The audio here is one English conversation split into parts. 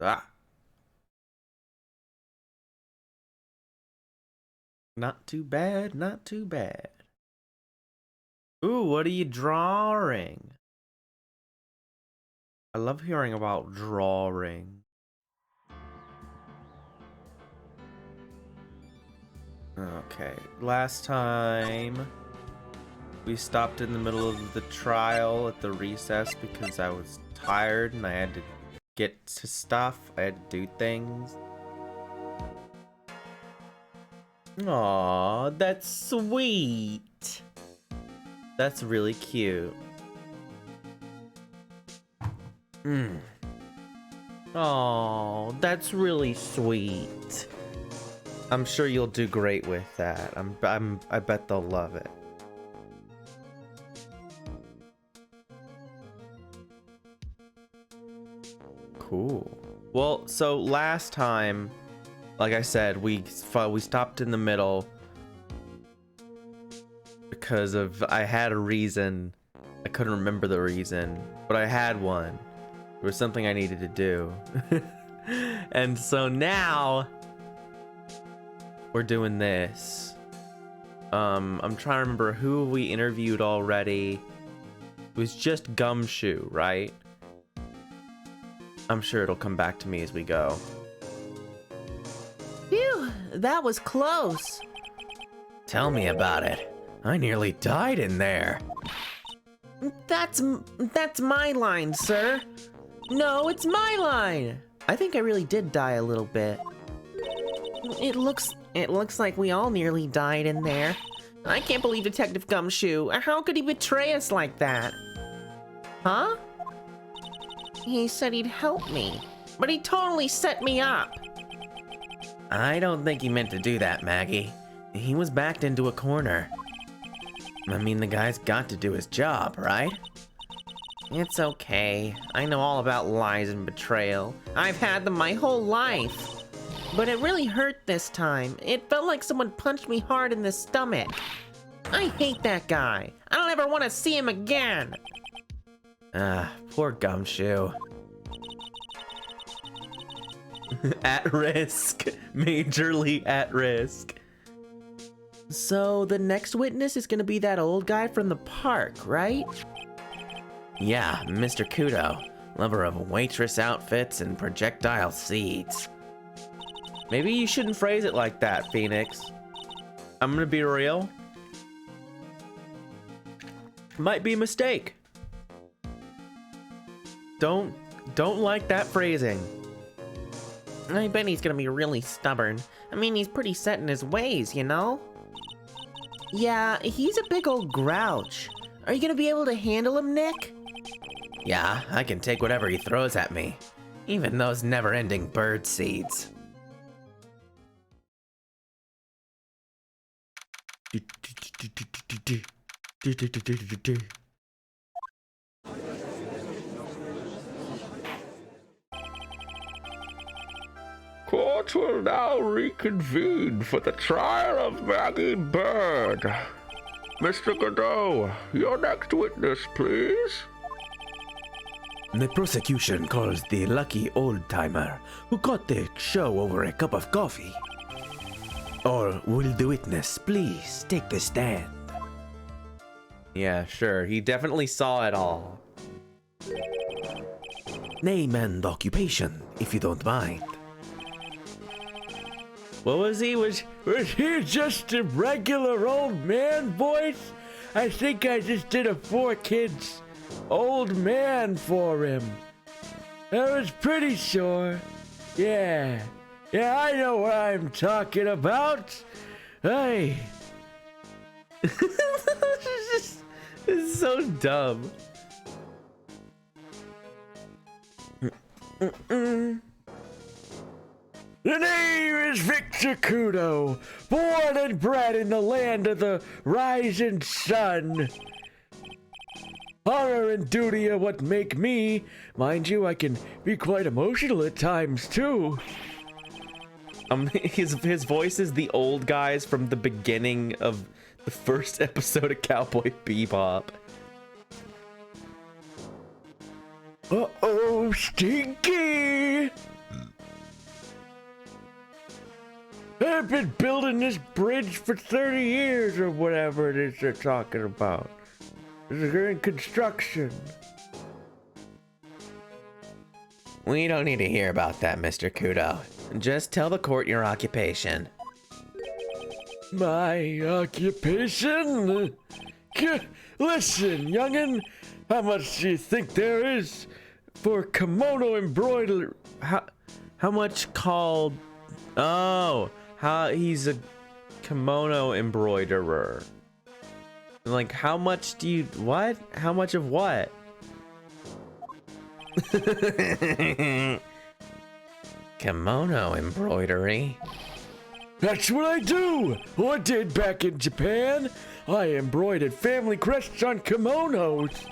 Ah. Not too bad, not too bad. Ooh, what are you drawing? I love hearing about drawing. Okay, last time we stopped in the middle of the trial at the recess because I was tired and I had to get to stuff. I had to do things. Aw, that's sweet. That's really cute. Oh, that's really sweet. I'm sure you'll do great with that. I bet they'll love it. Cool. Well, so last time, like I said, we stopped in the middle because of I had a reason. I couldn't remember the reason, but I had one. There was something I needed to do. And so now we're doing this. I'm trying to remember who we interviewed already. It was just Gumshoe, right? I'm sure it'll come back to me as we go. Phew, that was close. Tell me about it. I nearly died in there. That's my line, sir. No, it's my line. I think I really did die a little bit. It looks like we all nearly died in there. I can't believe Detective Gumshoe. How could he betray us like that? Huh? He said he'd help me, but he totally set me up. I don't think he meant to do that, Maggie. He was backed into a corner. I mean, the guy's got to do his job, right? It's okay. I know all about lies and betrayal. I've had them my whole life. But it really hurt this time. It felt like someone punched me hard in the stomach. I hate that guy. I don't ever want to see him again. Poor Gumshoe. At risk. Majorly at risk. So the next witness is gonna be that old guy from the park, right? Yeah, Mr. Kudo, lover of waitress outfits and projectile seeds. Maybe you shouldn't phrase it like that, Phoenix. I'm gonna be real. Might be a mistake. Don't like that phrasing. I bet he's gonna be really stubborn. I mean, he's pretty set in his ways, you know? Yeah, he's a big old grouch. Are you gonna be able to handle him, Nick? Yeah, I can take whatever he throws at me. Even those never-ending bird seeds. Court will now reconvene for the trial of Maggie Bird. Mr. Kudo, your next witness, please. The prosecution calls the lucky old-timer who caught the show over a cup of coffee. Or will the witness please take the stand? Yeah, sure. He definitely saw it all. Name and occupation, if you don't mind. What was he? Was he just a regular old man voice? I think I just did a 4 kids old man for him. I was pretty sure. Yeah, I know what I'm talking about. Hey. It's so dumb. The name is Victor Kudo, born and bred in the land of the rising sun. Honor and duty are what make me. Mind you, I can be quite emotional at times, too. His voice is the old guys from the beginning of the first episode of Cowboy Bebop. Uh-oh, Stinky! I've been building this bridge for 30 years or whatever it is they're talking about. They're in construction. We don't need to hear about that, Mr. Kudo. Just tell the court your occupation. My occupation? Listen, youngin', how much do you think there is for kimono embroidery? How much called? Oh, how he's a kimono embroiderer. Like, how much do you, what? How much of what? Kimono embroidery? That's what I do! Or did back in Japan. I embroidered family crests on kimonos.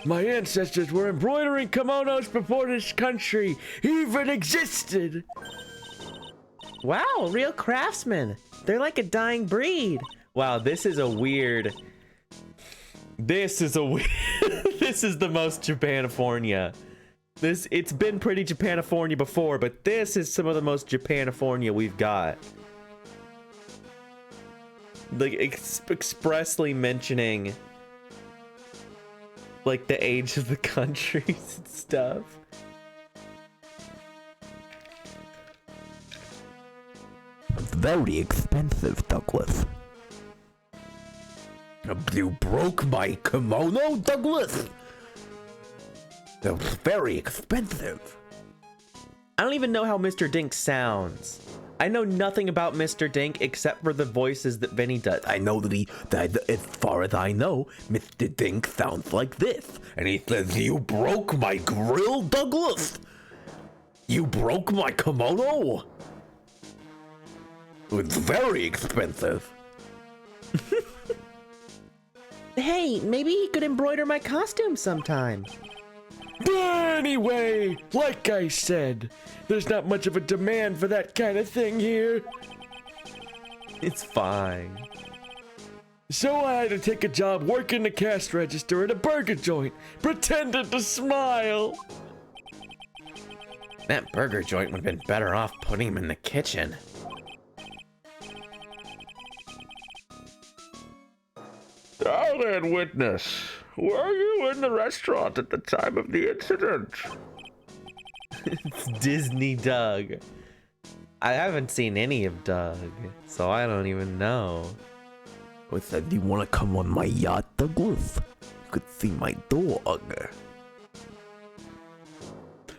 My ancestors were embroidering kimonos before this country even existed. Wow, real craftsmen. They're like a dying breed. Wow, this is a weird. This is the most Japanifornia. It's been pretty Japanifornia before, but this is some of the most Japanifornia we've got. Like, expressly mentioning, like, the age of the countries and stuff. Very expensive, Douglas. You broke my kimono, Douglas? That was very expensive. I don't even know how Mr. Dink sounds. I know nothing about Mr. Dink except for the voices that Vinny does. I know that as far as I know, Mr. Dink sounds like this. And he says, "You broke my grill, Douglas? You broke my kimono?" It's very expensive. Hey, maybe he could embroider my costume sometime. Anyway, like I said, there's not much of a demand for that kind of thing here. It's fine. So I had to take a job working the cash register at a burger joint, pretending to smile. That burger joint would have been better off putting him in the kitchen. Now then, witness, were you in the restaurant at the time of the incident? It's Disney Doug. I haven't seen any of Doug, so I don't even know. I said, "Do you want to come on my yacht, Douglas? You could see my dog."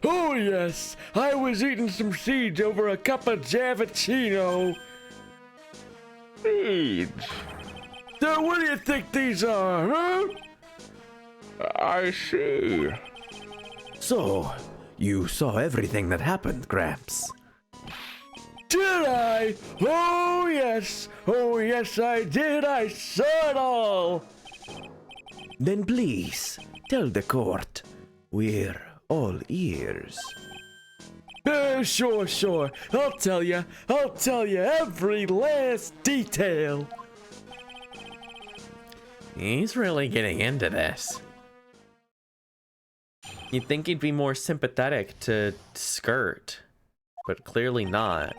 Oh yes, I was eating some seeds over a cup of Javicino. Seeds. So what do you think these are, huh? I see. So, you saw everything that happened, Gramps. Did I? Oh yes I did, I saw it all. Then please, tell the court. We're all ears. Sure, I'll tell you every last detail. He's really getting into this. You'd think he'd be more sympathetic to Skirt, but clearly not.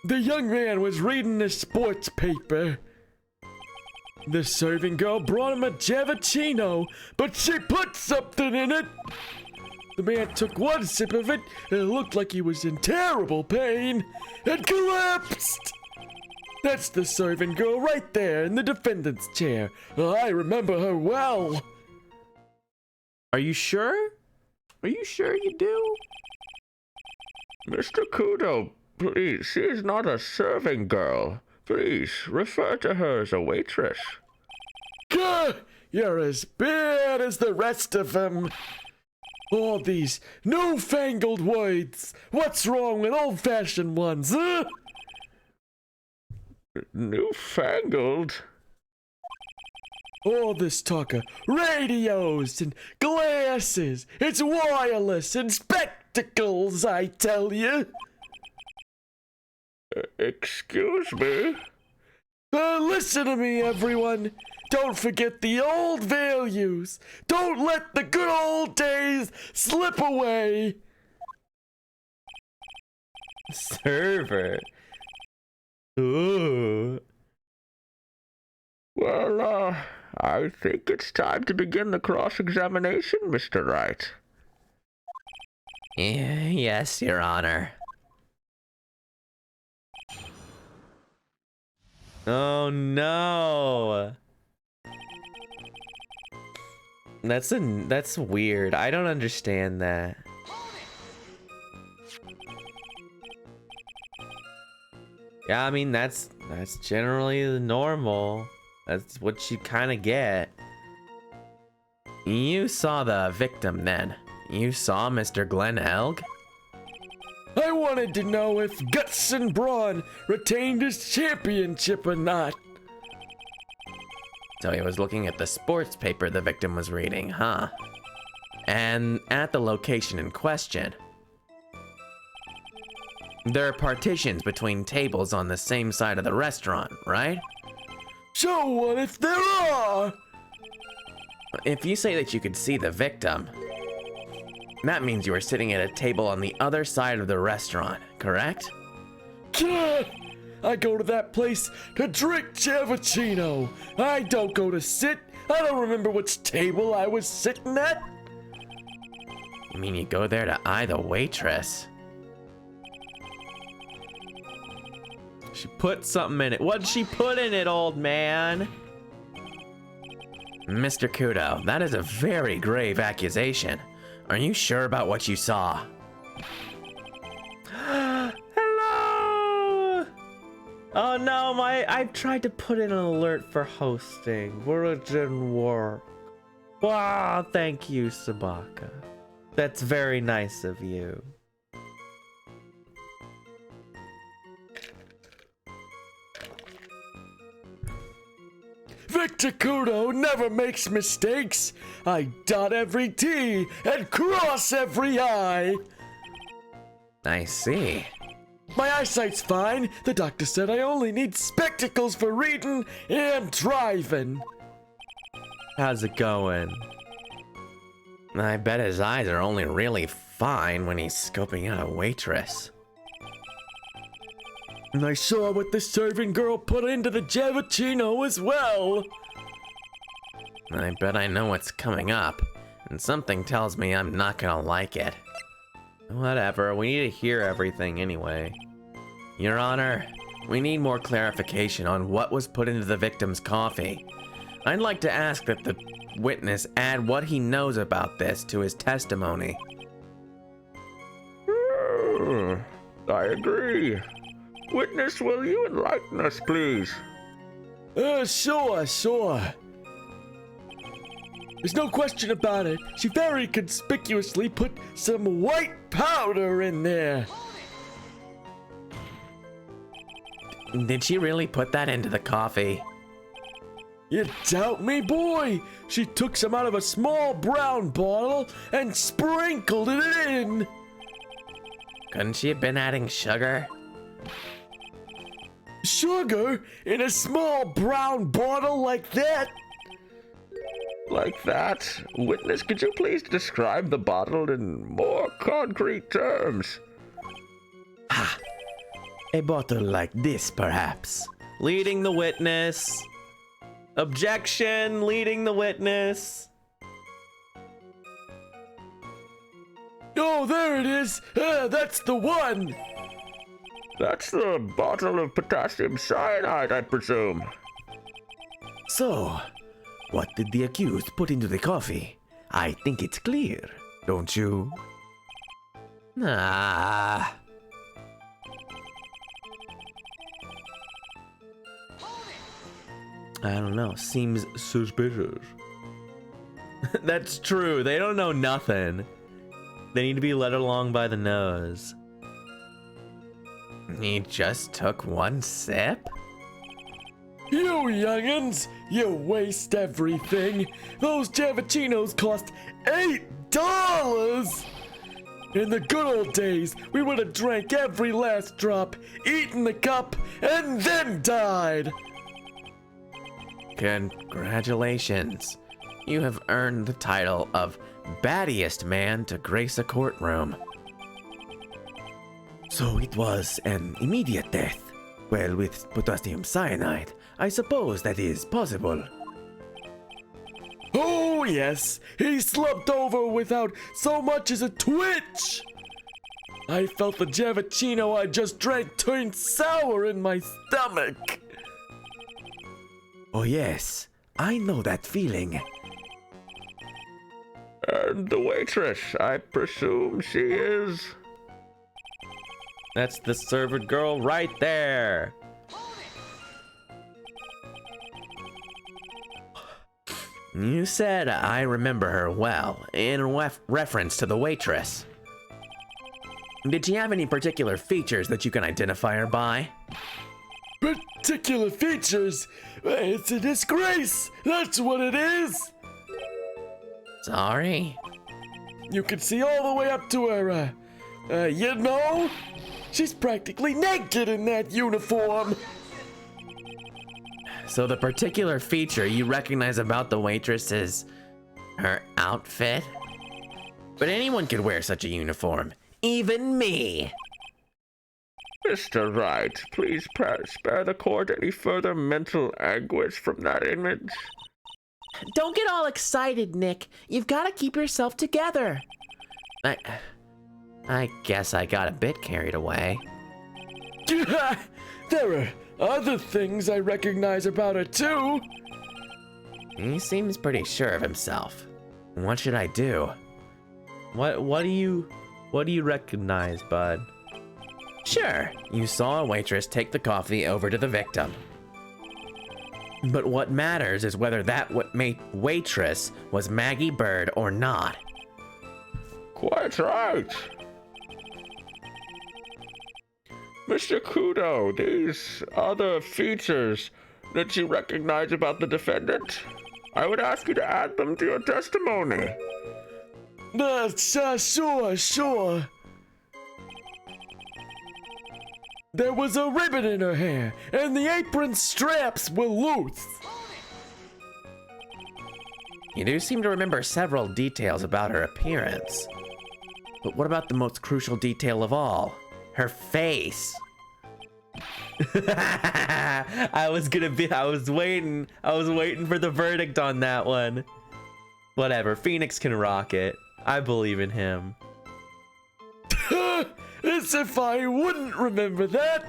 The young man was reading the sports paper. The serving girl brought him a Javicino, but she put something in it. The man took one sip of it, and it looked like he was in terrible pain, and collapsed. That's the serving girl right there in the defendant's chair. I remember her well. Are you sure? Are you sure you do? Mr. Kudo, please, she is not a serving girl. Please, refer to her as a waitress. Gah! You're as bad as the rest of them. All these newfangled words. What's wrong with old-fashioned ones, huh? Newfangled? All this talk of radios and glasses. It's wireless and spectacles, I tell you. Excuse me? Listen to me, everyone. Don't forget the old values. Don't let the good old days slip away. Server. Ooh. Well, I think it's time to begin the cross-examination, Mr. Wright. Yes, Your Honor. Oh no. That's weird. I don't understand that. Yeah, I mean that's generally the normal. That's what you kind of get. You saw the victim then. You saw Mr. Glenn Elg? I wanted to know if Guts and Brawn retained his championship or not. So he was looking at the sports paper the victim was reading, huh? And at the location in question, there are partitions between tables on the same side of the restaurant, right? So what if there are? If you say that you could see the victim, that means you were sitting at a table on the other side of the restaurant, correct? I go to that place to drink Chavachino. I don't go to sit. I don't remember which table I was sitting at. You mean you go there to eye the waitress? She put something in it. What'd she put in it, old man? Mr. Kudo, that is a very grave accusation. Are you sure about what you saw? Hello! Oh no, I've tried to put in an alert for hosting, but it didn't work. Wow, thank you, Sabaka. That's very nice of you. Victor Kudo never makes mistakes. I dot every T and cross every I. I see. My eyesight's fine. The doctor said I only need spectacles for reading and driving. How's it going? I bet his eyes are only really fine when he's scoping out a waitress. And I saw what the serving girl put into the Chavachino as well. I bet I know what's coming up, and something tells me I'm not gonna like it. Whatever, we need to hear everything anyway. Your Honor, we need more clarification on what was put into the victim's coffee. I'd like to ask that the witness add what he knows about this to his testimony. I agree. Witness, will you enlighten us, please? Sure. There's no question about it. She very conspicuously put some white powder in there. Did she really put that into the coffee? You doubt me, boy? She took some out of a small brown bottle and sprinkled it in. Couldn't she have been adding sugar? Sugar in a small brown bottle like that? Like that? Witness, could you please describe the bottle in more concrete terms? A bottle like this, perhaps. Leading the witness. Objection, leading the witness. Oh, there it is. That's the one. That's the bottle of potassium cyanide, I presume. So, what did the accused put into the coffee? I think it's clear, don't you? Ah. I don't know. Seems suspicious. That's true. They don't know nothing. They need to be led along by the nose. He just took one sip? You youngins, you waste everything. Those Chavachinos cost $8. In the good old days, we would have drank every last drop, eaten the cup, and then died. Congratulations. You have earned the title of battiest man to grace a courtroom. So it was an immediate death. Well, with potassium cyanide, I suppose that is possible. Oh, yes, he slumped over without so much as a twitch. I felt the Javicino I just drank turn sour in my stomach. Oh yes, I know that feeling. And the waitress, I presume she is... That's the servant girl right there. You said I remember her well, in reference to the waitress. Did she have any particular features that you can identify her by? Particular features? It's a disgrace. That's what it is. Sorry? You can see all the way up to her, you know? She's practically naked in that uniform. So the particular feature you recognize about the waitress is her outfit? But anyone could wear such a uniform, even me. Mr. Wright, please spare the court any further mental anguish from that image. Don't get all excited, Nick. You've got to keep yourself together. I guess I got a bit carried away. There are other things I recognize about her too. He seems pretty sure of himself. What should I do? What do you recognize, bud? Sure, you saw a waitress take the coffee over to the victim. But what matters is whether that waitress was Maggie Bird or not. Quite right. Mr. Kudo, these other features that you recognize about the defendant, I would ask you to add them to your testimony. Sure. There was a ribbon in her hair, and the apron straps were loose. You do seem to remember several details about her appearance. But what about the most crucial detail of all? Her face. I was waiting for the verdict on that one. Whatever, Phoenix can rock it. I believe in him. As if I wouldn't remember that.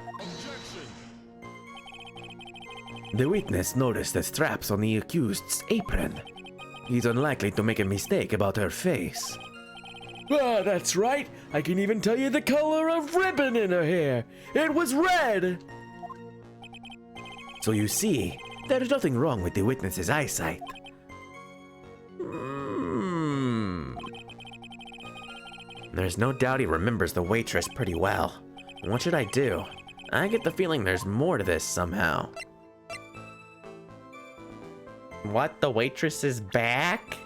The witness noticed the straps on the accused's apron. He's unlikely to make a mistake about her face. Ah, that's right. I can even tell you the color of ribbon in her hair. It was red. So you see, there's nothing wrong with the witness's eyesight. There's no doubt he remembers the waitress pretty well. What should I do? I get the feeling there's more to this somehow. What? The waitress is back?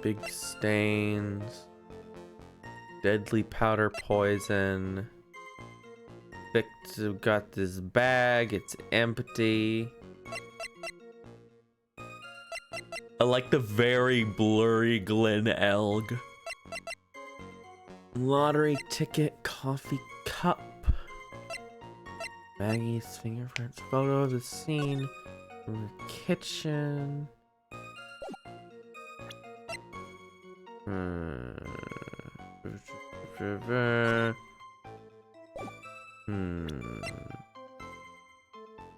Big stains. Deadly powder poison. Victim got this bag, it's empty. I like the very blurry Glen Elg. Lottery ticket, coffee cup. Maggie's fingerprints, photo of the scene from the kitchen.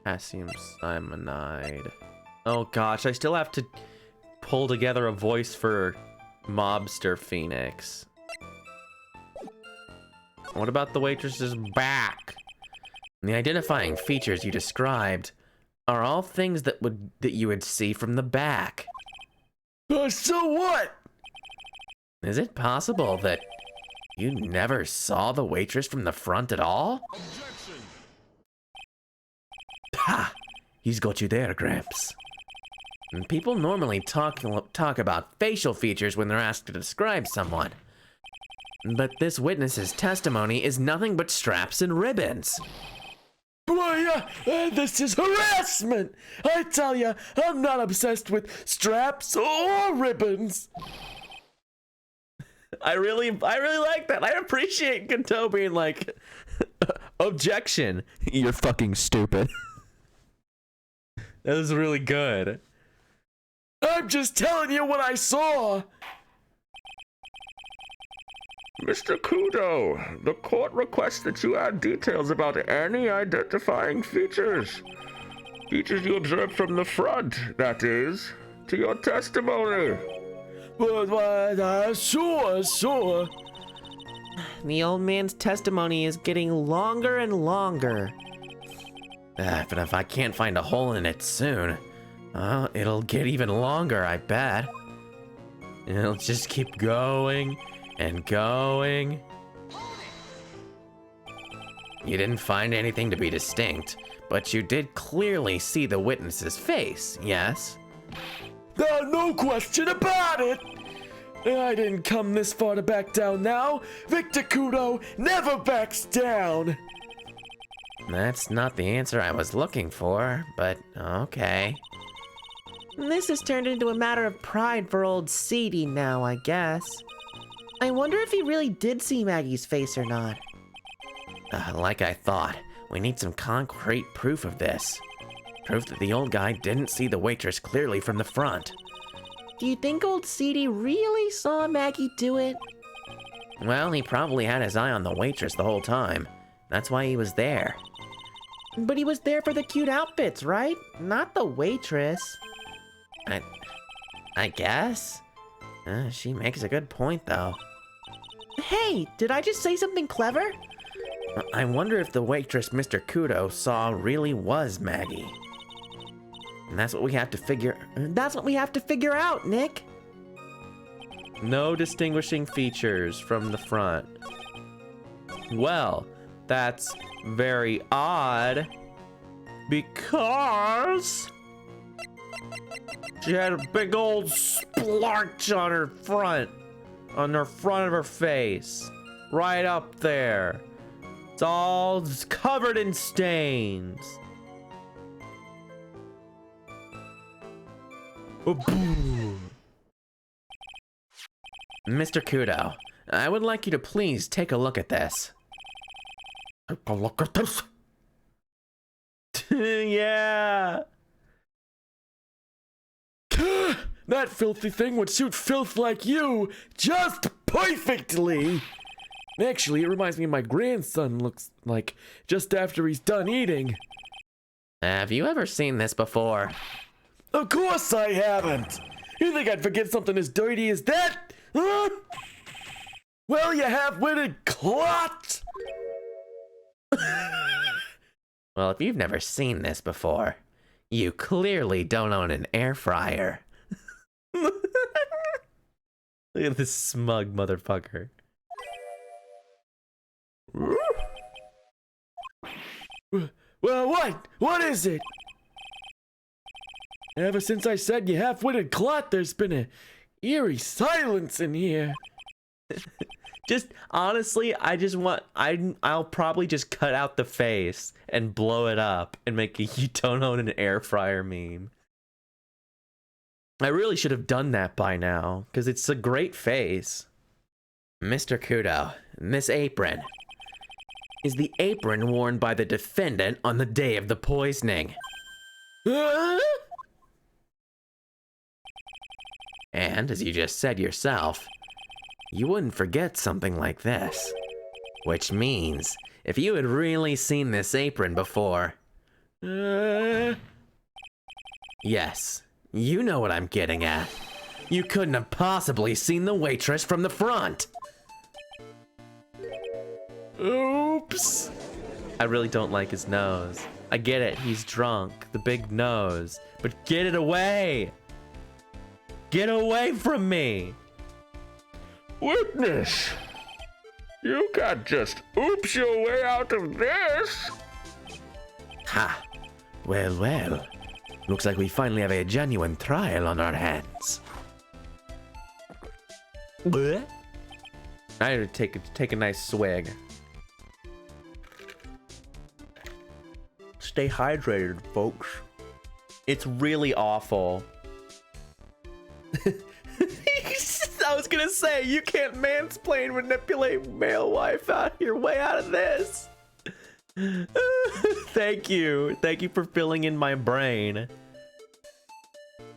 Potassium cyanide. Oh gosh, I still have to pull together a voice for Mobster Phoenix. What about the waitress's back? The identifying features you described are all things that you would see from the back. So what? Is it possible that you never saw the waitress from the front at all? Objection! Ha! He's got you there, Gramps. And people normally talk about facial features when they're asked to describe someone. But this witness's testimony is nothing but straps and ribbons. Boy, this is harassment! I tell ya, I'm not obsessed with straps or ribbons. I really like that. I appreciate Kudo being like, objection. You're fucking stupid. That was really good. I'm just telling you what I saw. Mr. Kudo, the court requests that you add details about any identifying features. Features you observed from the front, that is, to your testimony. Sure. The old man's testimony is getting longer and longer. But if I can't find a hole in it soon, it'll get even longer, I bet. It'll just keep going and going. You didn't find anything to be distinct, but you did clearly see the witness's face, yes? No question about it. I didn't come this far to back down now. Victor Kudo never backs down. That's not the answer I was looking for, but okay. This has turned into a matter of pride for old Seedy now, I guess. I wonder if he really did see Maggie's face or not. Like I thought, we need some concrete proof of this. Proof that the old guy didn't see the waitress clearly from the front. Do you think old Seedy really saw Maggie do it? Well, he probably had his eye on the waitress the whole time. That's why he was there. But he was there for the cute outfits, right? Not the waitress. I guess? She makes a good point, though. Hey, did I just say something clever? I wonder if the waitress Mr. Kudo saw really was Maggie. And that's what we have to figure... That's what we have to figure out, Nick. No distinguishing features from the front. Well, that's very odd. Because... she had a big old splotch on her front. On the front of her face. Right up there. It's all covered in stains. Mr. Kudo, I would like you to please take a look at this. Take a look at this. Yeah. That filthy thing would suit filth like you just perfectly. Actually, it reminds me of my grandson looks like just after he's done eating. Have you ever seen this before? Of course I haven't. You think I'd forget something as dirty as that? Huh? Well, you half-witted clot! Well, if you've never seen this before, you clearly don't own an air fryer. Look at this smug motherfucker. Well, what? What is it? Ever since I said you half-witted clot, there's been a eerie silence in here. Just honestly, I'll probably just cut out the face and blow it up and make a "you don't own an air fryer" meme. I really should have done that by now, because it's a great face. Mr. Kudo, this apron. Is the apron worn by the defendant on the day of the poisoning? And, as you just said yourself, you wouldn't forget something like this. Which means, if you had really seen this apron before... Yes, you know what I'm getting at. You couldn't have possibly seen the waitress from the front. Oops. I really don't like his nose. I get it, he's drunk, the big nose. But get it away! Get away from me! Witness! You can't just oops your way out of this! Ha! Well, well. Looks like we finally have a genuine trial on our hands. I had to take a nice swig. Stay hydrated, folks. It's really awful. I was gonna say, you can't mansplain, manipulate male wife out your way out of this. Thank you. Thank you for filling in my brain.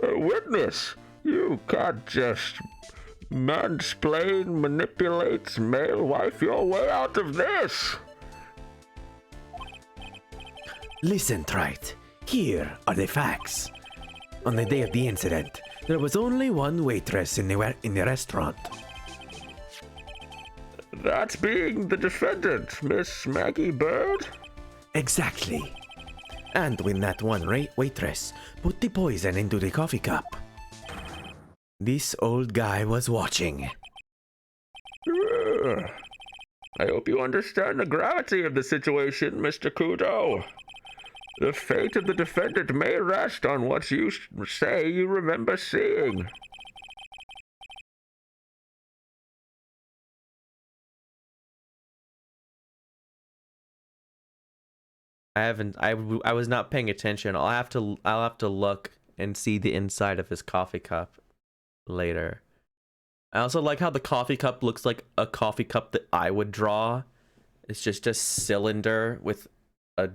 Witness, you can't just mansplain, manipulate male wife your way out of this. Listen, Wright. Here are the facts. On the day of the incident, there was only one waitress in the restaurant. That being the defendant, Miss Maggie Bird? Exactly. And when that one waitress put the poison into the coffee cup, this old guy was watching. I hope you understand the gravity of the situation, Mr. Kudo. The fate of the defendant may rest on what you say you remember seeing. I was not paying attention. I'll have to look and see the inside of his coffee cup later. I also like how the coffee cup looks like a coffee cup that I would draw. It's just a cylinder with a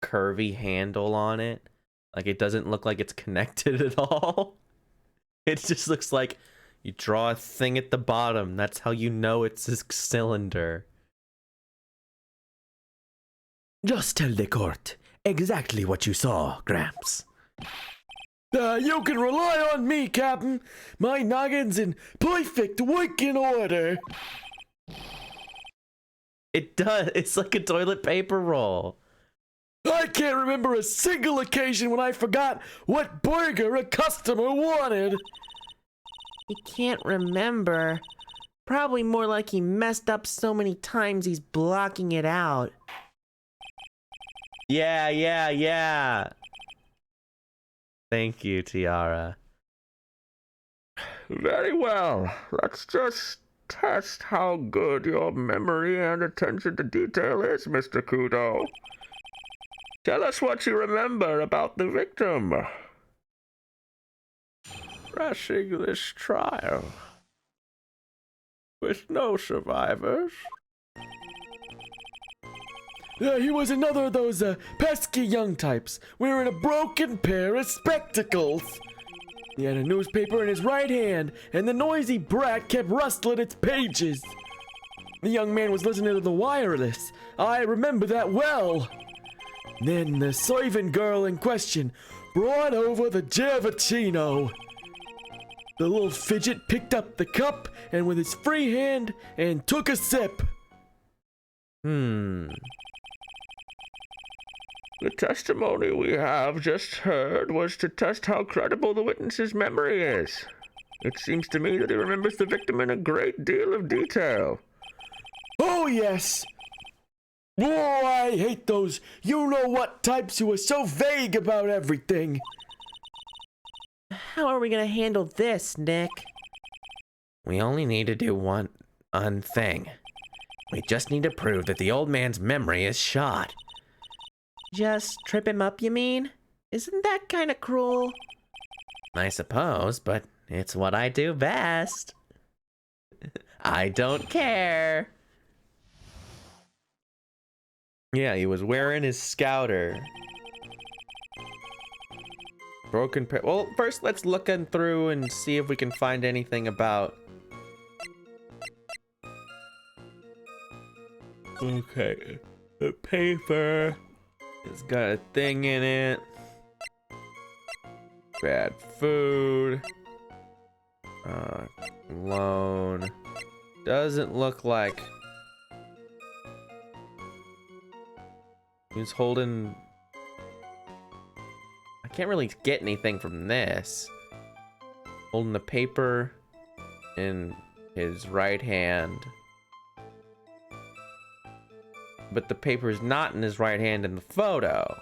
curvy handle on it. Like, it doesn't look like it's connected at all. It just looks like you draw a thing at the bottom. That's how you know it's a cylinder. Just tell the court exactly what you saw, Gramps. You can rely on me, Captain. My noggin's in perfect working order. It does. It's like a toilet paper roll. I can't remember a single occasion when I forgot what burger a customer wanted. He can't remember. Probably more like he messed up so many times he's blocking it out. Yeah. Thank you, Tiara. Very well. Let's just test how good your memory and attention to detail is, Mr. Kudo. Tell us what you remember about the victim. Crashing this trial with no survivors. He was another of those pesky young types, wearing a broken pair of spectacles. He had a newspaper in his right hand, and the noisy brat kept rustling its pages. The young man was listening to the wireless. I remember that well. Then the servant girl in question brought over the Javicino. The little fidget picked up the cup and with his free hand and took a sip. The testimony we have just heard was to test how credible the witness's memory is. It seems to me that he remembers the victim in a great deal of detail. Oh, yes. Oh, I hate those you-know-what types who are so vague about everything. How are we gonna handle this, Nick? We only need to do one thing. We just need to prove that the old man's memory is shot. Just trip him up, you mean? Isn't that kind of cruel? I suppose, but it's what I do best. I don't care. Yeah, he was wearing his scouter. Broken pair. Well, first let's look through and see if we can find anything about. Okay, the paper. It's got a thing in it. Bad food. Loan. Doesn't look like he's holding. I can't really get anything from this. Holding the paper in his right hand. But the paper's not in his right hand in the photo.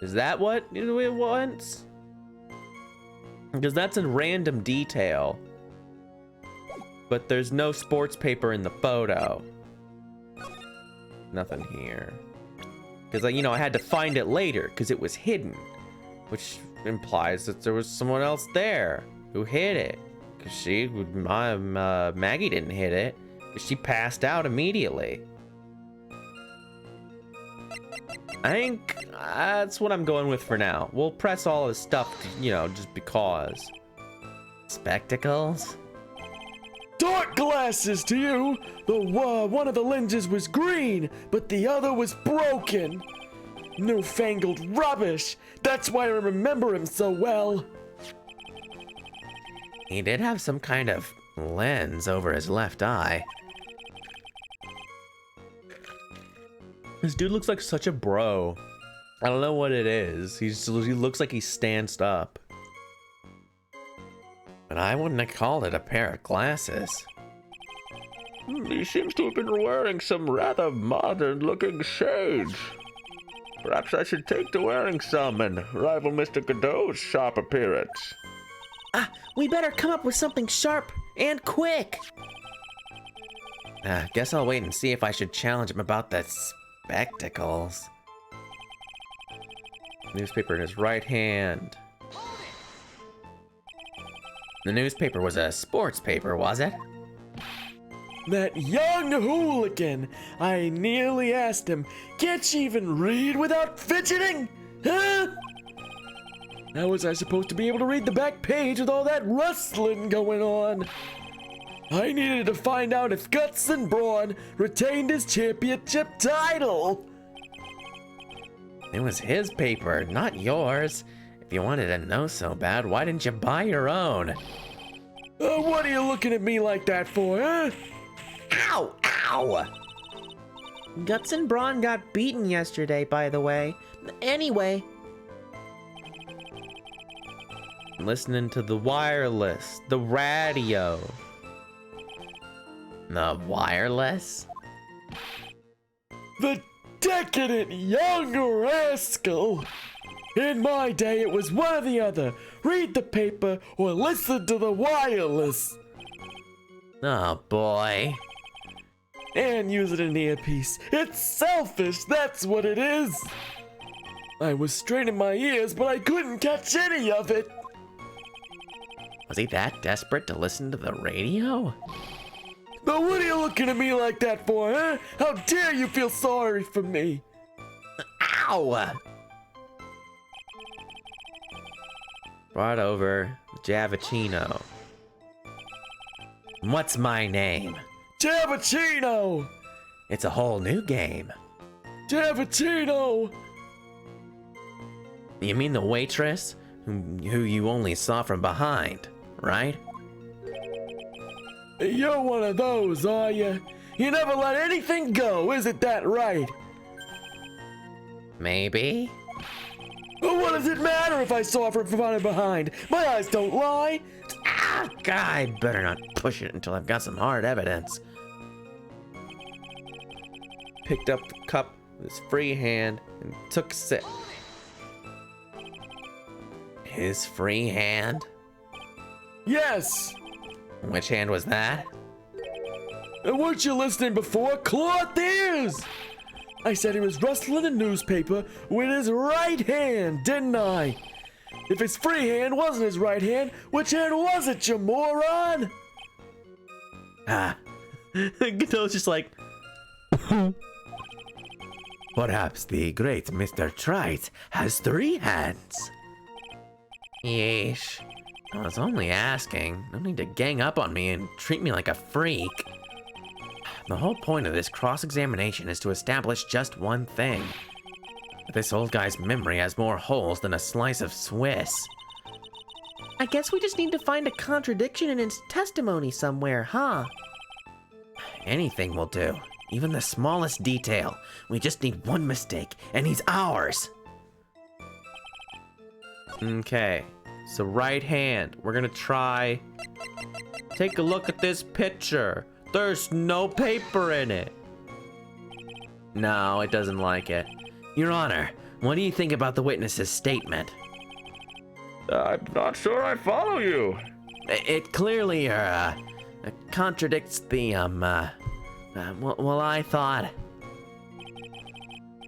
Is that what it wants? Because that's a random detail. But there's no sports paper in the photo. Nothing here. Because, I had to find it later because it was hidden. Which implies that there was someone else there who hid it. Cause Maggie didn't hit it. She passed out immediately. I think that's what I'm going with for now. We'll press all this stuff, you know, just because. Spectacles? Dark glasses to you! One of the lenses was green, but the other was broken. Newfangled rubbish! That's why I remember him so well. He did have some kind of lens over his left eye. This dude looks like such a bro. I don't know what it is. He looks like he stands up. But I wouldn't have called it a pair of glasses. He seems to have been wearing some rather modern-looking shades. Perhaps I should take to wearing some and rival Mr. Kudo's sharp appearance. We better come up with something sharp and quick. Guess I'll wait and see if I should challenge him about the spectacles. Newspaper in his right hand. The newspaper was a sports paper, was it? That young hooligan! I nearly asked him, can't you even read without fidgeting? Huh? How was I supposed to be able to read the back page with all that rustling going on? I needed to find out if Guts and Brawn retained his championship title. It was his paper, not yours. If you wanted to know so bad, why didn't you buy your own? What are you looking at me like that for, huh? Ow! Ow! Guts and Brawn got beaten yesterday, by the way. Anyway. Listening to the wireless, the radio. The wireless? The decadent young rascal! In my day, it was one or the other. Read the paper or listen to the wireless. Oh boy. And use it in an earpiece. It's selfish, that's what it is. I was straining my ears, but I couldn't catch any of it. Was he that desperate to listen to the radio? Now what are you looking at me like that for, huh? How dare you feel sorry for me? Ow! Brought over Javicino. What's my name? Javicino! It's a whole new game. Javicino! You mean the waitress? Who you only saw from behind, right? You're one of those, are you? You never let anything go, isn't that right? Maybe? But what does it matter if I saw from front and behind? My eyes don't lie. Ah, God, I better not push it until I've got some hard evidence. Picked up the cup with his free hand and took a sip. His free hand? Yes. Which hand was that? Weren't you listening before? Cloth ears! I said he was rustling a newspaper with his right hand, didn't I? If his free hand wasn't his right hand, which hand was it, you moron? Ah. Godot's just like... Perhaps the great Mr. Trite has 3 hands. Yeesh. I was only asking. No need to gang up on me and treat me like a freak. The whole point of this cross-examination is to establish just one thing. That this old guy's memory has more holes than a slice of Swiss. I guess we just need to find a contradiction in his testimony somewhere, huh? Anything will do. Even the smallest detail. We just need one mistake, and he's ours! Okay, so right hand. We're gonna try... Take a look at this picture. There's no paper in it. No, it doesn't like it. Your Honor, what do you think about the witness's statement? I'm not sure I follow you. It clearly, contradicts the, well, I thought...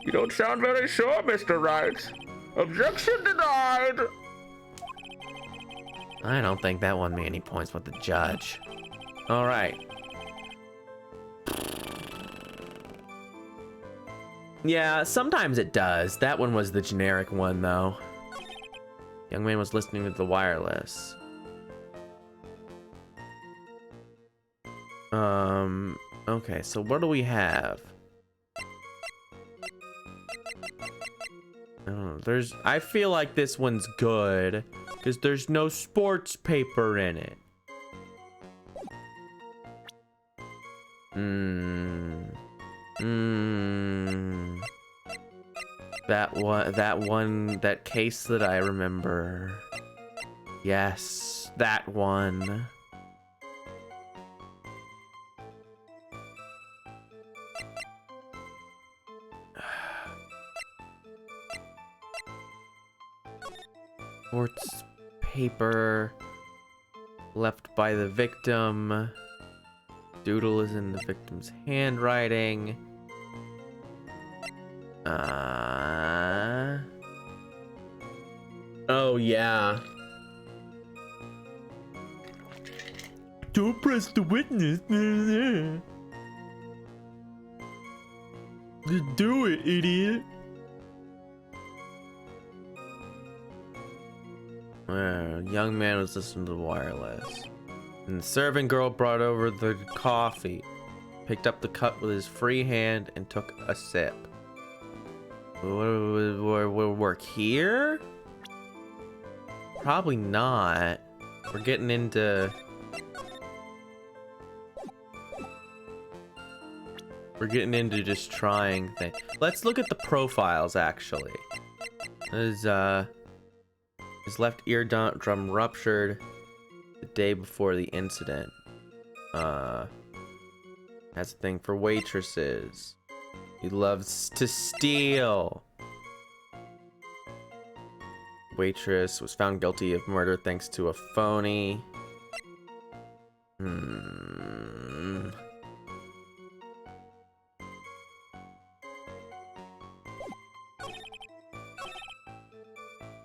You don't sound very sure, Mr. Wright. Objection denied. I don't think that won me any points with the judge. All right. Yeah, sometimes it does. That one was the generic one, though. Young man was listening to the wireless. Okay, so what do we have? I feel like this one's good because there's no sports paper in it. That case that I remember. Yes, that one. Sports paper left by the victim. Doodle is in the victim's handwriting. Oh yeah. Don't press the witness. Just do it, idiot. Young man was listening to the wireless. And the servant girl brought over the coffee, picked up the cup with his free hand, and took a sip. Will work here? Probably not. We're getting into just trying things. Let's look at the profiles, actually. His left eardrum ruptured the day before the incident. Has a thing for waitresses. He loves to steal. Waitress was found guilty of murder thanks to a phony.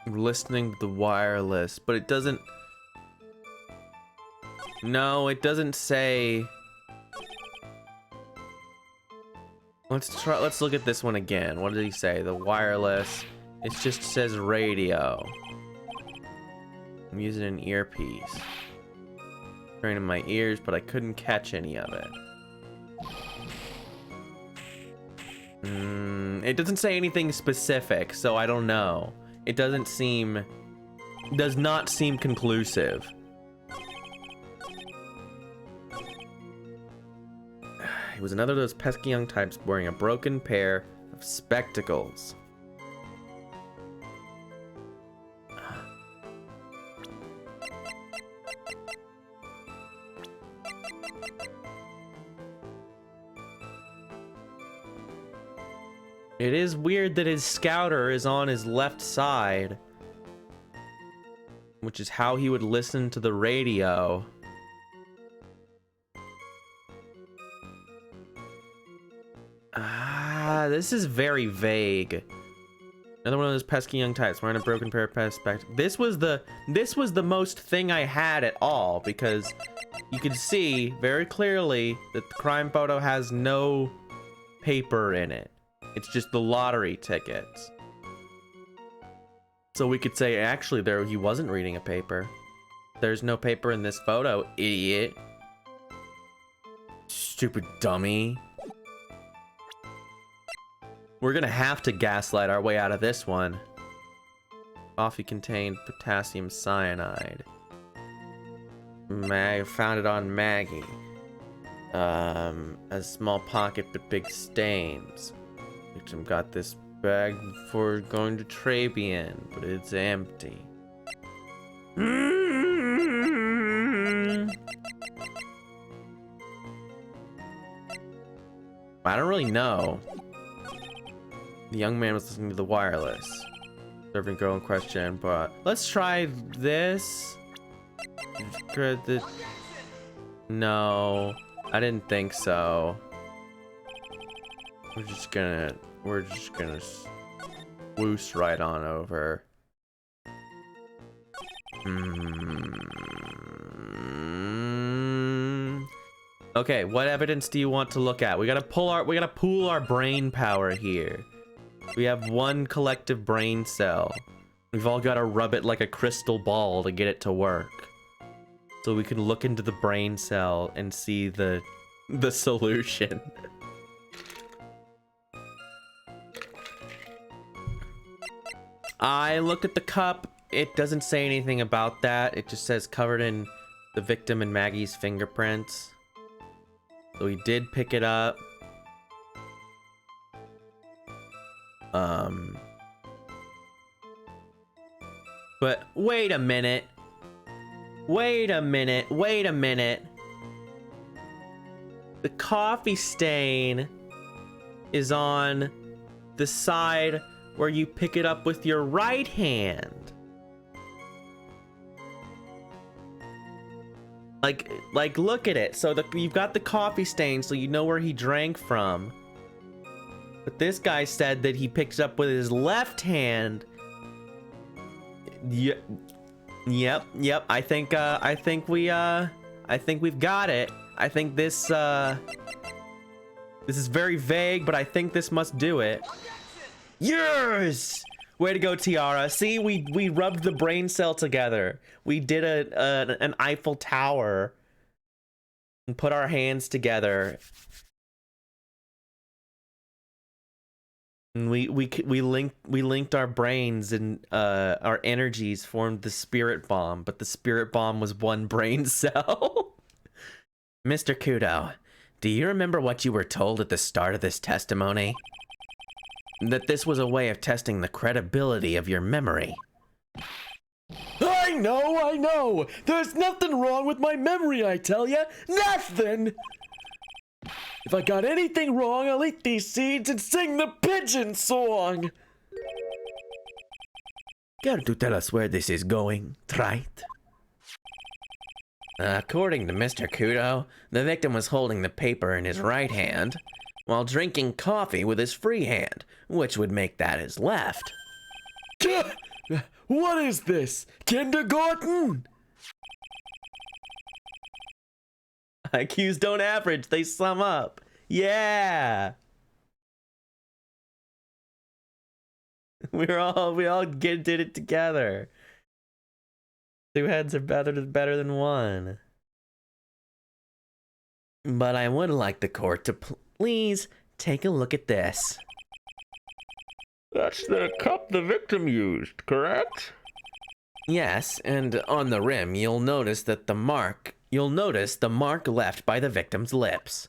Listening to the wireless, but it doesn't. No, it doesn't say. Let's look at this one again. What did he say? The wireless. It just says radio. I'm using an earpiece. Turning in my ears, but I couldn't catch any of it. It doesn't say anything specific, so I don't know. It does not seem conclusive. He was another of those pesky young types wearing a broken pair of spectacles. It is weird that his scouter is on his left side, which is how he would listen to the radio. This is very vague. Another one of those pesky young types wearing a broken pair of spectacles. This was the most thing I had at all, because you could see very clearly that the crime photo has no paper in it. It's just the lottery tickets. So we could say, actually, he wasn't reading a paper. There's no paper in this photo, idiot. Stupid dummy. We're gonna have to gaslight our way out of this one. Coffee contained potassium cyanide. I found it on Maggie. A small pocket but big stains. Victim got this bag before going to Tribulations, but it's empty. I don't really know. The young man was listening to the wireless. Serving girl in question, but let's try this. No, I didn't think so. We're just gonna swoosh right on over. Okay, what evidence do you want to look at? We gotta pool our brain power here. We have one collective brain cell. We've all gotta rub it like a crystal ball to get it to work. So we can look into the brain cell and see the solution. I looked at the cup. It doesn't say anything about that. It just says covered in the victim and Maggie's fingerprints. So we did pick it up. But wait a minute. Wait a minute. Wait a minute. The coffee stain is on the side where you pick it up with your right hand. Like look at it. So you've got the coffee stain, so you know where he drank from. But this guy said that he picks up with his left hand. Yep. I think we've got it. I think this is very vague, but I think this must do it. Yes! Way to go, Tiara. See, we rubbed the brain cell together. We did an Eiffel Tower and put our hands together. And we linked our brains, and our energies formed the spirit bomb, but the spirit bomb was one brain cell. Mr. Kudo, do you remember what you were told at the start of this testimony? That this was a way of testing the credibility of your memory. I know! There's nothing wrong with my memory, I tell ya! Nothing! If I got anything wrong, I'll eat these seeds and sing the pigeon song! Care to tell us where this is going, Wright? According to Mr. Kudo, the victim was holding the paper in his right hand, while drinking coffee with his free hand, which would make that his left. What is this? Kindergarten? IQs don't average, they sum up. Yeah. We all did it together. Two heads are better than one. But I would like the court to please take a look at this. That's the cup the victim used, correct? Yes, and on the rim you'll notice the mark left by the victim's lips.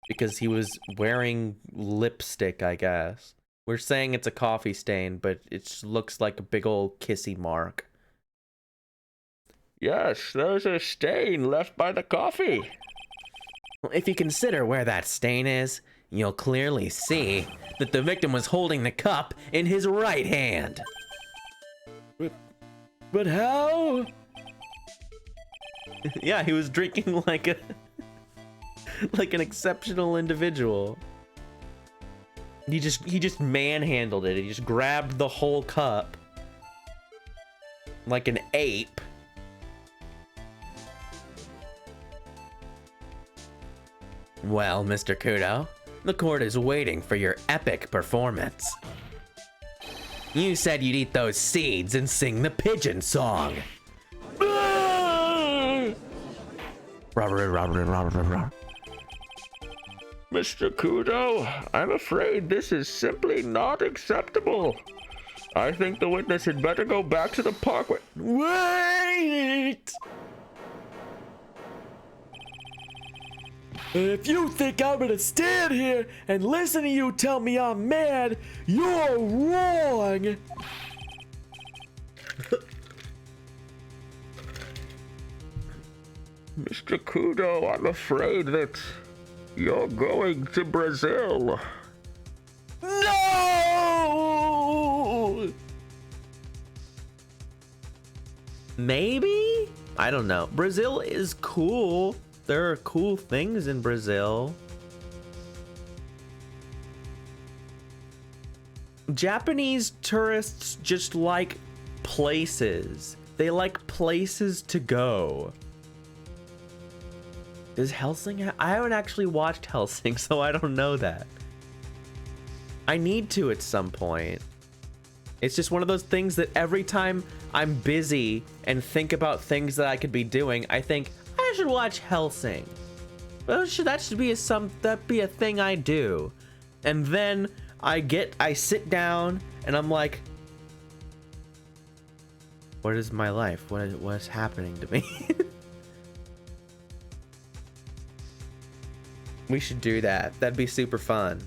Because he was wearing lipstick, I guess. We're saying it's a coffee stain, but it just looks like a big old kissy mark. Yes, there's a stain left by the coffee. If you consider where that stain is, you'll clearly see that the victim was holding the cup in his right hand. But how? Yeah, he was drinking like an exceptional individual. He just manhandled it. He just grabbed the whole cup like an ape. Well, Mr. Kudo, the court is waiting for your epic performance. You said you'd eat those seeds and sing the pigeon song. Mr. Kudo, I'm afraid this is simply not acceptable. I think the witness had better go back to the park. Wait! If you think I'm gonna stand here and listen to you tell me I'm mad, you're wrong! Mr. Kudo, I'm afraid that you're going to Brazil. No! Maybe? I don't know. Brazil is cool. There are cool things in Brazil. Japanese tourists just like places. They like places to go. Does Hellsing I haven't actually watched Hellsing, so I don't know that. I need to at some point. It's just one of those things that every time I'm busy and think about things that I could be doing, I think I should watch Hellsing. Well, that should be a thing I do. And then I sit down and I'm like, what is my life? What is happening to me? We should do that. That'd be super fun.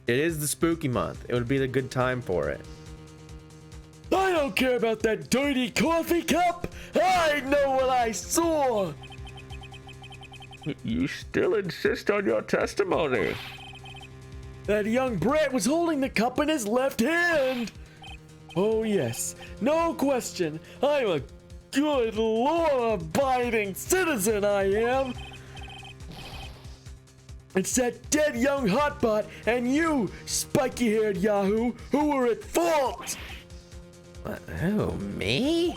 It is the spooky month. It would be the good time for it. I don't care about that dirty coffee cup. I know what I saw. You still insist on your testimony. That young brat was holding the cup in his left hand. Oh yes, no question. I'm a good law-abiding citizen, I am. It's that dead young hotbot and you, spiky-haired yahoo, who were at fault. Oh, me?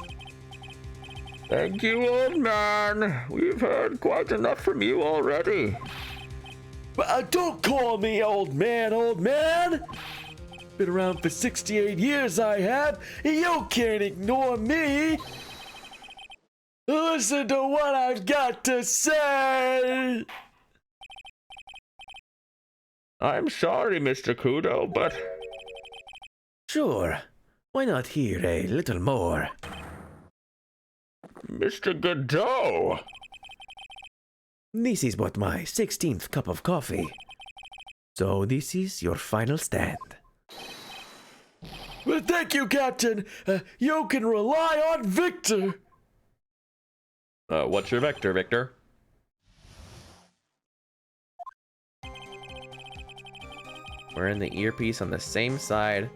Thank you, old man. We've heard quite enough from you already. Don't call me old man, old man. Been around for 68 years, I have. You can't ignore me. Listen to what I've got to say. I'm sorry, Mr. Kudo, but... Sure. Why not hear a little more? Mr. Godot! This is but my 16th cup of coffee. So this is your final stand. Well, thank you, Captain. You can rely on Victor. What's your vector, Victor? We're in the earpiece on the same side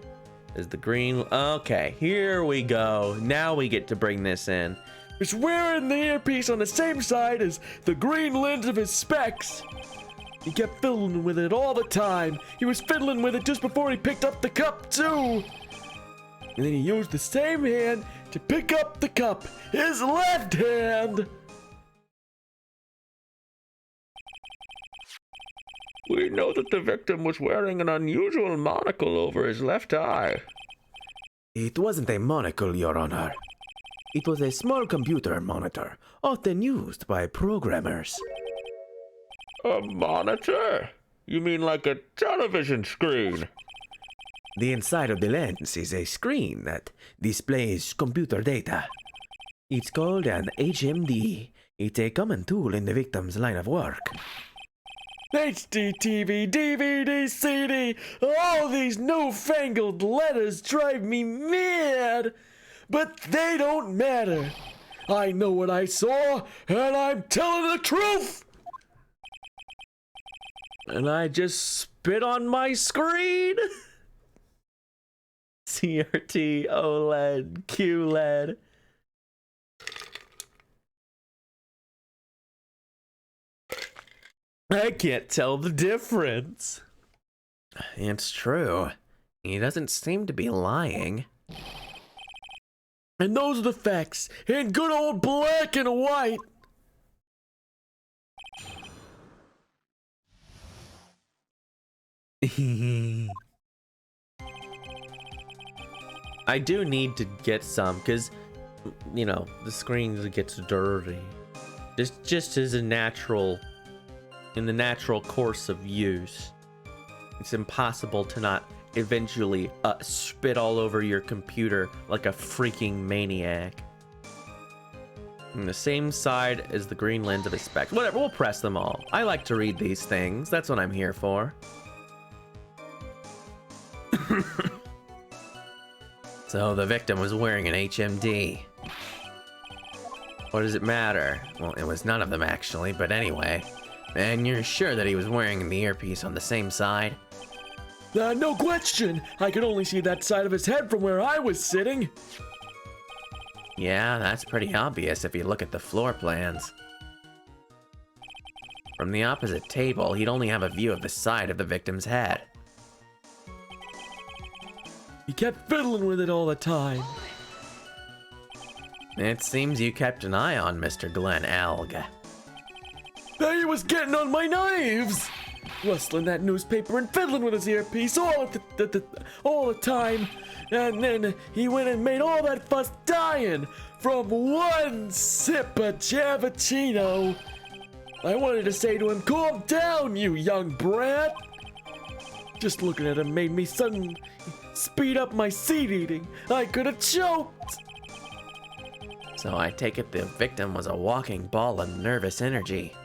as the green. Okay, here we go. Now we get to bring this in. He's wearing the earpiece on the same side as the green lens of his specs. He kept fiddling with it all the time. He was fiddling with it just before he picked up the cup, too. And then he used the same hand to pick up the cup. His left hand. We know that the victim was wearing an unusual monocle over his left eye. It wasn't a monocle, Your Honor. It was a small computer monitor, often used by programmers. A monitor? You mean like a television screen? The inside of the lens is a screen that displays computer data. It's called an HMD. It's a common tool in the victim's line of work. HD, TV, DVD, CD, all these newfangled letters drive me mad. But they don't matter. I know what I saw, and I'm telling the truth. And I just spit on my screen. CRT, OLED, QLED. I can't tell the difference. It's true. He doesn't seem to be lying. And those are the facts, in good old black and white. I do need to get some, because, you know, the screen gets dirty. Just as a natural, in the natural course of use. It's impossible to not eventually spit all over your computer like a freaking maniac. On the same side as the green lens of his specs. Whatever, we'll press them all. I like to read these things. That's what I'm here for. So the victim was wearing an HMD. What does it matter? Well, it was none of them actually, but anyway. And you're sure that he was wearing the earpiece on the same side? No question. I could only see that side of his head from where I was sitting. Yeah, that's pretty obvious if you look at the floor plans. From the opposite table, he'd only have a view of the side of the victim's head. He kept fiddling with it all the time. It seems you kept an eye on Mr. Glenn Elg. He was getting on my nerves, rustling that newspaper and fiddling with his earpiece all the time. And then he went and made all that fuss dying from one sip of cappuccino. I wanted to say to him, calm down, you young brat. Just looking at him made me suddenly speed up my seed eating. I could have choked. So I take it the victim was a walking ball of nervous energy.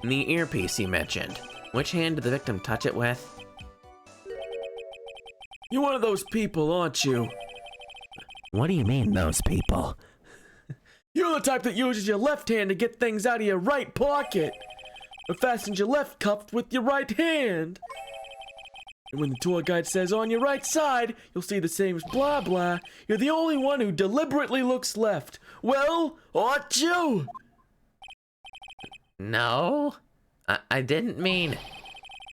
The earpiece you mentioned. Which hand did the victim touch it with? You're one of those people, aren't you? What do you mean, those people? You're the type that uses your left hand to get things out of your right pocket, or fastens your left cuff with your right hand. And when the tour guide says on your right side, you'll see the same as blah blah, you're the only one who deliberately looks left. Well, aren't you? No, I didn't mean...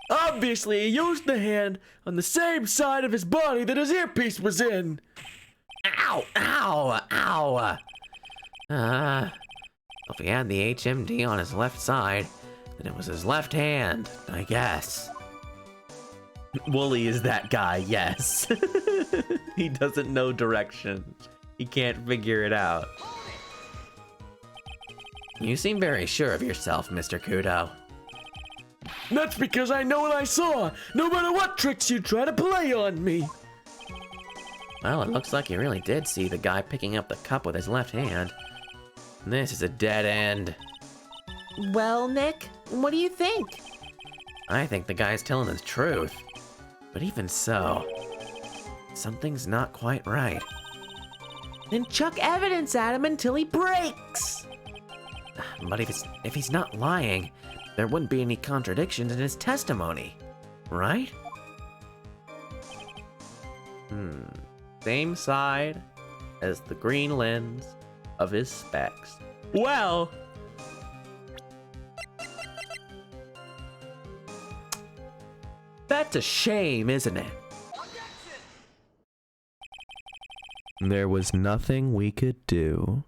Obviously, he used the hand on the same side of his body that his earpiece was in. Ow! Ow! Ow! If he had the HMD on his left side, then it was his left hand, I guess. Wooly is that guy, yes. He doesn't know direction. He can't figure it out. You seem very sure of yourself, Mr. Kudo. That's because I know what I saw, no matter what tricks you try to play on me. Well, it looks like you really did see the guy picking up the cup with his left hand. This is a dead end. Well, Nick, what do you think? I think the guy's telling the truth. But even so, something's not quite right. Then chuck evidence at him until he breaks. But if he's not lying, there wouldn't be any contradictions in his testimony, right? Same side as the green lens of his specs. Well, that's a shame, isn't it? There was nothing we could do.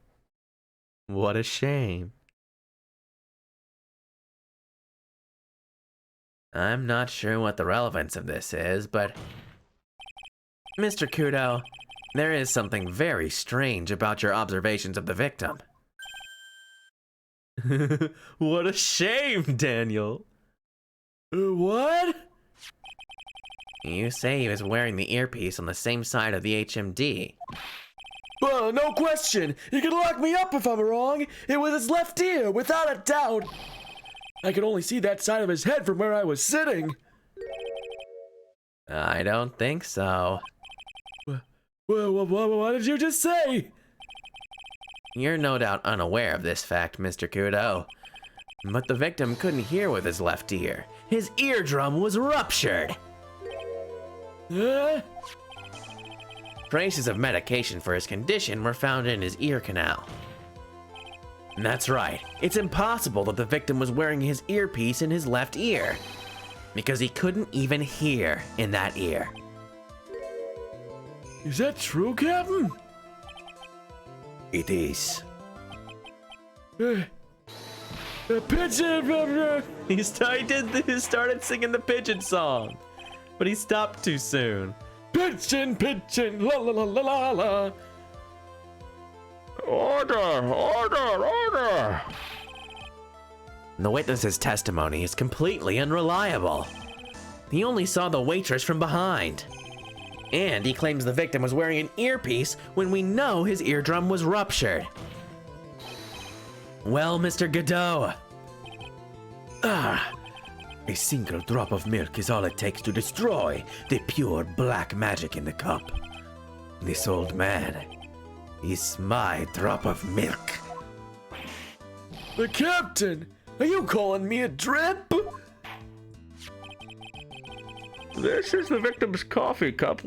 What a shame. I'm not sure what the relevance of this is, but... Mr. Kudo, there is something very strange about your observations of the victim. What a shame, Daniel. What? You say he was wearing the earpiece on the same side of the HMD. Well, no question. You can lock me up if I'm wrong. It was his left ear, without a doubt. I could only see that side of his head from where I was sitting. I don't think so. What did you just say? You're no doubt unaware of this fact, Mr. Kudo. But the victim couldn't hear with his left ear. His eardrum was ruptured. Traces of medication for his condition were found in his ear canal. That's right. It's impossible that the victim was wearing his earpiece in his left ear, because he couldn't even hear in that ear. Is that true, Captain? It is. Pigeon! He started singing the pigeon song, but he stopped too soon. Pigeon, la la la la la la. Order! The witness's testimony is completely unreliable. He only saw the waitress from behind. And he claims the victim was wearing an earpiece when we know his eardrum was ruptured. Well, Mr. Kudo. A single drop of milk is all it takes to destroy the pure black magic in the cup. This old man is my drop of milk. The Captain! Are you calling me a drip? This is the victim's coffee cup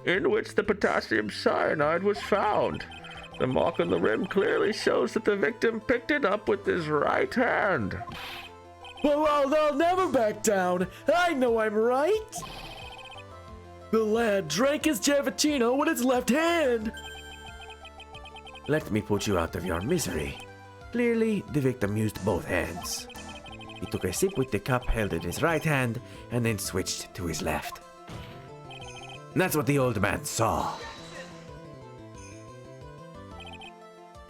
in which the potassium cyanide was found. The mark on the rim clearly shows that the victim picked it up with his right hand. Well, they'll never back down. I know I'm right. The lad drank his cappuccino with his left hand. Let me put you out of your misery. Clearly, the victim used both hands. He took a sip with the cup held in his right hand and then switched to his left. That's what the old man saw.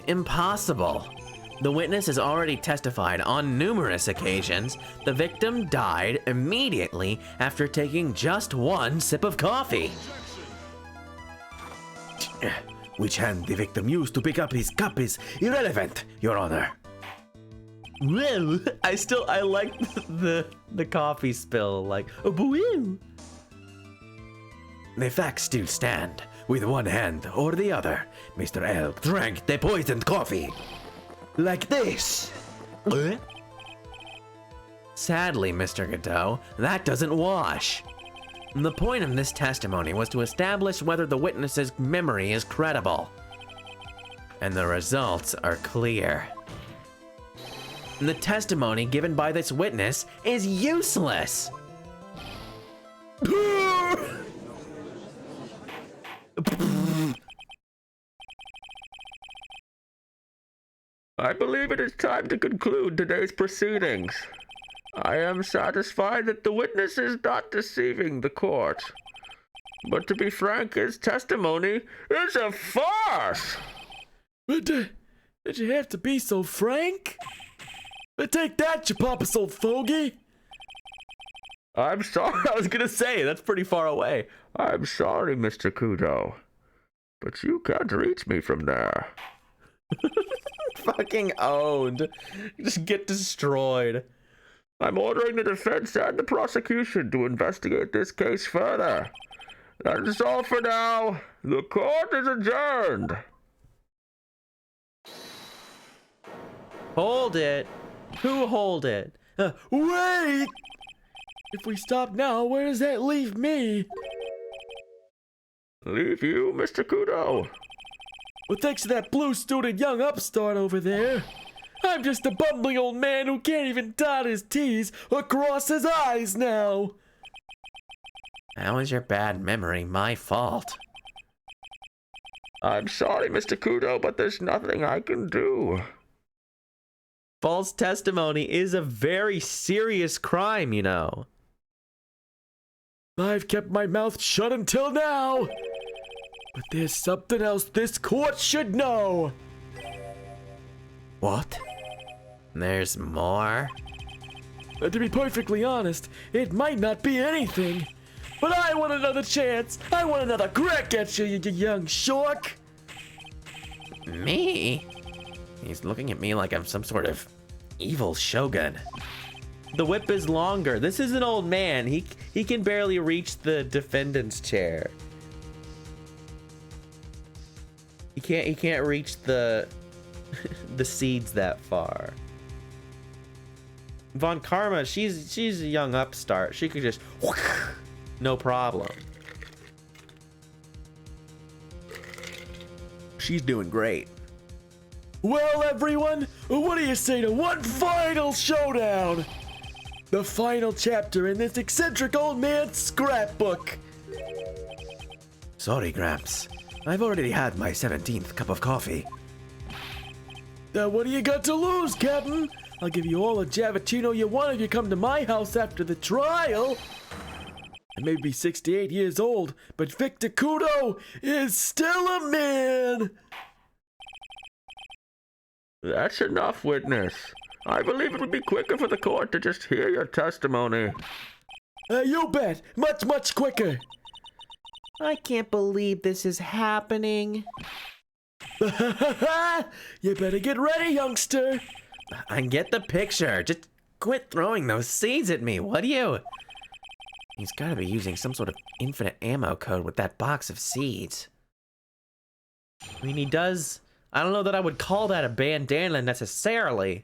Impossible. The witness has already testified on numerous occasions the victim died immediately after taking just one sip of coffee. Which hand the victim used to pick up his cup is irrelevant, Your Honor. Well, I like the coffee spill, like, oh, boo. The facts still stand. With one hand or the other, Mr. L drank the poisoned coffee. Like this. Sadly, Mr. Kudo, that doesn't wash. The point of this testimony was to establish whether the witness's memory is credible. And the results are clear. The testimony given by this witness is useless. I believe it is time to conclude today's proceedings. I am satisfied that the witness is not deceiving the court. But to be frank, his testimony is a farce! But did you have to be so frank? But take that, you pompous old fogey! I'm sorry. I was gonna say, that's pretty far away. I'm sorry, Mr. Kudo. But you can't reach me from there. Fucking owned. Just get destroyed. I'm ordering the defense and the prosecution to investigate this case further. That is all for now. The court is adjourned. Hold it. Who hold it? Wait! If we stop now, where does that leave me? Leave you, Mr. Kudo. Well, thanks to that blue-suited young upstart over there. I'm just a bumbling old man who can't even dot his T's or cross his I's now. How is your bad memory my fault? I'm sorry, Mr. Kudo, but there's nothing I can do. False testimony is a very serious crime, you know. I've kept my mouth shut until now. But there's something else this court should know. What? There's more? To be perfectly honest, it might not be anything. But I want another chance. I want another crack at you, you young shork. Me? He's looking at me like I'm some sort of evil shogun. The whip is longer. This is an old man. He can barely reach the defendant's chair. He can't reach the the seeds that far. Von Karma, she's a young upstart. She could just no problem. She's doing great. Well, everyone, what do you say to one final showdown? The final chapter in this eccentric old man's scrapbook. Sorry, Gramps. I've already had my 17th cup of coffee. What do you got to lose, Captain? I'll give you all the Javachino you want if you come to my house after the trial. I may be 68 years old, but Victor Kudo is still a man. That's enough, witness. I believe it would be quicker for the court to just hear your testimony. You bet. Much, much quicker. I can't believe this is happening. You better get ready, youngster. I get the picture. Just quit throwing those seeds at me, would you? He's gotta be using some sort of infinite ammo code with that box of seeds. I mean, he does. I don't know that I would call that a bandana necessarily.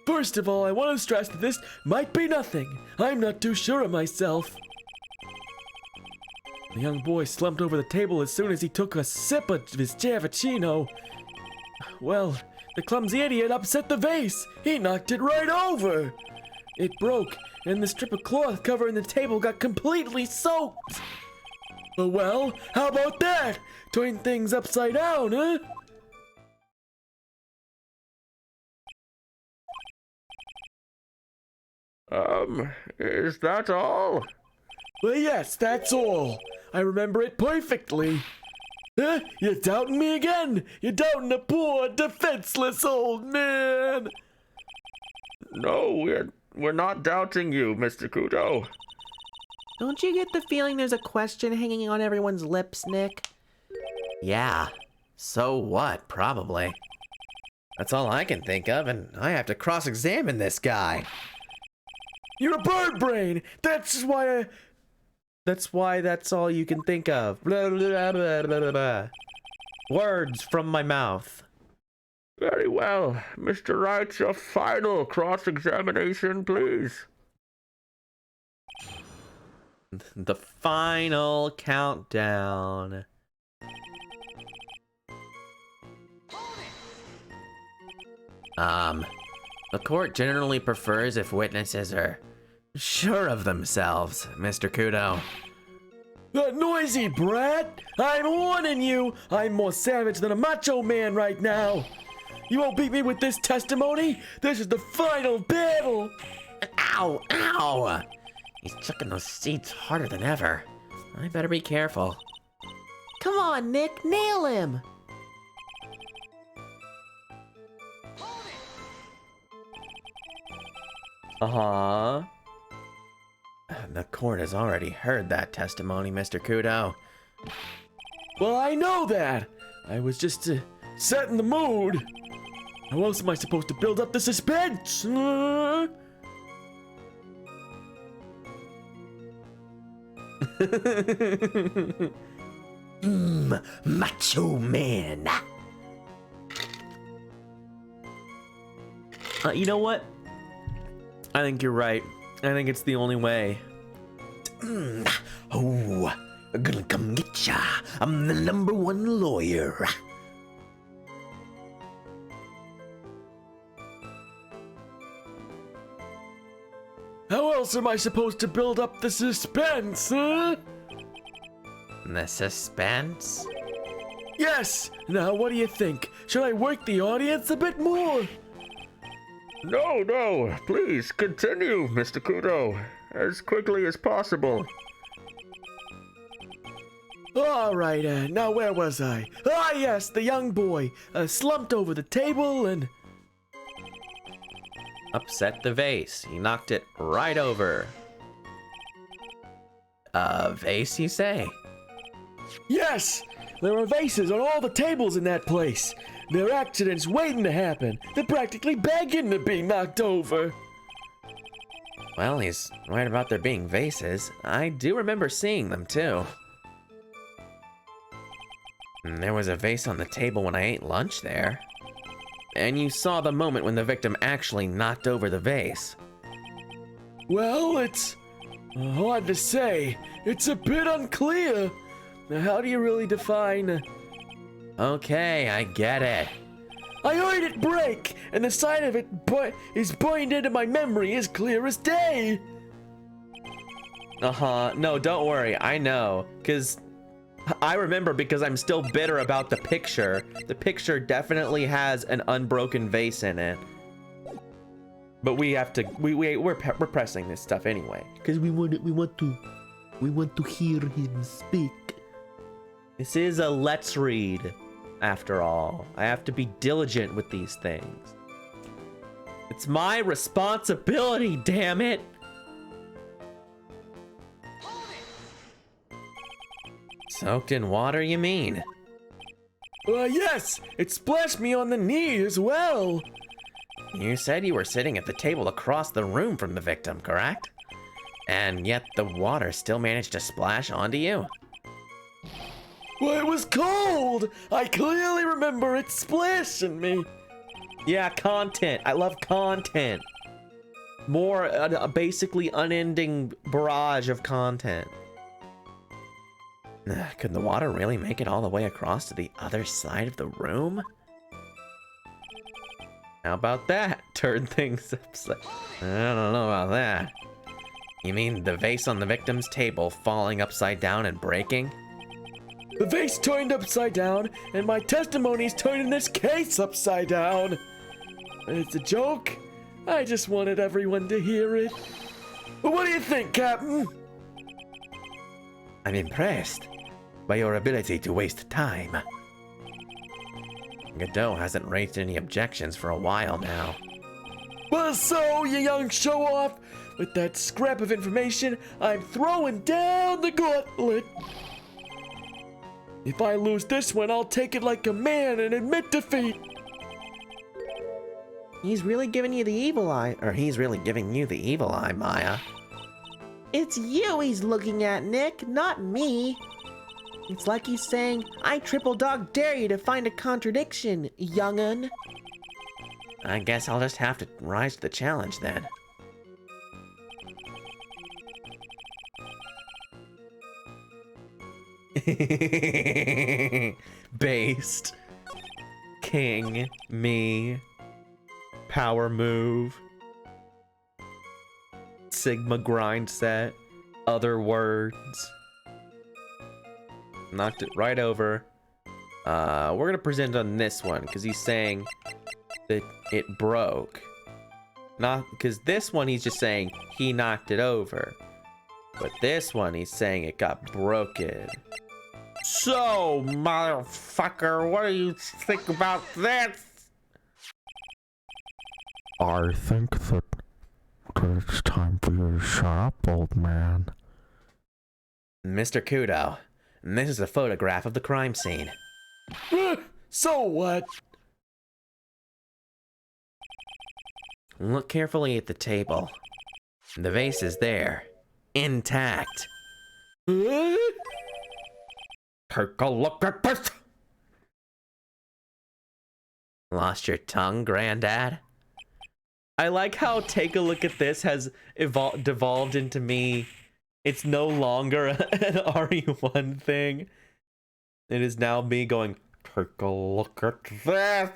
First of all, I want to stress that this might be nothing. I'm not too sure of myself. The young boy slumped over the table as soon as he took a sip of his Javachino. Well, the clumsy idiot upset the vase. He knocked it right over. It broke, and the strip of cloth covering the table got completely soaked. Well, how about that? Turn things upside down, huh? Is that all? Well, yes, that's all. I remember it perfectly. Huh? You're doubting me again? You're doubting a poor, defenseless old man. No, we're not doubting you, Mr. Kudo. Don't you get the feeling there's a question hanging on everyone's lips, Nick? Yeah. So what? Probably. That's all I can think of, and I have to cross-examine this guy. You're a bird brain. That's why That's all you can think of. Blah, blah, blah, blah, blah. Words from my mouth. Very well. Mr. Wright, your final cross-examination, please. The final countdown. The court generally prefers if witnesses are sure of themselves, Mr. Kudo. That noisy brat! I'm warning you! I'm more savage than a macho man right now! You won't beat me with this testimony! This is the final battle! Ow! Ow! He's chucking those seats harder than ever. I better be careful. Come on, Nick, nail him! Uh-huh. The court has already heard that testimony, Mr. Kudo. Well, I know that! I was just setting the mood. How else am I supposed to build up the suspense? Macho man. You know what? I think you're right. I think it's the only way. Oh, I'm gonna come get ya. I'm the #1 lawyer. How else am I supposed to build up the suspense, huh? The suspense? Yes! Now, what do you think? Should I work the audience a bit more? No, please continue, Mr. Kudo, as quickly as possible. All right, now where was I? Ah, yes, the young boy, slumped over the table and... Upset the vase. He knocked it right over. Vase, you say? Yes! There are vases on all the tables in that place. There are accidents waiting to happen. They're practically begging to be knocked over. Well, he's right about there being vases. I do remember seeing them, too. And there was a vase on the table when I ate lunch there. And you saw the moment when the victim actually knocked over the vase. Well, it's hard to say. It's a bit unclear. Now, how do you really define... Okay, I get it. I heard it break, and the sight of it is burned into my memory as clear as day. Uh-huh. No, don't worry. I know. Because I remember because I'm still bitter about the picture. The picture definitely has an unbroken vase in it. But we have to... We're pressing this stuff anyway. Because we want to hear him speak. This is a let's read, after all. I have to be diligent with these things. It's my responsibility, damn it! Soaked in water, you mean? Yes, it splashed me on the knee as well. You said you were sitting at the table across the room from the victim, correct? And yet the water still managed to splash onto you? Well, it was cold. I clearly remember it splashing me. Yeah, content. I love content. More a basically unending barrage of content. Could the water really make it all the way across to the other side of the room? How about that? turn things upside. I don't know about that. You mean the vase on the victim's table falling upside down and breaking? The vase turned upside down, and my testimony's turning this case upside down. It's a joke. I just wanted everyone to hear it. But what do you think, Captain? I'm impressed by your ability to waste time. Kudo hasn't raised any objections for a while now. Well, so, you young show-off, with that scrap of information, I'm throwing down the gauntlet. If I lose this one, I'll take it like a man and admit defeat. He's really giving you the evil eye. Or he's really giving you the evil eye, Maya. It's you he's looking at, Nick, not me. It's like he's saying, I triple dog dare you to find a contradiction, young'un. I guess I'll just have to rise to the challenge then. Based. King. Me. Power move. Sigma grind set. Other words. Knocked it right over. We're gonna present on this one because he's saying that it broke. Not because this one he's just saying he knocked it over. But this one he's saying it got broken. So, motherfucker, what do you think about this? I think that it's time for you to shut up, old man. Mr. Kudo, this is a photograph of the crime scene. So what? Look carefully at the table. The vase is there, intact. Huh? Take a look at this! Lost your tongue, Granddad? I like how take a look at this has devolved into me. It's no longer an RE1 thing. It is now me going, take a look at this!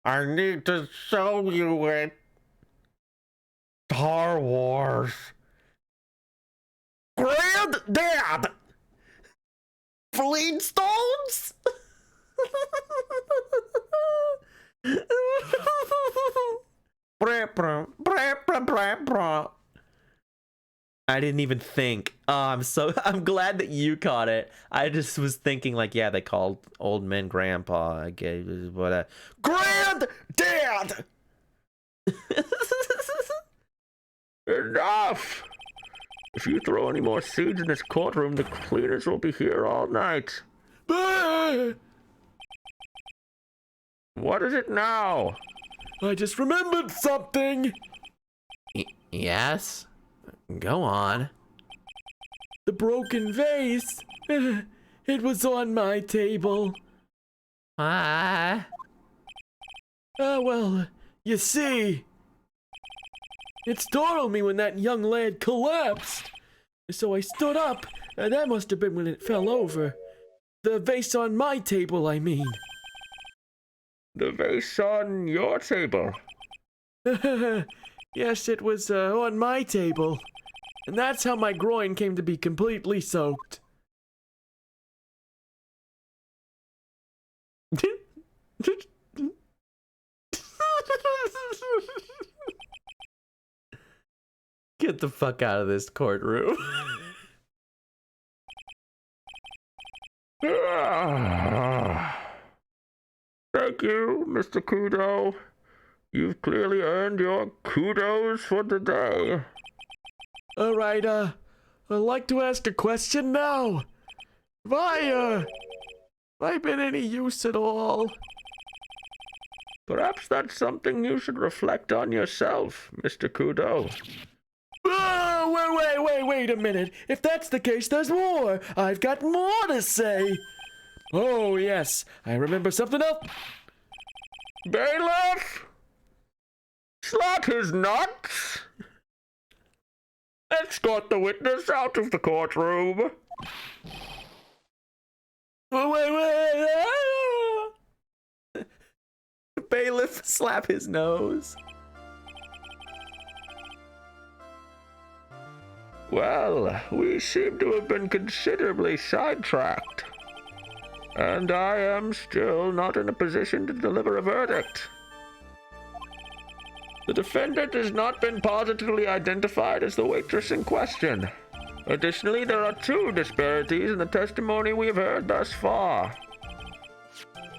I need to show you it! Star Wars! Granddad! Flintstones? I didn't even think. Oh, I'm glad that you caught it. I just was thinking like, yeah, they called old men grandpa. I guess, but Granddad! Enough! If you throw any more seeds in this courtroom, the cleaners will be here all night. What is it now? I just remembered something. Yes? Go on. The broken vase. It was on my table. Ah. Well, you see, it startled me when that young lad collapsed. So I stood up, and that must have been when it fell over. The vase on my table, I mean. The vase on your table. Yes, it was on my table. And that's how my groin came to be completely soaked. Get the fuck out of this courtroom. Thank you, Mr. Kudo. You've clearly earned your kudos for the day. All right, I'd like to ask a question now. Have I been any use at all? Perhaps that's something you should reflect on yourself, Mr. Kudo. Oh, wait a minute. If that's the case, there's more. I've got more to say. Oh, yes, I remember something else. Bailiff! Slot his nuts! Escort the witness out of the courtroom. Oh, wait. bailiff slap his nose. Well, we seem to have been considerably sidetracked. And I am still not in a position to deliver a verdict. The defendant has not been positively identified as the waitress in question. Additionally, there are 2 disparities in the testimony we have heard thus far.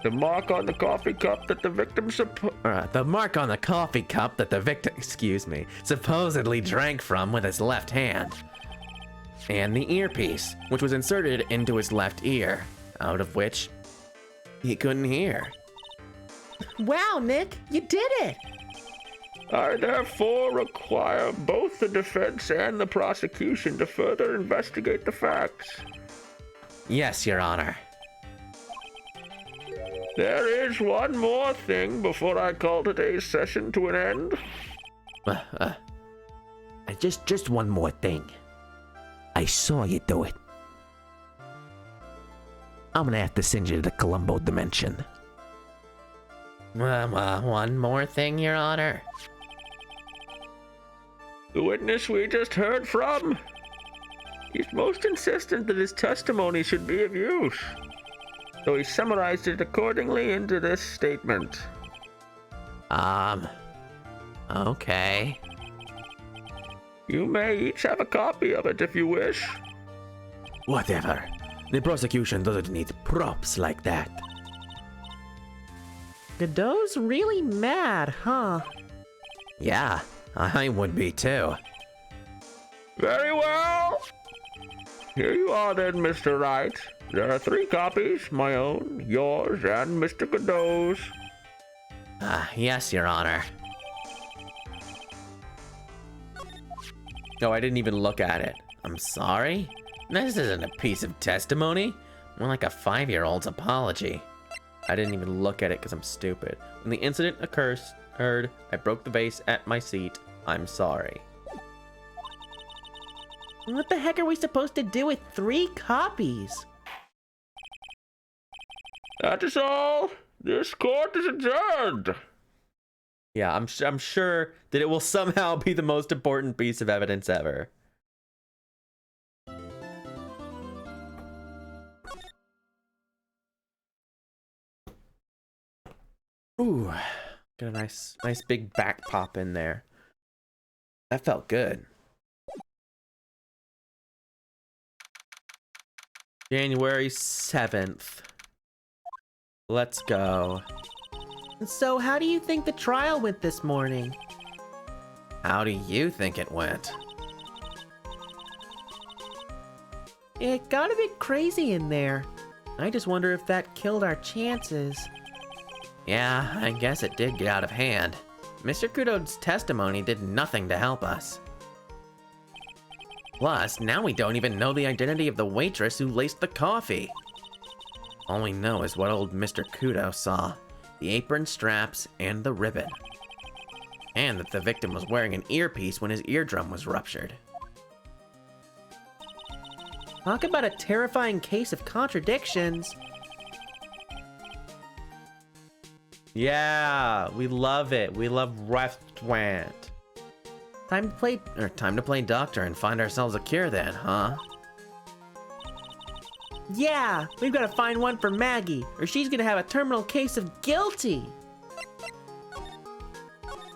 The mark on the coffee cup that the victim supposedly drank from with his left hand. And the earpiece, which was inserted into his left ear, out of which he couldn't hear. Wow, Nick, you did it! I therefore require both the defense and the prosecution to further investigate the facts. Yes, Your Honor. There is one more thing before I call today's session to an end. Just one more thing. I saw you do it. I'm gonna have to send you to the Columbo dimension. One more thing, Your Honor. The witness we just heard from, he's most insistent that his testimony should be of use. So he summarized it accordingly into this statement. Okay. You may each have a copy of it if you wish. Whatever. The prosecution doesn't need props like that. Kudo's really mad, huh? Yeah, I would be too. Very well. Here you are then, Mr. Wright. There are 3 copies, my own, yours, and Mr. Kudo's. Yes, Your Honor. No, I didn't even look at it. I'm sorry? This isn't a piece of testimony. More like a 5-year-old's apology. I didn't even look at it because I'm stupid. When the incident occurred, I broke the vase at my seat. I'm sorry. What the heck are we supposed to do with 3 copies? That is all. This court is adjourned. Yeah, I'm sure that it will somehow be the most important piece of evidence ever. Ooh, got a nice big back pop in there. That felt good. January 7th. Let's go. So how do you think the trial went this morning? How do you think it went? It got a bit crazy in there. I just wonder if that killed our chances. Yeah, I guess it did get out of hand. Mr. Kudo's testimony did nothing to help us. Plus, now we don't even know the identity of the waitress who laced the coffee. All we know is what old Mr. Kudo saw. The apron straps and the ribbon. And that the victim was wearing an earpiece when his eardrum was ruptured. Talk about a terrifying case of contradictions. Yeah, we love it. We love restaurant. Time to play doctor and find ourselves a cure then, huh? Yeah, we've got to find one for Maggie, or she's gonna have a terminal case of guilty.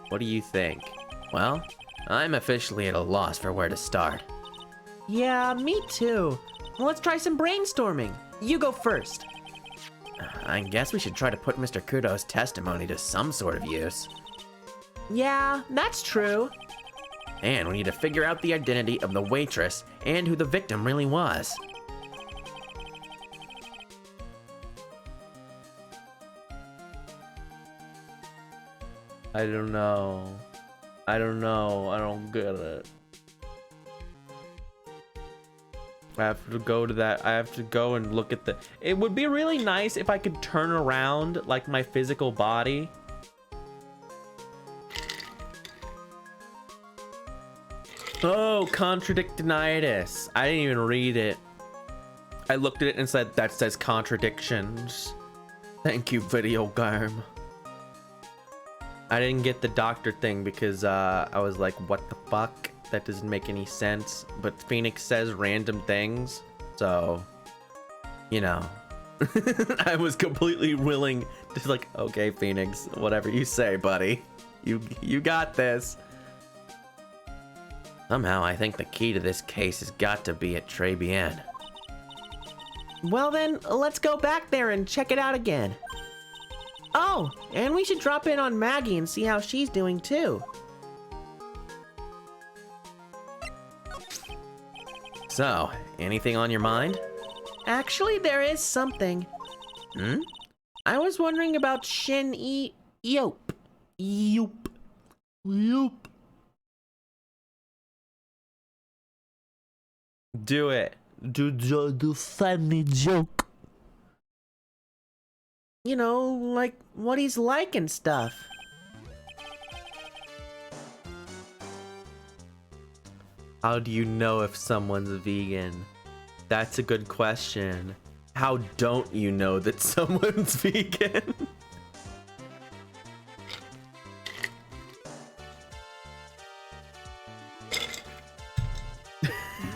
What do you think? Well, I'm officially at a loss for where to start. Yeah, me too. Well, let's try some brainstorming. You go first. I guess we should try to put Mr. Kudo's testimony to some sort of use. Yeah, that's true. And we need to figure out the identity of the waitress and who the victim really was. I don't know. I don't get it. I have to go to that. I have to go and look at the... It would be really nice if I could turn around, like, my physical body. Oh, contradictinitis. I didn't even read it. I looked at it and said, that says contradictions. Thank you, video game. I didn't get the doctor thing because I was like, what the fuck? That doesn't make any sense. But Phoenix says random things, so you know. I was completely willing to like, okay, Phoenix, whatever you say, buddy. You got this. Somehow I think the key to this case has got to be at Tribulations. Well then, let's go back there and check it out again. Oh, and we should drop in on Maggie and see how she's doing too. So, anything on your mind? Actually, there is something. Hmm? I was wondering about Yope. Do it. Do funny joke. You know, like what he's like and stuff. How do you know if someone's vegan? That's a good question. How don't you know that someone's vegan?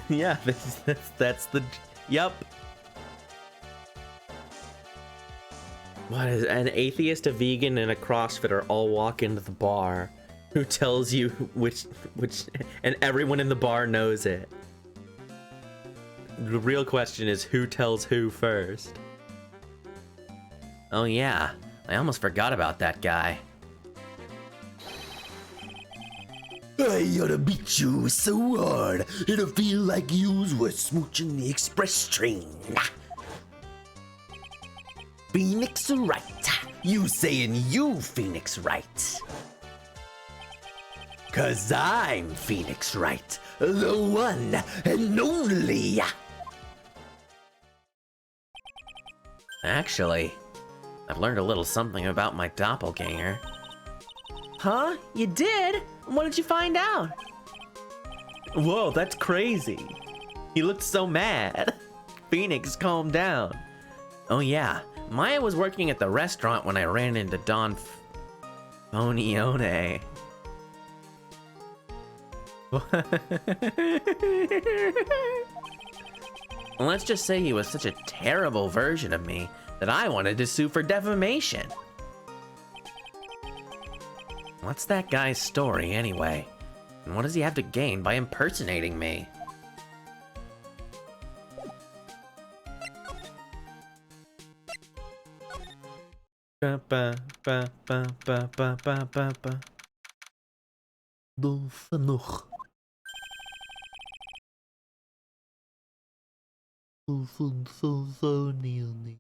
Yeah, that's the... Yup. What is an atheist, a vegan, and a CrossFitter all walk into the bar? Who tells you which, and everyone in the bar knows it. The real question is who tells who first? Oh yeah, I almost forgot about that guy. I oughta beat you so hard, it'll feel like yous were smooching the express train. Phoenix Wright. You saying you Phoenix Wright. 'Cause I'm Phoenix Wright, the one and only. Actually, I've learned a little something about my doppelganger. Huh? You did? What did you find out? Whoa, that's crazy. He looked so mad. Phoenix, calm down. Oh yeah, Maya was working at the restaurant when I ran into Don Fonione. Let's just say he was such a terrible version of me that I wanted to sue for defamation. What's that guy's story anyway? And what does he have to gain by impersonating me? Ba ba ba ba ba ba ba ba ba. Don Fanoch. Funny.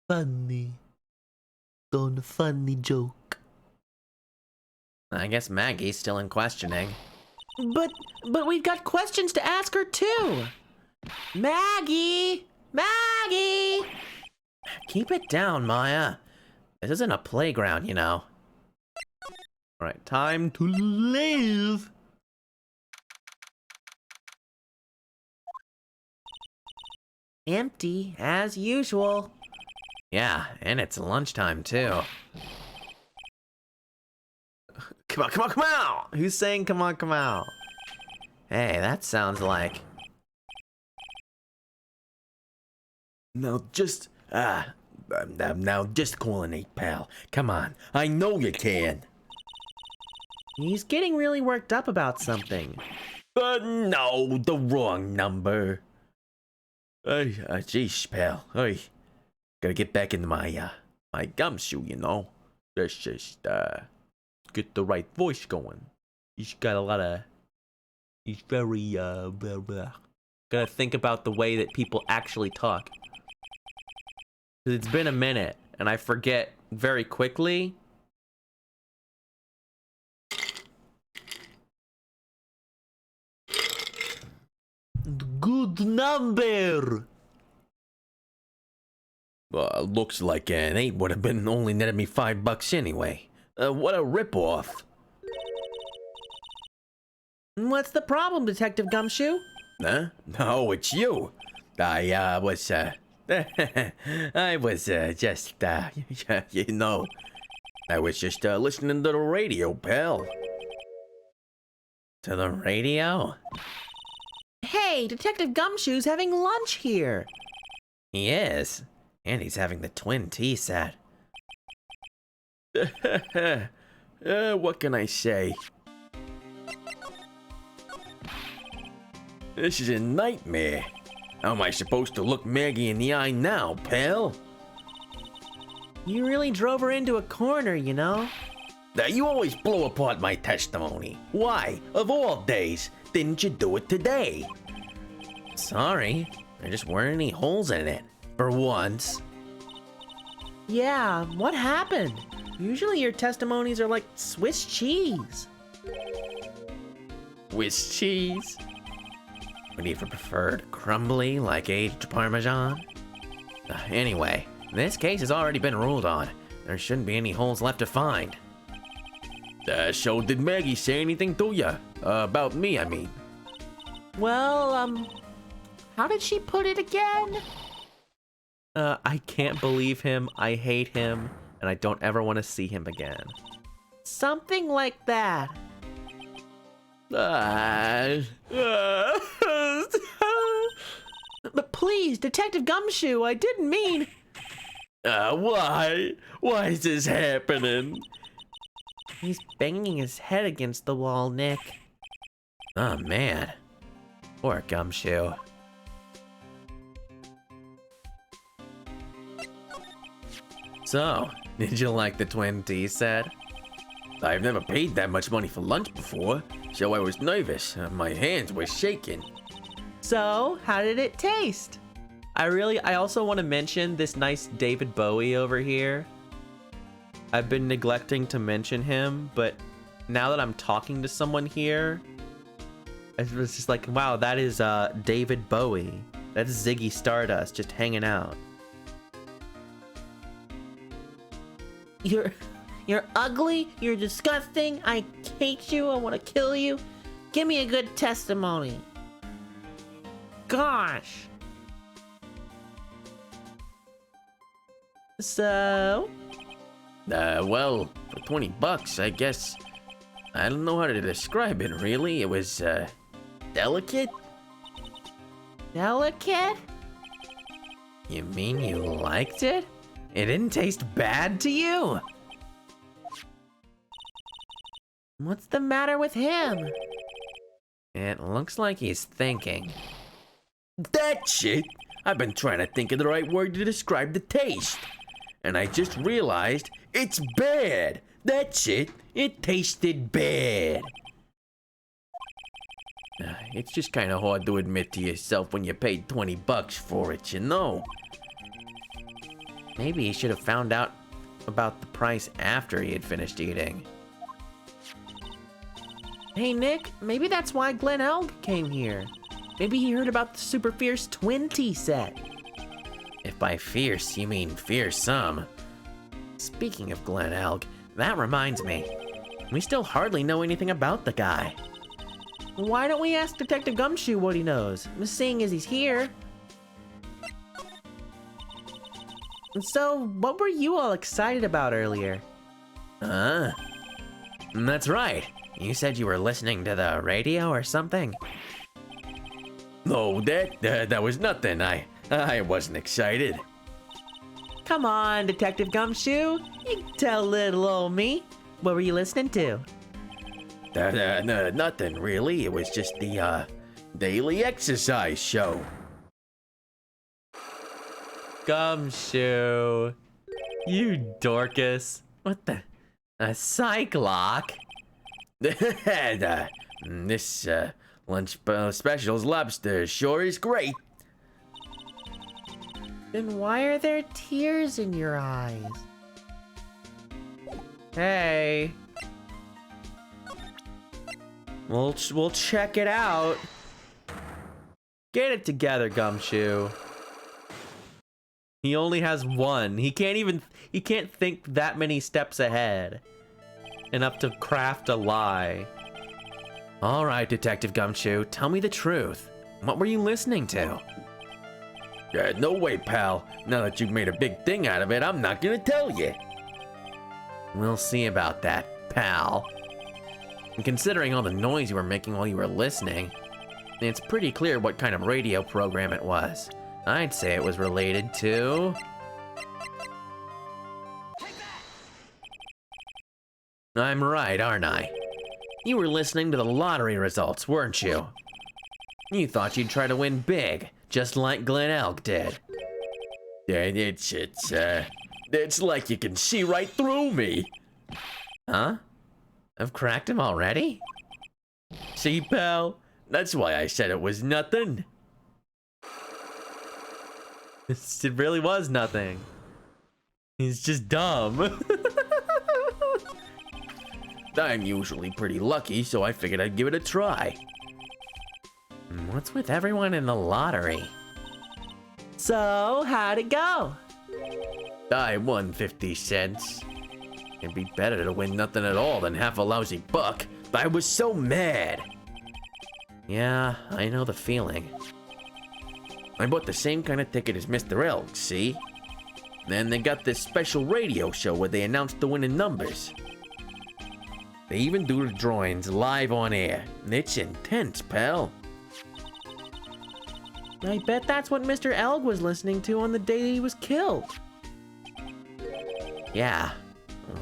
Funny. Don funny joke. I guess Maggie's still in questioning. But we've got questions to ask her too. Maggie! Maggie! Keep it down, Maya. This isn't a playground, you know. Alright, time to leave. Empty, as usual. Yeah, and it's lunchtime too. Come on, come on, come out! Who's saying come on, come out? Hey, that sounds like... Now just coordinate, pal. Come on, I know you can. He's getting really worked up about something. But no, the wrong number. Hey, geez, pal. Hey, gotta get back into my gumshoe, you know. Let's just get the right voice going. He's got a lot of. He's very blah, blah. Gotta think about the way that people actually talk. 'Cause it's been a minute, and I forget very quickly. Good number. Looks like an 8 would have been only netted me $5 anyway. What a ripoff. What's the problem, Detective Gumshoe? Huh? No, it's you. I was I was just you know. I was just listening to the radio, pal. To the radio? Hey, Detective Gumshoe's having lunch here. He is. And he's having the twin tea set. What can I say? This is a nightmare. How am I supposed to look Maggie in the eye now, pal? You really drove her into a corner, you know? You always blow apart my testimony. Why, of all days, didn't you do it today? Sorry, there just weren't any holes in it. For once. Yeah, what happened? Usually your testimonies are like Swiss cheese. Swiss cheese? Would you preferred crumbly like aged Parmesan? Anyway, this case has already been ruled on. There shouldn't be any holes left to find. So did Maggie say anything to you? About me, I mean. Well, how did she put it again? I can't believe him, I hate him, and I don't ever want to see him again. Something like that. But please, Detective Gumshoe, I didn't mean... Why? Why is this happening? He's banging his head against the wall, Nick. Oh man, poor Gumshoe. So, did you like the twin tea set? I've never paid that much money for lunch before, so I was nervous. My hands were shaking. So, how did it taste? I also want to mention this nice David Bowie over here. I've been neglecting to mention him, but now that I'm talking to someone here, it was just like, wow, that is David Bowie. That's Ziggy Stardust just hanging out. You're ugly, you're disgusting, I hate you, I want to kill you. Give me a good testimony. Gosh. So? Well, for 20 bucks, I guess. I don't know how to describe it, really. It was, delicate? Delicate? You mean you liked it? It didn't taste bad to you? What's the matter with him? It looks like he's thinking. That's it! I've been trying to think of the right word to describe the taste. And I just realized it's bad. That's it. It tasted bad. It's just kind of hard to admit to yourself when you paid 20 bucks for it, you know? Maybe he should have found out about the price after he had finished eating. Hey Nick, maybe that's why Glen Elg came here. Maybe he heard about the super fierce twin tea set. If by fierce you mean fearsome. Speaking of Glen Elg, that reminds me. We still hardly know anything about the guy. Why don't we ask Detective Gumshoe what he knows, seeing as he's here? And so, what were you all excited about earlier? That's right. You said you were listening to the radio or something? No, that was nothing. I wasn't excited. Come on, Detective Gumshoe. You can tell little old me. What were you listening to? No, nothing really. It was just the daily exercise show. Gumshoe. You Dorcas. What the? A Cyclock? This lunch special's lobster sure is great. Then why are there tears in your eyes? Hey. We'll check it out. Get it together, Gumshoe. He only has one. He can't think that many steps ahead. Enough to craft a lie. All right, Detective Gumshoe, tell me the truth. What were you listening to? No way, pal. Now that you've made a big thing out of it, I'm not gonna tell you. We'll see about that, pal. And considering all the noise you were making while you were listening, it's pretty clear what kind of radio program it was. I'd say it was related to... I'm right, aren't I? You were listening to the lottery results, weren't you? You thought you'd try to win big, just like Glen Elk did. It's like you can see right through me. Huh? I've cracked him already? See, pal? That's why I said it was nothing. It really was nothing. He's just dumb. I'm usually pretty lucky, so I figured I'd give it a try. What's with everyone in the lottery? So, how'd it go? I won 50 cents. It'd be better to win nothing at all than half a lousy buck, but I was so mad. Yeah, I know the feeling. I bought the same kind of ticket as Mr. Elk, see? Then they got this special radio show where they announced the winning numbers. They even do the drawings live on air. It's intense, pal. I bet that's what Mr. Elg was listening to on the day he was killed. Yeah.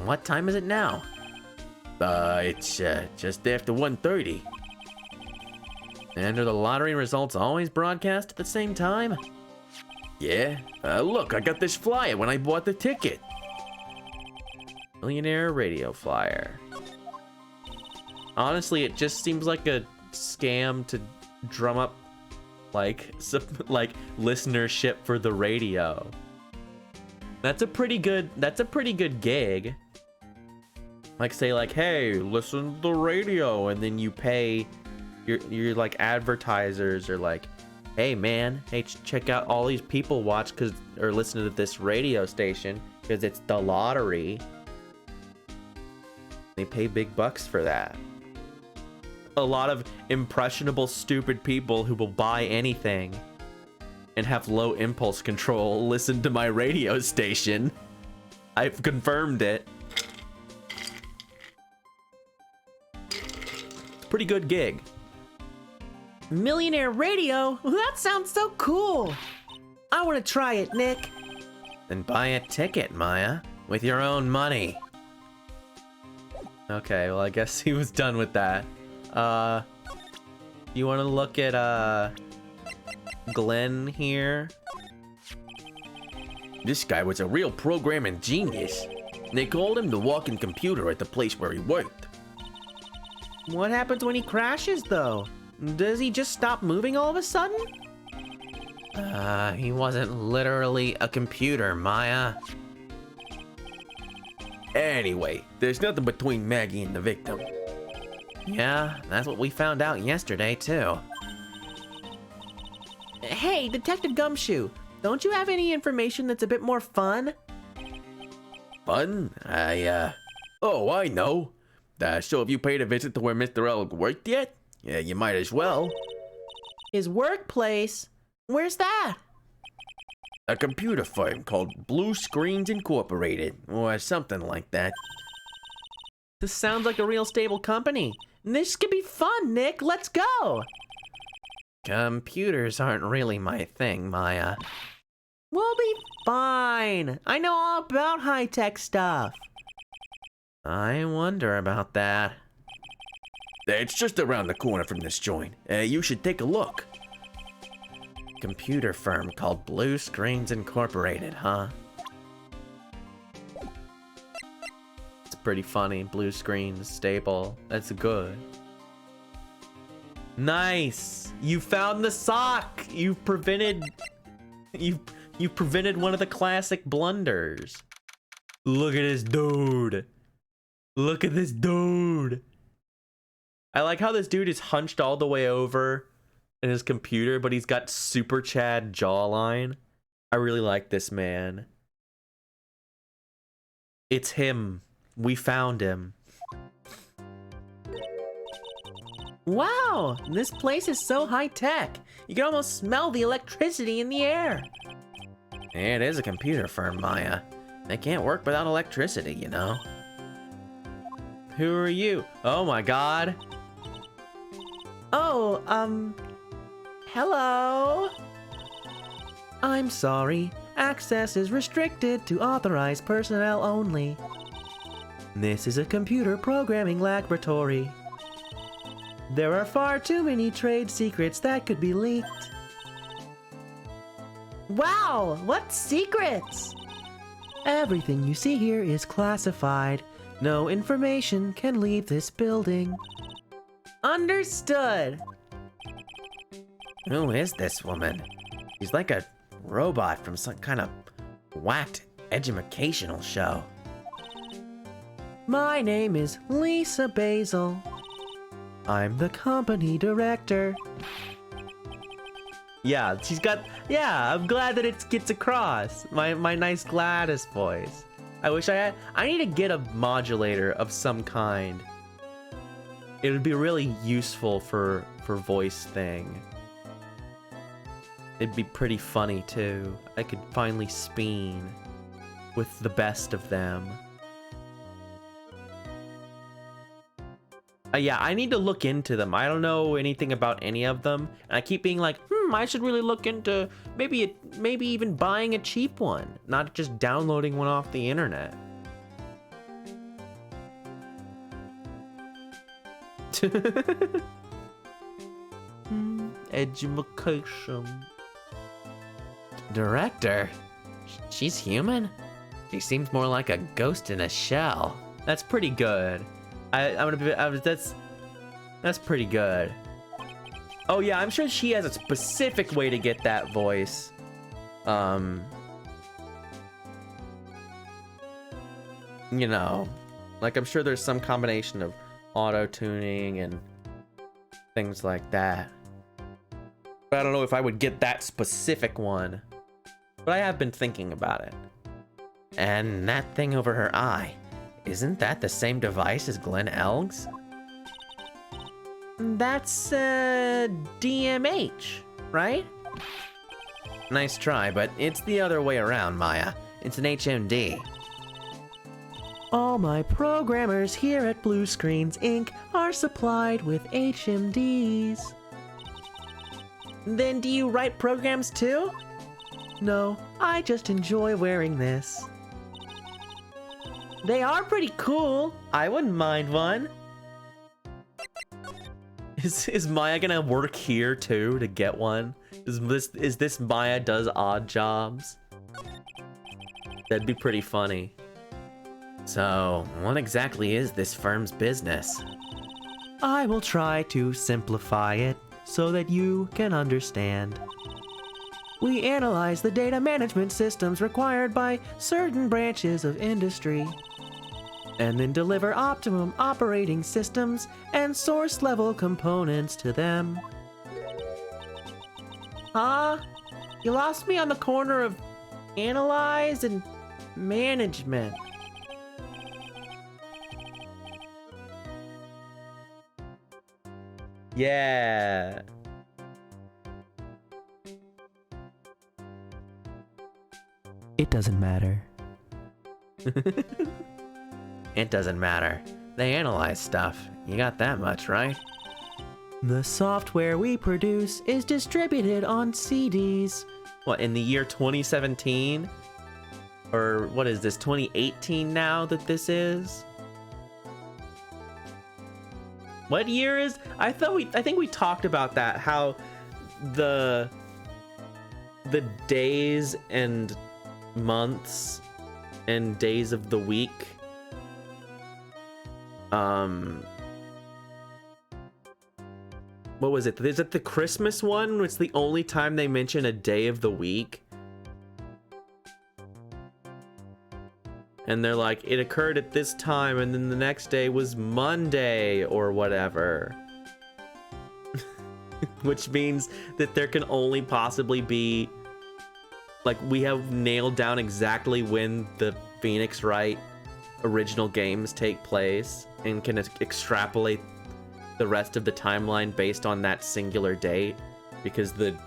What time is it now? It's just after 1:30. And are the lottery results always broadcast at the same time? Yeah, look, I got this flyer when I bought the ticket. Millionaire radio flyer. Honestly, it just seems like a scam to drum up like listenership for the radio. That's a pretty good gig. Like say like, hey, listen to the radio, and then you pay your like advertisers are like, hey man, hey, check out all these people watch or listen to this radio station because it's the lottery. They pay big bucks for that. A lot of impressionable, stupid people who will buy anything and have low impulse control listen to my radio station. I've confirmed it. It's a pretty good gig. Millionaire radio? That sounds so cool. I want to try it, Nick. Then buy a ticket, Maya, with your own money. Okay, well, I guess he was done with that. You want to look at, Glenn here? This guy was a real programming genius. They called him the walking computer at the place where he worked. What happens when he crashes, though? Does he just stop moving all of a sudden? He wasn't literally a computer, Maya. Anyway, there's nothing between Maggie and the victim. Yeah, that's what we found out yesterday, too. Hey, Detective Gumshoe, don't you have any information that's a bit more fun? Fun? Oh, I know. So have you paid a visit to where Mr. Elk worked yet? Yeah, you might as well. His workplace? Where's that? A computer firm called Blue Screens Incorporated, or something like that. This sounds like a real stable company. This could be fun, Nick. Let's go. Computers aren't really my thing, Maya. We'll be fine. I know all about high-tech stuff. I wonder about that. It's just around the corner from this joint. You should take a look. Computer firm called Blue Screens Incorporated, huh? It's pretty funny. Blue screens, stable. That's good. Nice! You found the sock! You've prevented one of the classic blunders. Look at this dude. Look at this dude. I like how this dude is hunched all the way over in his computer, but he's got super Chad jawline. I really like this man. It's him. We found him. Wow, this place is so high-tech. You can almost smell the electricity in the air. It is a computer firm, Maya. They can't work without electricity, you know. Who are you? Oh my god. Oh, hello? I'm sorry. Access is restricted to authorized personnel only. This is a computer programming laboratory. There are far too many trade secrets that could be leaked. Wow, what secrets? Everything you see here is classified. No information can leave this building. Understood. Who is this woman? She's like a robot from some kind of whacked educational show. My name is Lisa Basil. I'm the company director. Yeah, she's got. Yeah, I'm glad that it gets across. My nice Gladys voice. I wish I had. I need to get a modulator of some kind. It would be really useful for voice thing. It'd be pretty funny too. I could finally speen with the best of them. Yeah, I need to look into them. I don't know anything about any of them, and I keep being like, I should really look into maybe even buying a cheap one, not just downloading one off the internet. Education. Director? She's human? She seems more like a ghost in a shell. That's pretty good. That's pretty good. Oh yeah, I'm sure she has a specific way to get that voice. You know, like I'm sure there's some combination of auto-tuning and things like that. But I don't know if I would get that specific one. But I have been thinking about it. And that thing over her eye. Isn't that the same device as Glenn Elg's? That's, DMH, right? Nice try, but it's the other way around, Maya. It's an HMD. All my programmers here at Blue Screens Inc. are supplied with HMDs. Then do you write programs too? No, I just enjoy wearing this. They are pretty cool. I wouldn't mind one. Is Maya gonna work here too to get one? Is this Maya does odd jobs? That'd be pretty funny. So, what exactly is this firm's business? I will try to simplify it so that you can understand. We analyze the data management systems required by certain branches of industry, and then deliver optimum operating systems and source level components to them. Huh? You lost me on the corner of analyze and management. Yeah. It doesn't matter. It doesn't matter. They analyze stuff. You got that much, right? The software we produce is distributed on CDs. What, in the year 2017? Or what is this, 2018 now that this is? What year is? I think we talked about that, how the days and months and days of the week what was it? Is it the Christmas one? It's the only time they mention a day of the week. And they're like, it occurred at this time, and then the next day was Monday or whatever. Which means that there can only possibly be, like, we have nailed down exactly when the Phoenix Wright original games take place and can extrapolate the rest of the timeline based on that singular date, because the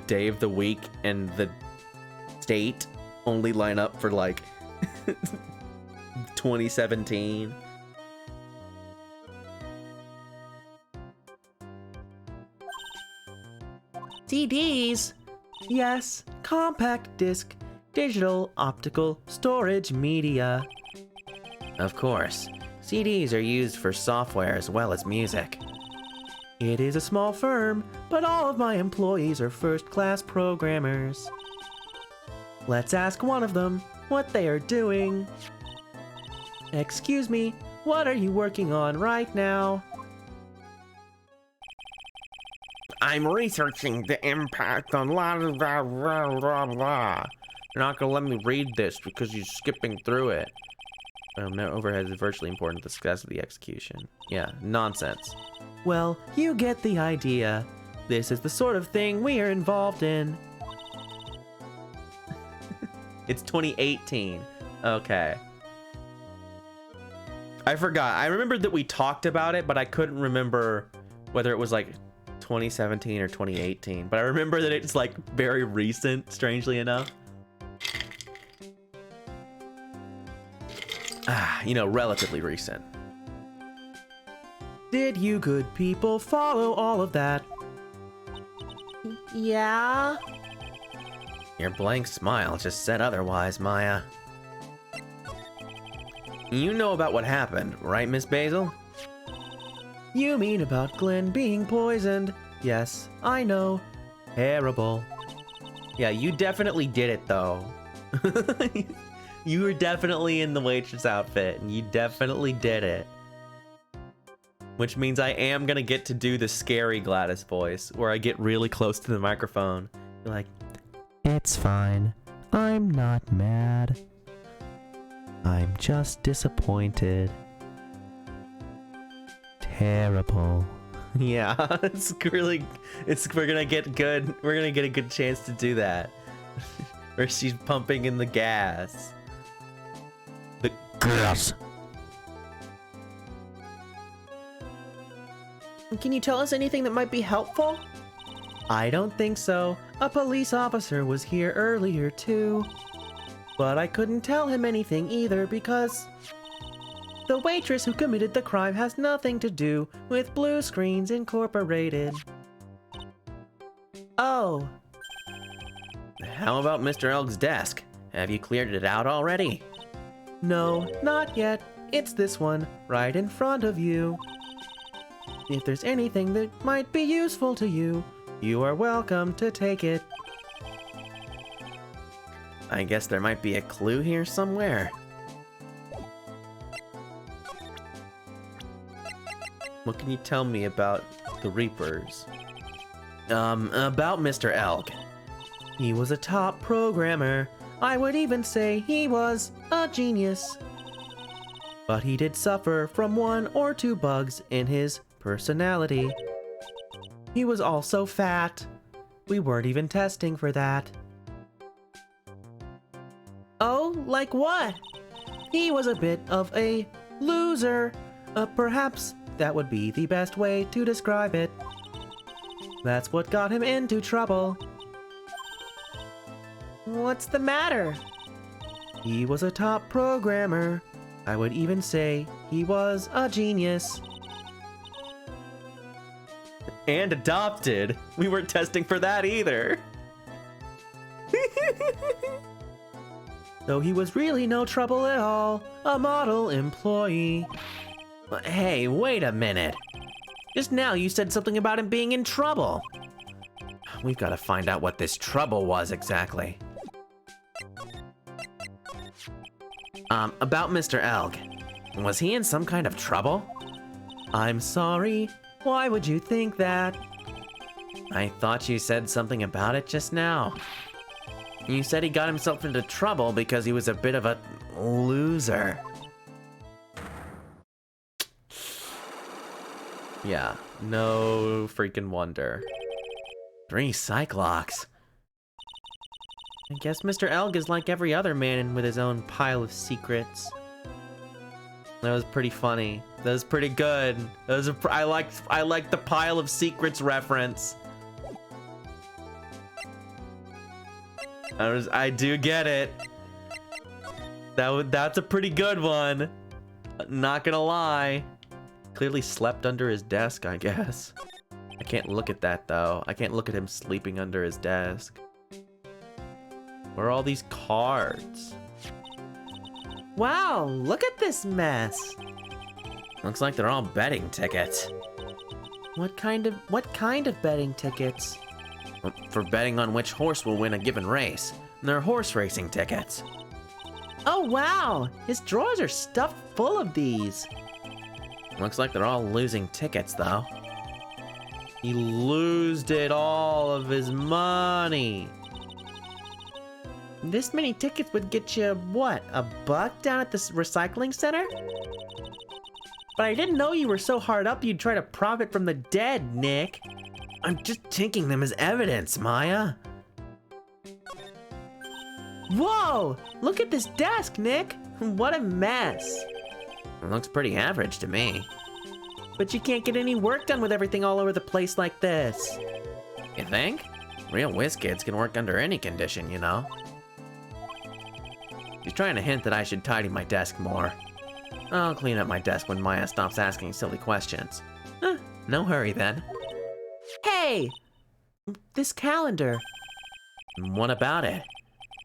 day of the week and the date only line up for like 2017. CDs? Yes, compact disc, digital optical storage media. Of course. CDs are used for software as well as music. It is a small firm, but all of my employees are first-class programmers. Let's ask one of them what they are doing. Excuse me, what are you working on right now? I'm researching the impact on blah blah blah blah blah. You're not gonna let me read this because you're skipping through it. No overhead is virtually important to the success of the execution. Yeah, nonsense. Well, you get the idea. This is the sort of thing we are involved in. It's 2018. Okay. I forgot. I remembered that we talked about it, but I couldn't remember whether it was like 2017 or 2018. But I remember that it's like very recent, strangely enough. You know, relatively recent. Did you good people follow all of that? Yeah? Your blank smile just said otherwise, Maya. You know about what happened, right, Miss Basil? You mean about Glenn being poisoned? Yes, I know. Terrible. Yeah, you definitely did it, though. You were definitely in the waitress outfit, and you definitely did it. Which means I am gonna get to do the scary Gladys voice, where I get really close to the microphone. You're like, It's fine. I'm not mad. I'm just disappointed. Terrible. yeah, we're gonna get good. We're gonna get a good chance to do that. Where she's pumping in the gas. The Gas. Can you tell us anything that might be helpful? I don't think so. A police officer was here earlier too. But I couldn't tell him anything either because the waitress who committed the crime has nothing to do with Blue Screens Incorporated. Oh, How about Mr. Elg's desk? Have you cleared it out already? No, not yet. It's this one, right in front of you. If there's anything that might be useful to you, you are welcome to take it. I guess there might be a clue here somewhere. What can you tell me about the Reapers? About Mr. Elg. He was a top programmer. I would even say he was a genius. But he did suffer from 1 or 2 bugs in his personality. He was also fat. We weren't even testing for that. oh, like what? He was a bit of a loser. Perhaps that would be the best way to describe it. That's what got him into trouble. What's the matter? He was a top programmer. I would even say he was a genius. And adopted. We weren't testing for that either. Though he was really no trouble at all. A model employee. Hey, wait a minute. Just now you said something about him being in trouble. We've got to find out what this trouble was exactly. About Mr. Elg. Was he in some kind of trouble? I'm sorry. Why would you think that? I thought you said something about it just now. You said he got himself into trouble because he was a bit of a loser. Yeah, no freaking wonder. 3 Cyclops. I guess Mr. Elg is like every other man with his own pile of secrets. That was pretty funny. That was pretty good. That was I liked the pile of secrets reference. I do get it. That's a pretty good one. Not gonna lie. Clearly slept under his desk, I guess. I can't look at that though. I can't look at him sleeping under his desk. Where are all these cards? Wow, look at this mess. Looks like they're all betting tickets. What kind of betting tickets? For betting on which horse will win a given race. They're horse racing tickets. Oh wow, his drawers are stuffed full of these. Looks like they're all losing tickets though. He losed it all of his money. This many tickets would get you, what, $1 down at this recycling center? But I didn't know you were so hard up you'd try to profit from the dead, Nick. I'm just taking them as evidence, Maya. Whoa! Look at this desk, Nick! What a mess. It looks pretty average to me. But you can't get any work done with everything all over the place like this. You think? Real whiz kids can work under any condition, you know. He's trying to hint that I should tidy my desk more. I'll clean up my desk when Maya stops asking silly questions. No hurry then. Hey! This calendar. What about it?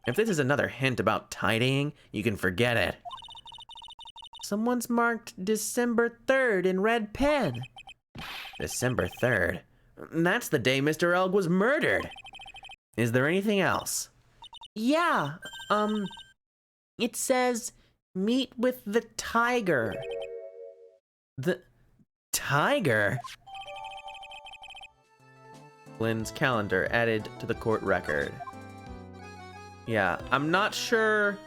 If this is another hint about tidying, you can forget it. Someone's marked December 3rd in red pen. December 3rd? That's the day Mr. Elg was murdered. Is there anything else? Yeah, it says, meet with the tiger. The tiger? Lynn's calendar added to the court record. Yeah, I'm not sure.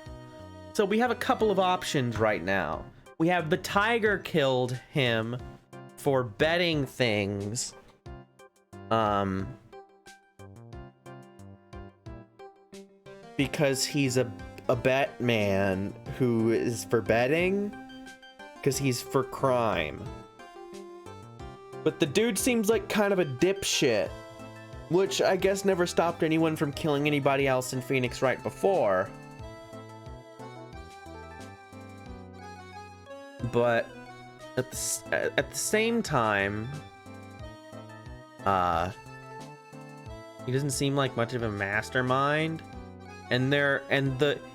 So we have a couple of options right now. We have the tiger killed him for betting things. Because he's a bet man who is for betting, because he's for crime. But the dude seems like kind of a dipshit, which I guess never stopped anyone from killing anybody else in Phoenix Wright before. But at the same time, he doesn't seem like much of a mastermind. And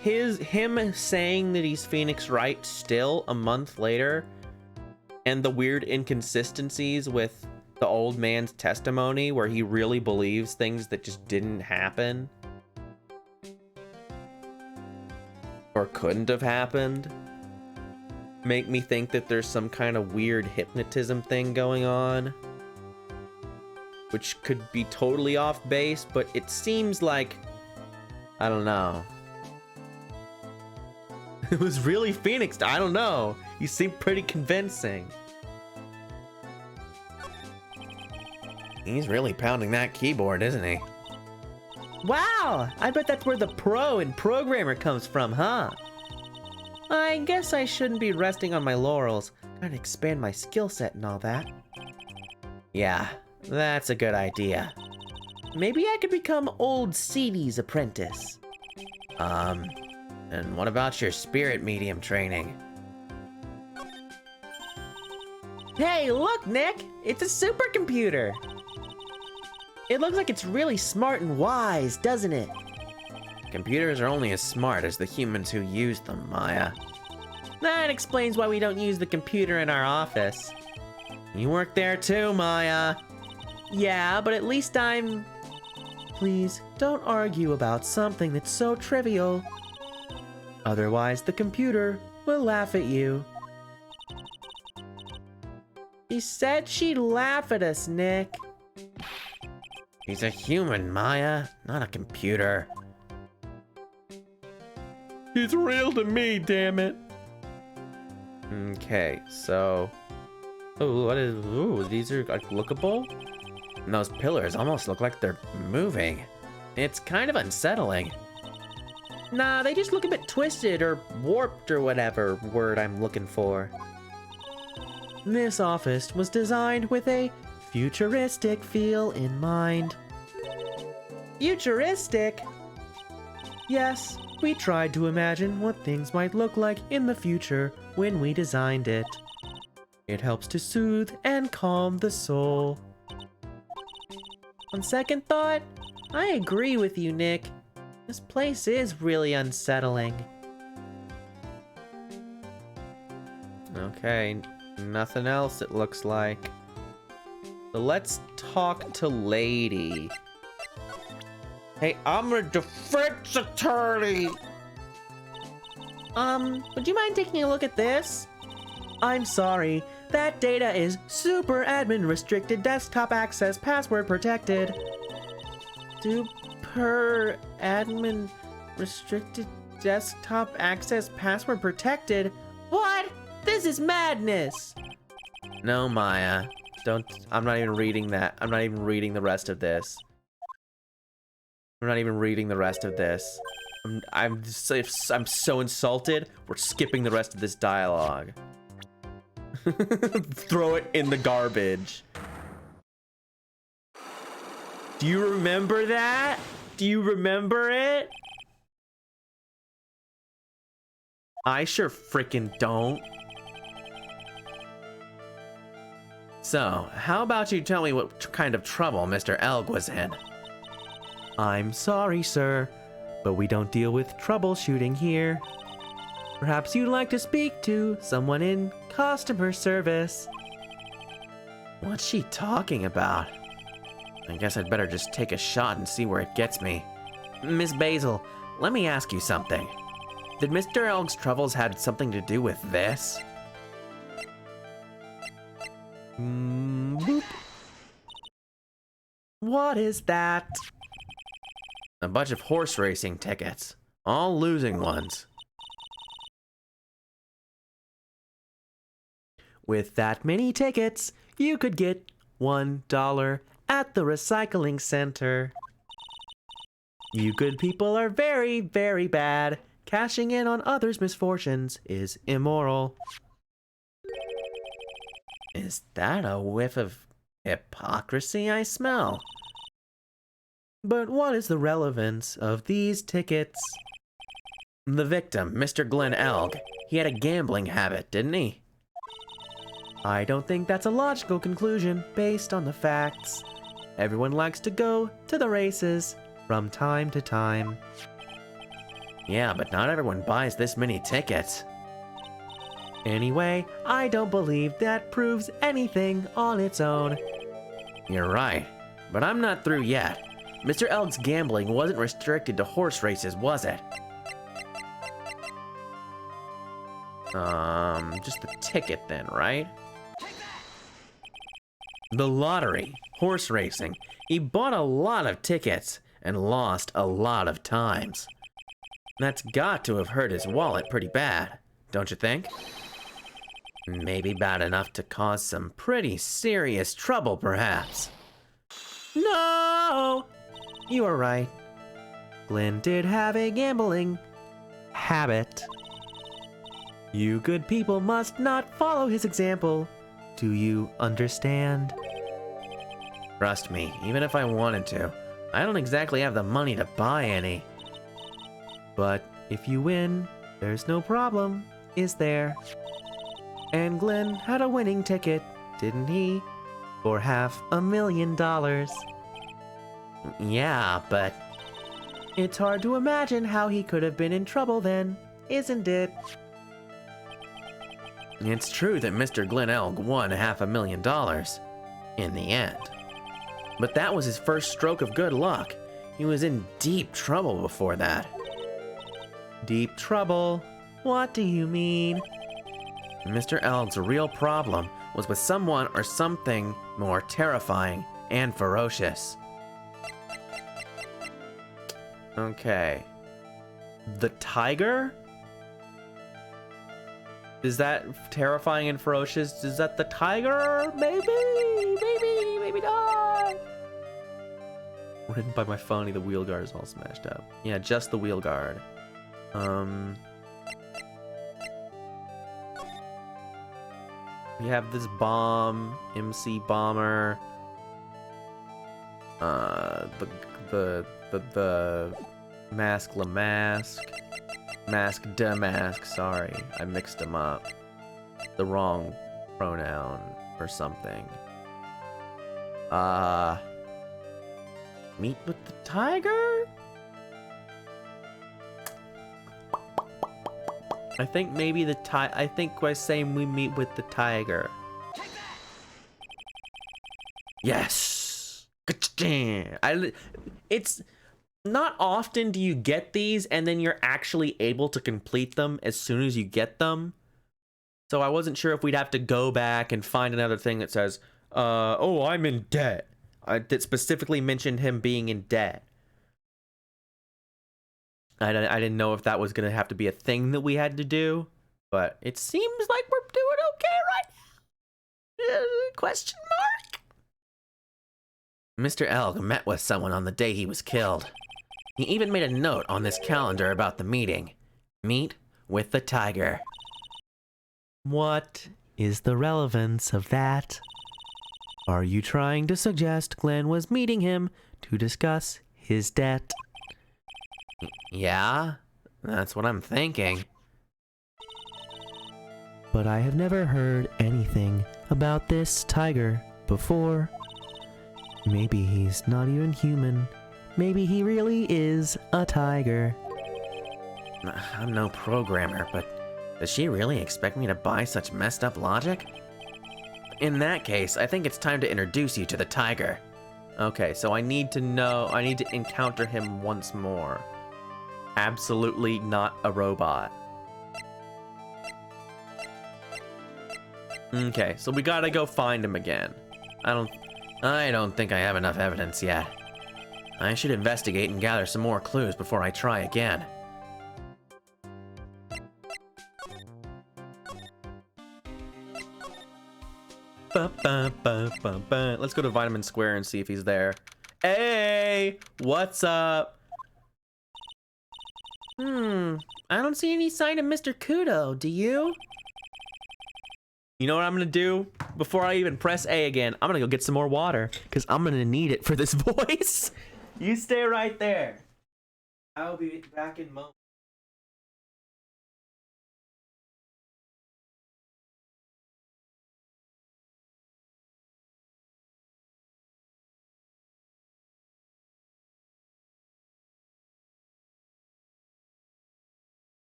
him saying that he's Phoenix Wright still a month later, and the weird inconsistencies with the old man's testimony where he really believes things that just didn't happen or couldn't have happened, make me think that there's some kind of weird hypnotism thing going on, which could be totally off base, but it seems like, I don't know. It was really Phoenix. I don't know. You seem pretty convincing. He's really pounding that keyboard, isn't he? Wow, I bet that's where the pro and programmer comes from, huh? I guess I shouldn't be resting on my laurels. Gotta expand my skill set and all that. Yeah, that's a good idea. Maybe I could become old Seedy's apprentice. And what about your spirit medium training? Hey, look, Nick! It's a supercomputer! It looks like it's really smart and wise, doesn't it? Computers are only as smart as the humans who use them, Maya. That explains why we don't use the computer in our office. You work there too, Maya. Yeah, but at least I'm... Please, don't argue about something that's so trivial. Otherwise, the computer will laugh at you. She said she'd laugh at us, Nick. He's a human, Maya, not a computer. He's real to me, damn it. Okay, so... Oh, what is... Ooh, these are like lookable? And those pillars almost look like they're moving. It's kind of unsettling. Nah, they just look a bit twisted or warped or whatever word I'm looking for. This office was designed with a futuristic feel in mind. Futuristic? Yes, we tried to imagine what things might look like in the future when we designed it. It helps to soothe and calm the soul. On second thought, I agree with you, Nick. This place is really unsettling. Okay, nothing else it looks like. So let's talk to Lady. Hey, I'm a defense attorney. Would you mind taking a look at this? I'm sorry, that data is super admin restricted, desktop access, password protected. Super admin restricted, desktop access, password protected? What? This is madness! No, Maya. I'm not even reading that. I'm not even reading the rest of this. I'm not even reading the rest of this. I'm so insulted. We're skipping the rest of this dialogue. Throw it in the garbage. Do you remember that? Do you remember it? I sure freaking don't. So, how about you tell me what kind of trouble Mr. Elg was in? I'm sorry, sir, but we don't deal with troubleshooting here. Perhaps you'd like to speak to someone in customer service. What's she talking about? I guess I'd better just take a shot and see where it gets me. Miss Basil, let me ask you something. Did Mr. Elg's troubles had something to do with this? Boop. What is that? A bunch of horse racing tickets. All losing ones. With that many tickets, you could get $1 at the recycling center. You good people are very, very bad. Cashing in on others' misfortunes is immoral. Is that a whiff of hypocrisy I smell? But what is the relevance of these tickets? The victim, Mr. Glenn Elg, he had a gambling habit, didn't he? I don't think that's a logical conclusion based on the facts. Everyone likes to go to the races from time to time. Yeah, but not everyone buys this many tickets. Anyway, I don't believe that proves anything on its own. You're right, but I'm not through yet. Mr. Elg's gambling wasn't restricted to horse races, was it? Just the ticket then, right? The lottery, horse racing. He bought a lot of tickets and lost a lot of times. That's got to have hurt his wallet pretty bad, don't you think? Maybe bad enough to cause some pretty serious trouble, perhaps. No! You are right. Glenn did have a gambling habit. You good people must not follow his example. Do you understand? Trust me, even if I wanted to, I don't exactly have the money to buy any. But if you win, there's no problem, is there? And Glenn had a winning ticket, didn't he? For $500,000. Yeah, but it's hard to imagine how he could have been in trouble then, isn't it? It's true that Mr. Glenn Elg won $500,000 in the end. But that was his first stroke of good luck. He was in deep trouble before that. Deep trouble? What do you mean? Mr. Elg's real problem was with someone or something more terrifying and ferocious. Okay. The tiger? Is that terrifying and ferocious? Is that the tiger? Maybe not. Written by my phony, the wheel guard is all smashed up. Yeah, just the wheel guard. We have this bomb, MC Bomber. The Mask LaMask. Mask Damask, sorry. I mixed them up. The wrong pronoun or something. Meet with the tiger? I think maybe I think we're saying we meet with the tiger. Yes! It's not often do you get these and then you're actually able to complete them as soon as you get them. So I wasn't sure if we'd have to go back and find another thing that says, oh, I'm in debt. That specifically mentioned him being in debt. I didn't know if that was going to have to be a thing that we had to do, but it seems like we're doing okay right now. Question mark? Mr. Elg met with someone on the day he was killed. He even made a note on this calendar about the meeting. Meet with the tiger. What is the relevance of that? Are you trying to suggest Glenn was meeting him to discuss his debt? Yeah, that's what I'm thinking. But I have never heard anything about this tiger before. Maybe he's not even human. Maybe he really is a tiger. I'm no programmer, but does she really expect me to buy such messed up logic? In that case, I think it's time to introduce you to the tiger. Okay, so I need to encounter him once more. Absolutely not a robot. Okay, so we gotta go find him again. I don't think I have enough evidence yet. I should investigate and gather some more clues before I try again. Let's go to Vitamin Square and see if he's there. Hey, what's up? I don't see any sign of Mr. Kudo, do you? You know what I'm gonna do? Before I even press A again, I'm gonna go get some more water, because I'm gonna need it for this voice. You stay right there. I'll be back in a moment.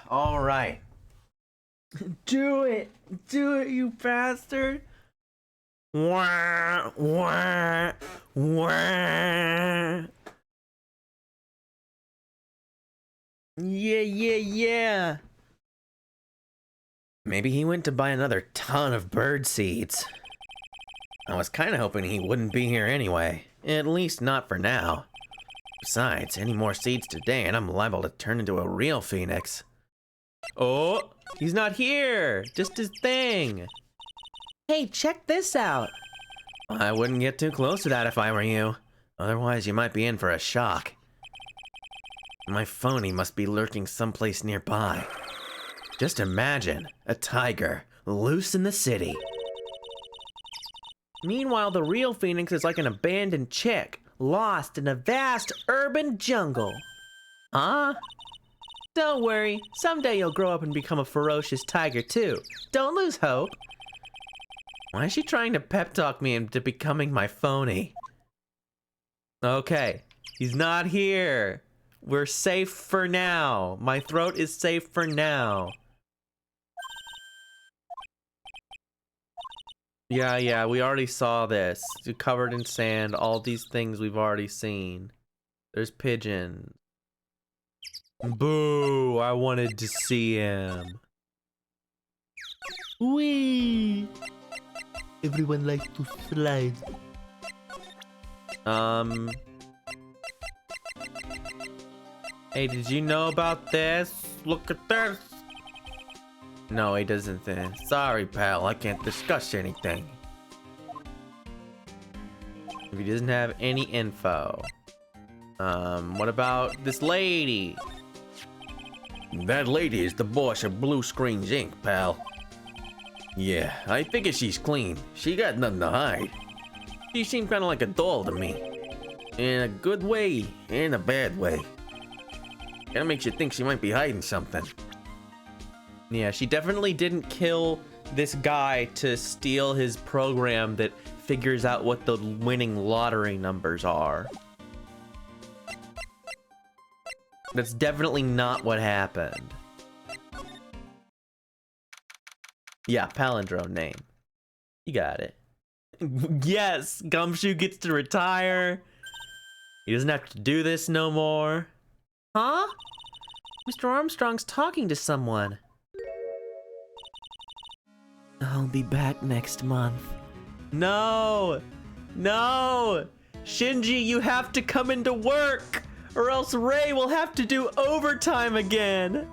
All right. Do it, you bastard. Wah, wah, wah. Yeah. Maybe he went to buy another ton of bird seeds. I was kind of hoping he wouldn't be here anyway. At least not for now. Besides, any more seeds today and I'm liable to turn into a real phoenix. Oh, he's not here! Just his thing! Hey, check this out! I wouldn't get too close to that if I were you. Otherwise, you might be in for a shock. My phony must be lurking someplace nearby. Just imagine, a tiger, loose in the city. Meanwhile, the real Phoenix is like an abandoned chick, lost in a vast urban jungle. Huh? Don't worry, someday you'll grow up and become a ferocious tiger too. Don't lose hope. Why is she trying to pep talk me into becoming my phony? Okay, he's not here. We're safe for now. My throat is safe for now. Yeah, we already saw this. You're covered in sand, all these things we've already seen. There's pigeons. Boo, I wanted to see him. Whee! Everyone likes to slide. Hey, did you know about this? Look at this. No, he doesn't then. Sorry, pal, I can't discuss anything. If he doesn't have any info. What about this lady? That lady is the boss of Blue Screens Inc., pal. Yeah, I figure she's clean. She got nothing to hide. She seemed kind of like a doll to me. In a good way, in a bad way. That makes you think she might be hiding something. Yeah, she definitely didn't kill this guy to steal his program that figures out what the winning lottery numbers are. That's definitely not what happened. Yeah, palindrome name. You got it. Yes, Gumshoe gets to retire. He doesn't have to do this no more. Huh? Mr. Armstrong's talking to someone. I'll be back next month. No! No! Shinji, you have to come into work, or else Ray will have to do overtime again.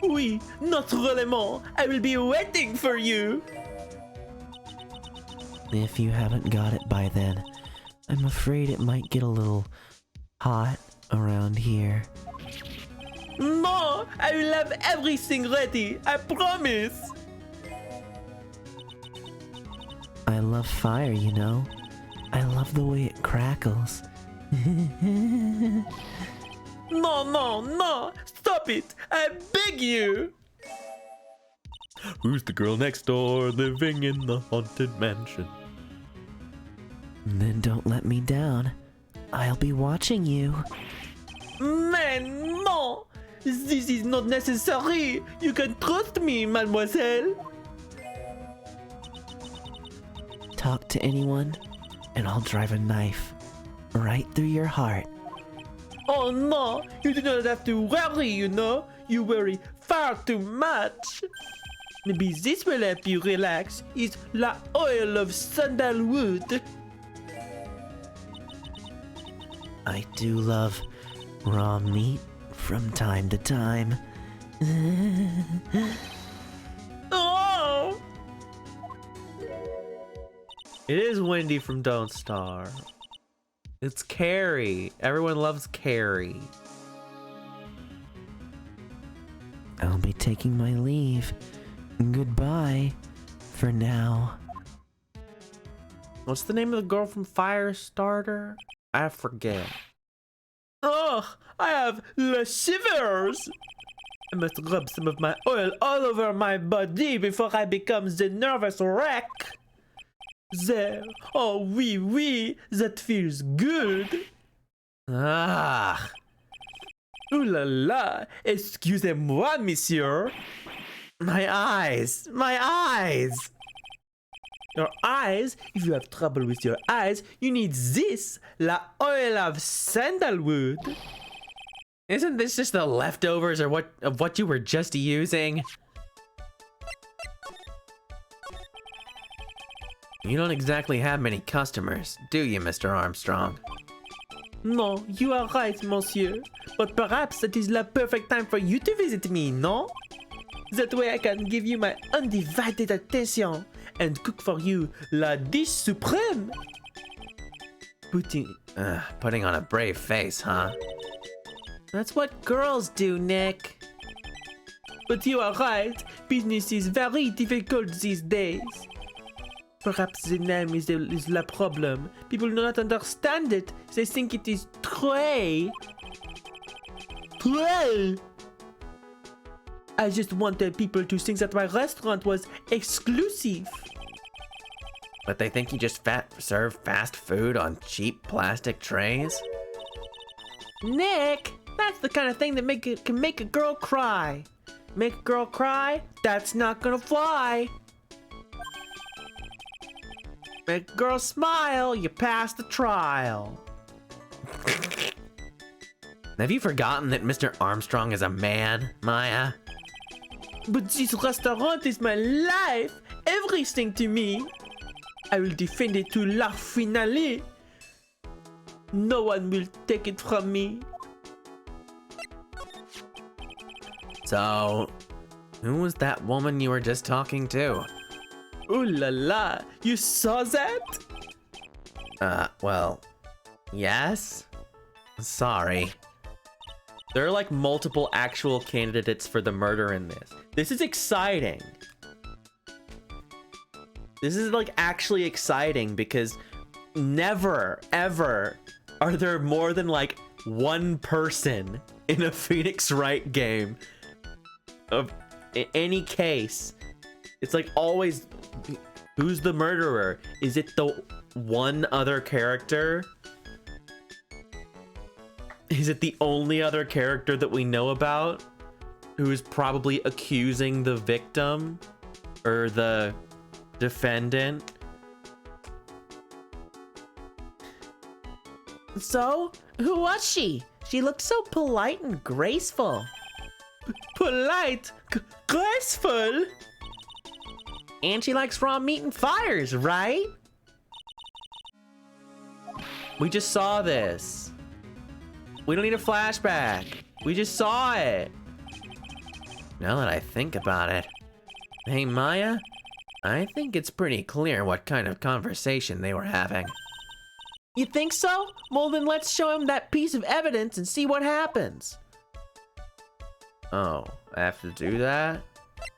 Oui, naturellement. I will be waiting for you. If you haven't got it by then, I'm afraid it might get a little hot around here. No, I will have everything ready. I promise. I love fire, you know. I love the way it crackles. No, no, no. Stop it. I beg you. Who's the girl next door living in the haunted mansion? Then don't let me down. I'll be watching you. Man, no. This is not necessary. You can trust me, mademoiselle. Talk to anyone, and I'll drive a knife right through your heart. Oh no, you do not have to worry, you know. You worry far too much. Maybe this will help you relax. It's la oil of sandalwood. I do love raw meat from time to time. Oh! It is Wendy from Don't Starve. It's Carrie. Everyone loves Carrie. I'll be taking my leave. Goodbye for now. What's the name of the girl from Firestarter? I forget. Oh, I have the shivers. I must rub some of my oil all over my body before I become the nervous wreck. There. Oh, oui, oui. That feels good. Ah. Ooh la la. Excusez-moi, monsieur. My eyes. My eyes. Your eyes? If you have trouble with your eyes, you need this. La oil of sandalwood. Isn't this just the leftovers or of what you were just using? You don't exactly have many customers, do you, Mr. Armstrong? No, you are right, monsieur. But perhaps that is the perfect time for you to visit me, no? That way I can give you my undivided attention and cook for you la dish supreme. Putting on a brave face, huh? That's what girls do, Nick. But you are right. Business is very difficult these days. Perhaps the name is the problem. People do not understand it. They think it is Trey. Trey! I just wanted people to think that my restaurant was exclusive. But they think you just serve fast food on cheap plastic trays? Nick, that's the kind of thing that can make a girl cry. Make a girl cry? That's not gonna fly. Make a girl smile, you pass the trial. Have you forgotten that Mr. Armstrong is a man, Maya? But this restaurant is my life, everything to me. I will defend it to la finale. No one will take it from me. So, who was that woman you were just talking to? Ooh la la, you saw that? Well, yes? Sorry. There are like multiple actual candidates for the murder in this. This is exciting. This is like actually exciting because never, ever are there more than like one person in a Phoenix Wright game of any case. It's like always, who's the murderer? Is it the one other character? Is it the only other character that we know about who is probably accusing the victim or the defendant? So, who was she? She looked so polite and graceful. Polite, graceful. And she likes raw meat and fires, right? We just saw this. We don't need a flashback. We just saw it. Now that I think about it. Hey, Maya, I think it's pretty clear what kind of conversation they were having. You think so? Well, then let's show him that piece of evidence and see what happens. Oh, I have to do that?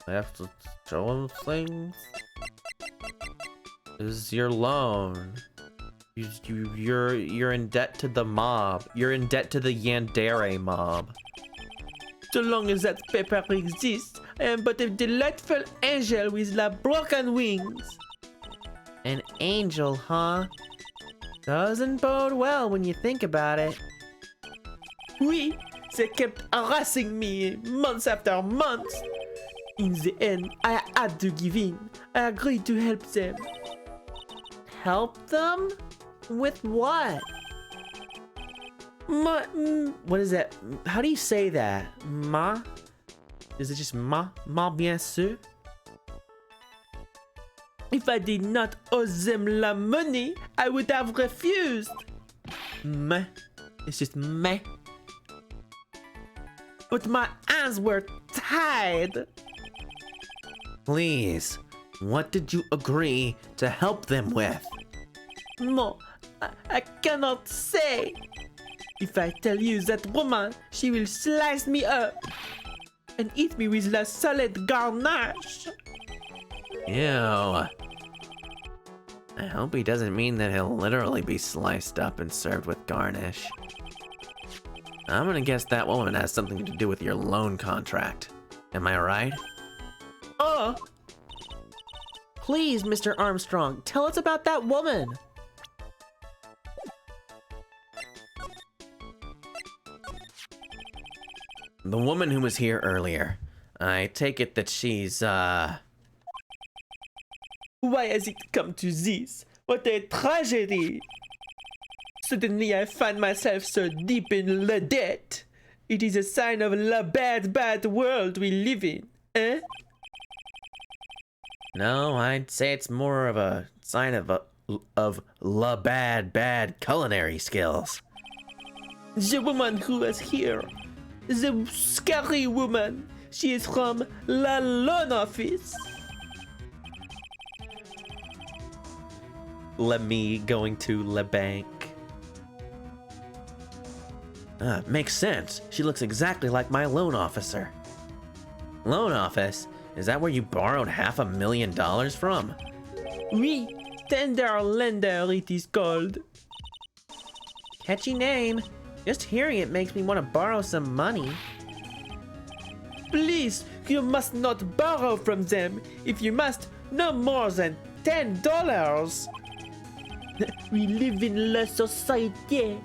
I have to show him things? This is your loan. You're in debt to the mob. You're in debt to the Yandere mob. So long as that paper exists, I am but a delightful angel with broken wings. An angel, huh? Doesn't bode well when you think about it. Oui, they kept harassing me months after months. In the end, I had to give in. I agreed to help them. Help them? With what? What is that? How do you say that? Ma? Is it just ma? Ma bien sûr? If I did not owe them la money, I would have refused. Meh. It's just meh. But my hands were tied. Please, what did you agree to help them with? No, I cannot say. If I tell you that woman, she will slice me up and eat me with la salad garnache. Ew. I hope he doesn't mean that he'll literally be sliced up and served with garnish. I'm gonna guess that woman has something to do with your loan contract. Am I right? Oh, Please, Mr. Armstrong, tell us about that woman. The woman who was here earlier. I take it that she's, why has it come to this? What a tragedy! Suddenly I find myself so deep in the debt. It is a sign of the bad world we live in, eh? No, I'd say it's more of a sign of la bad culinary skills. The woman who was here, the scary woman, she is from the loan office. Let me going to the bank. Makes sense. She looks exactly like my loan officer. Loan office? Is that where you borrowed $500,000 from? Oui, tender lender it is called. Catchy name. Just hearing it makes me want to borrow some money. Please, you must not borrow from them. If you must, no more than $10. We live in la société.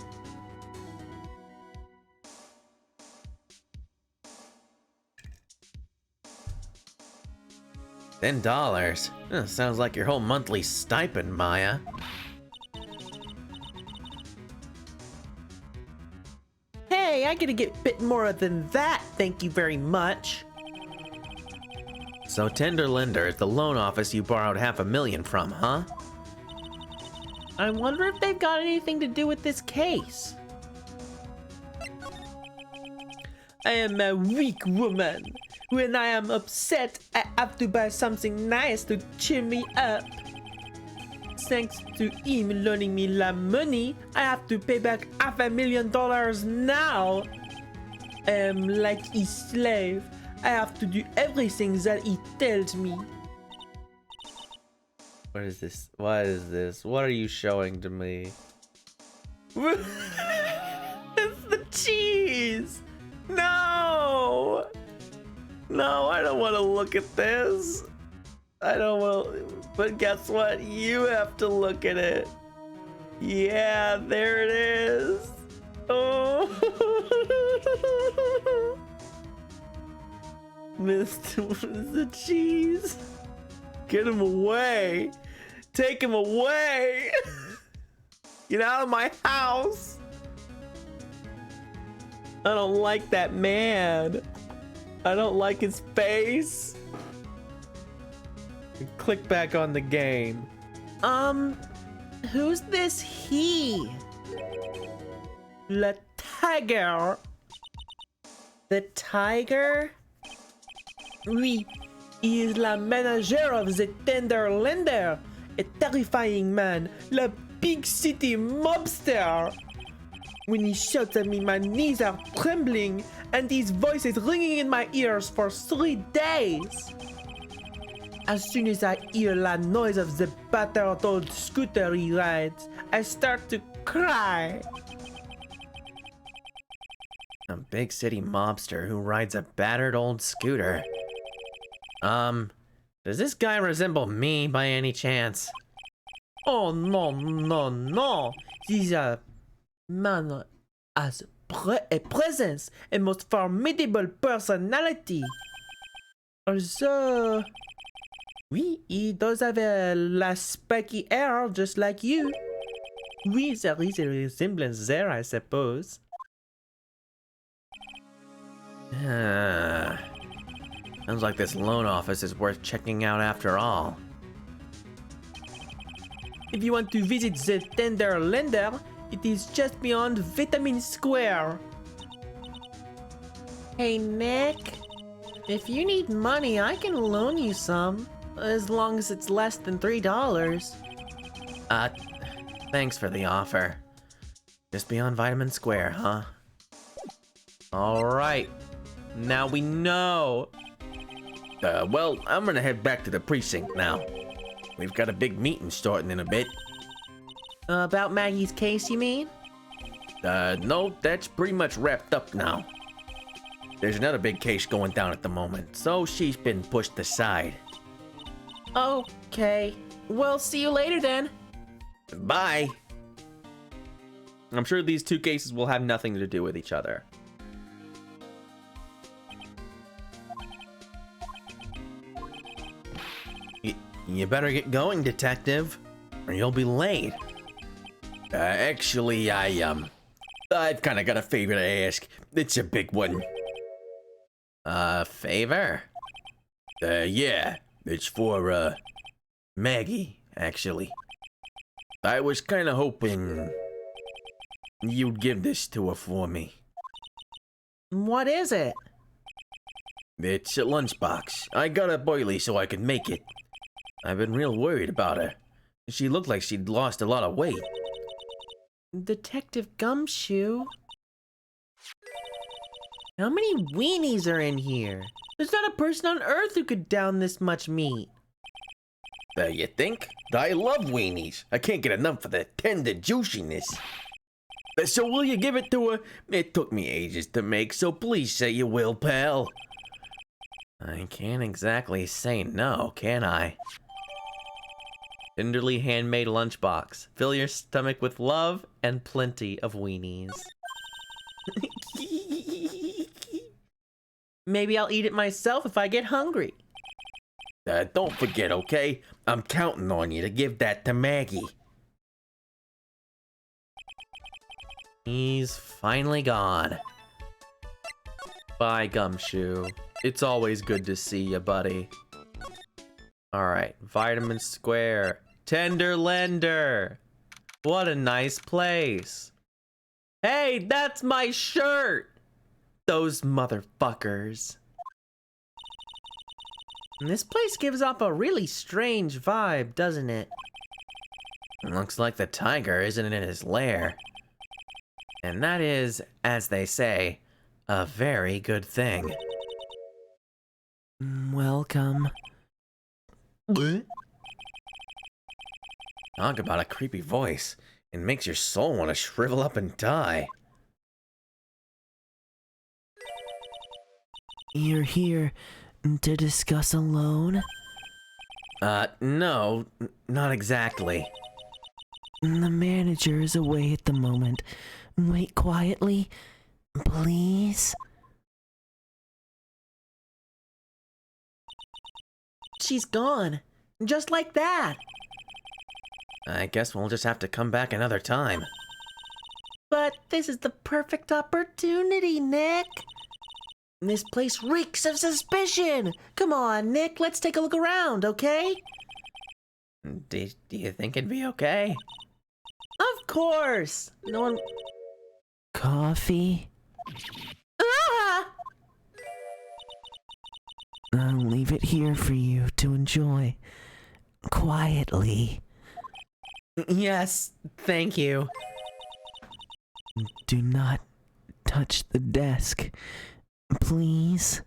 $10? Sounds like your whole monthly stipend, Maya. Hey, I gotta get a bit more than that, thank you very much. So Tender Lender is the loan office you borrowed $500,000 from, huh? I wonder if they've got anything to do with this case. I am a weak woman. When I am upset, I have to buy something nice to cheer me up. Thanks to him loaning me la money, I have to pay back $500,000 now. I am like his slave. I have to do everything that he tells me. What is this? What is this? What are you showing to me? It's the cheese! No! No, I don't want to look at this. I don't want to. But guess what? You have to look at it. Yeah, there it is. Oh. Mr. Cheese. Get him away. Take him away. Get out of my house. I don't like that man. I don't like his face. Click back on the game. Who's this he? Le tiger. The tiger? Oui, he is la manager of the Tender Lender, a terrifying man, la big city mobster. When he shouts at me, my knees are trembling, and his voice is ringing in my ears for 3 days. As soon as I hear the noise of the battered old scooter he rides, I start to cry. A big city mobster who rides a battered old scooter. Does this guy resemble me by any chance? Oh no, no, no. This man has a presence, a most formidable personality. Also, oui, he does have a spiky hair just like you. Oui, there is a resemblance there, I suppose. Sounds like this loan office is worth checking out after all. If you want to visit the Tender Lender, it is just beyond Vitamin Square. Hey, Nick. If you need money, I can loan you some. As long as it's less than $3. Thanks for the offer. Just beyond Vitamin Square, huh? Alright. Now we know. Well, I'm gonna head back to the precinct now. We've got a big meeting starting in a bit. About Maggie's case, you mean? No, that's pretty much wrapped up now. There's another big case going down at the moment, so she's been pushed aside. Okay. We'll see you later then. Bye! I'm sure these two cases will have nothing to do with each other. You better get going, detective, or you'll be late. Actually, I've kind of got a favor to ask. It's a big one. Favor? Yeah, it's for, Maggie, actually. I was kind of hoping you'd give this to her for me. What is it? It's a lunchbox. I got a boilie so I could make it. I've been real worried about her. She looked like she'd lost a lot of weight. Detective Gumshoe? How many weenies are in here? There's not a person on Earth who could down this much meat. You think? I love weenies. I can't get enough of the tender juiciness. So will you give it to her? It took me ages to make, so please say you will, pal. I can't exactly say no, can I? Tenderly handmade lunchbox. Fill your stomach with love and plenty of weenies. Maybe I'll eat it myself if I get hungry. Don't forget, okay? I'm counting on you to give that to Maggie. He's finally gone. Bye, Gumshoe. It's always good to see you, buddy. Alright, Vitamin Square. Tender Lender. What a nice place. Hey, that's my shirt! Those motherfuckers. This place gives off a really strange vibe, doesn't it? Looks like the tiger isn't in his lair. And that is, as they say, a very good thing. Welcome. Talk about a creepy voice. It makes your soul want to shrivel up and die. You're here to discuss a loan? No, not exactly. The manager is away at the moment. Wait quietly, please. She's gone. Just like that. I guess we'll just have to come back another time. But this is the perfect opportunity, Nick. This place reeks of suspicion. Come on, Nick, let's take a look around, okay? Do you think it'd be okay? Of course. No one... Coffee? Ah! I'll leave it here for you to enjoy. Quietly. Yes, thank you. Do not touch the desk, please.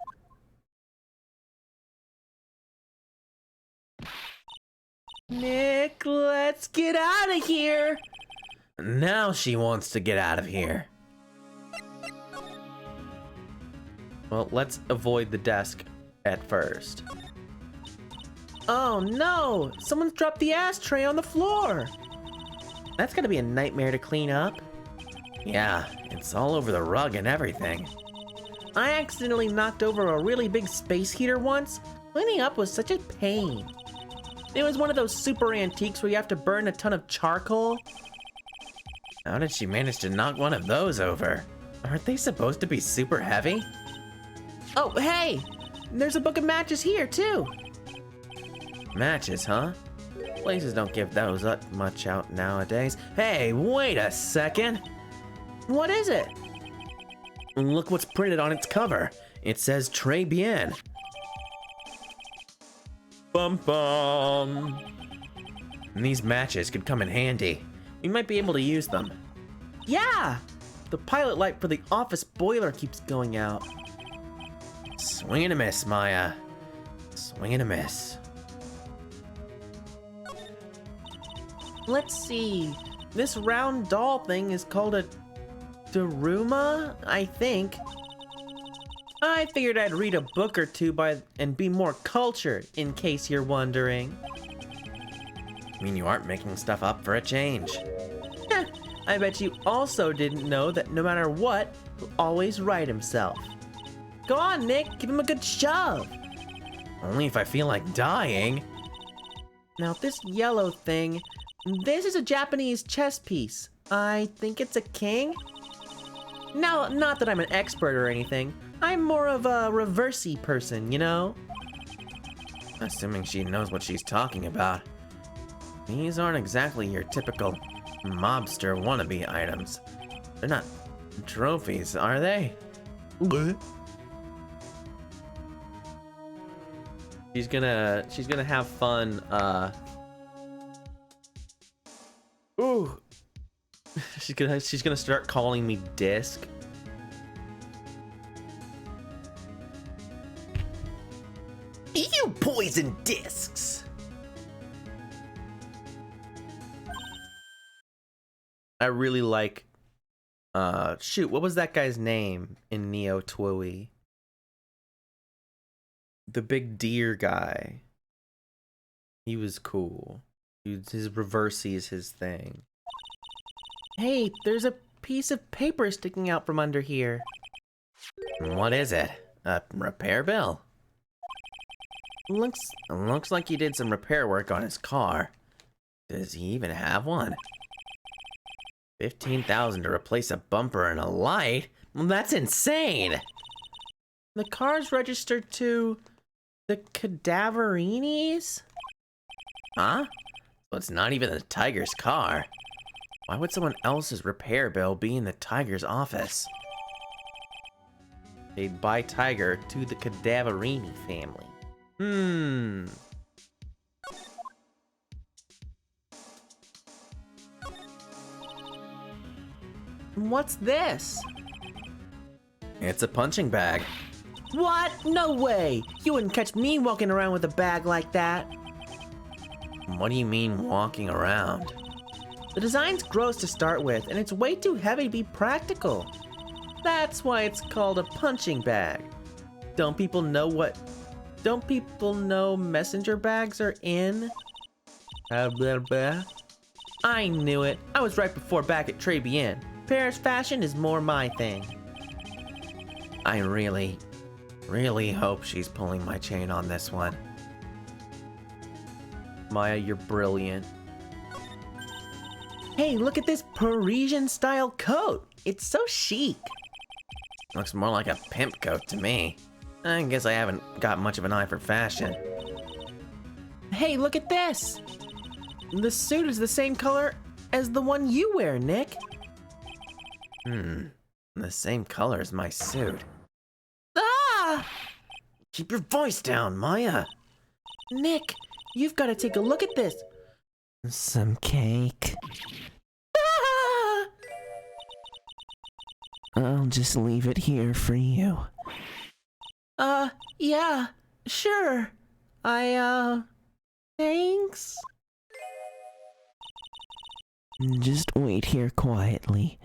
Nick, let's get out of here. Now she wants to get out of here. Well, let's avoid the desk at first. Oh no! Someone's dropped the ashtray on the floor! That's gonna be a nightmare to clean up. Yeah, it's all over the rug and everything. I accidentally knocked over a really big space heater once. Cleaning up was such a pain. It was one of those super antiques where you have to burn a ton of charcoal. How did she manage to knock one of those over? Aren't they supposed to be super heavy? Oh, hey! There's a book of matches here, too. Matches, huh? Places don't give those up much out nowadays. Hey, wait a second! What is it? Look what's printed on its cover. It says Très bien. Bum bum. And these matches could come in handy. We might be able to use them. Yeah! The pilot light for the office boiler keeps going out. Swing and a miss, Maya. Swing and a miss. Let's see. This round doll thing is called a Daruma, I think. I figured I'd read a book or two and be more cultured, in case you're wondering. I mean, you aren't making stuff up for a change. I bet you also didn't know that no matter what, he'll always right himself. Go on, Nick, give him a good shove. Only if I feel like dying. Now this yellow thing, this is a Japanese chess piece. I think it's a king. Now, not that I'm an expert or anything. I'm more of a reversey person, you know? Assuming she knows what she's talking about. These aren't exactly your typical mobster wannabe items. They're not trophies, are they? She's gonna have fun, Ooh. She's gonna start calling me Disc. You poison discs! I really like, shoot, what was that guy's name in Neo Twoey? The big deer guy. He was cool. His reversey is his thing. Hey, there's a piece of paper sticking out from under here. What is it? A repair bill? Looks like he did some repair work on his car. Does he even have one? 15,000 to replace a bumper and a light? Well, that's insane! the car's registered to the Cadaverinis? Huh? So it's not even the Tiger's car. Why would someone else's repair bill be in the Tiger's office? Paid by Tiger to the Cadaverini family. What's this? It's a punching bag. What? No way! You wouldn't catch me walking around with a bag like that. What do you mean walking around? The design's gross to start with, and it's way too heavy to be practical. That's why it's called a punching bag. Don't people know messenger bags are in? Blah, blah. I knew it. I was right before back at Tribulations. Paris fashion is more my thing. I really hope she's pulling my chain on this one. Maya, you're brilliant. Hey, look at this Parisian style coat. It's so chic. Looks more like a pimp coat to me. I guess I haven't got much of an eye for fashion. Hey, look at this. The suit is the same color as the one you wear, Nick. The same color as my suit. Ah! Keep your voice down, Maya. Nick, you've got to take a look at this. Some cake. Ah! I'll just leave it here for you. Yeah, sure. Thanks. Just wait here quietly.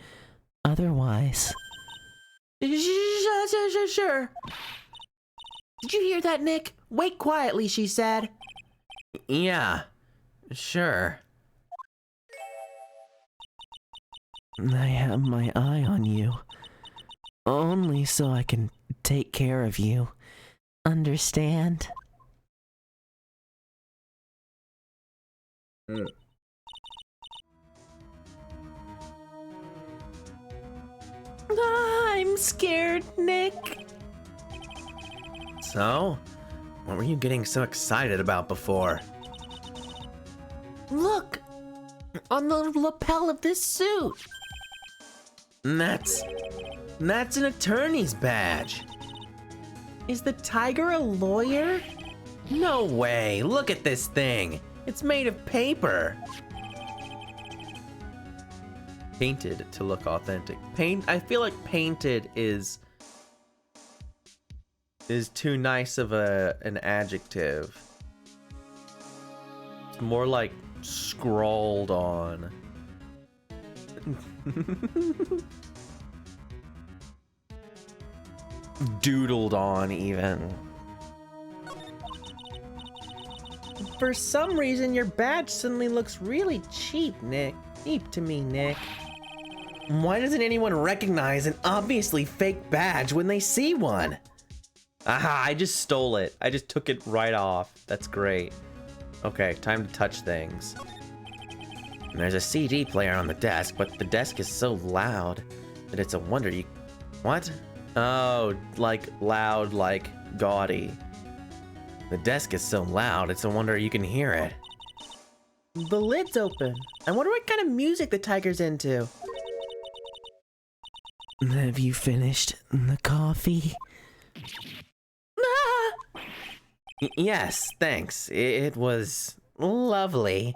Otherwise... Sure. Did you hear that, Nick? Wait quietly, she said. Yeah, sure. I have my eye on you. Only so I can take care of you. Understand? I'm scared, Nick. So, what were you getting so excited about before? Look! On the lapel of this suit. That's an attorney's badge. Is the tiger a lawyer? No way, look at this thing. It's made of paper. Painted to look authentic. I feel like painted is too nice of an adjective. It's more like scrawled on. Doodled on even. For some reason, your badge suddenly looks really cheap, Nick. Cheap to me, Nick. Why doesn't anyone recognize an obviously fake badge when they see one? Aha, I just stole it. I just took it right off. That's great. Okay, time to touch things. There's a CD player on the desk, but the desk is so loud that it's a wonder you... What? Oh, like loud, like gaudy. The desk is so loud, it's a wonder you can hear it. The lid's open. I wonder what kind of music the tiger's into. Have you finished the coffee? Ah! Yes, thanks. It was lovely.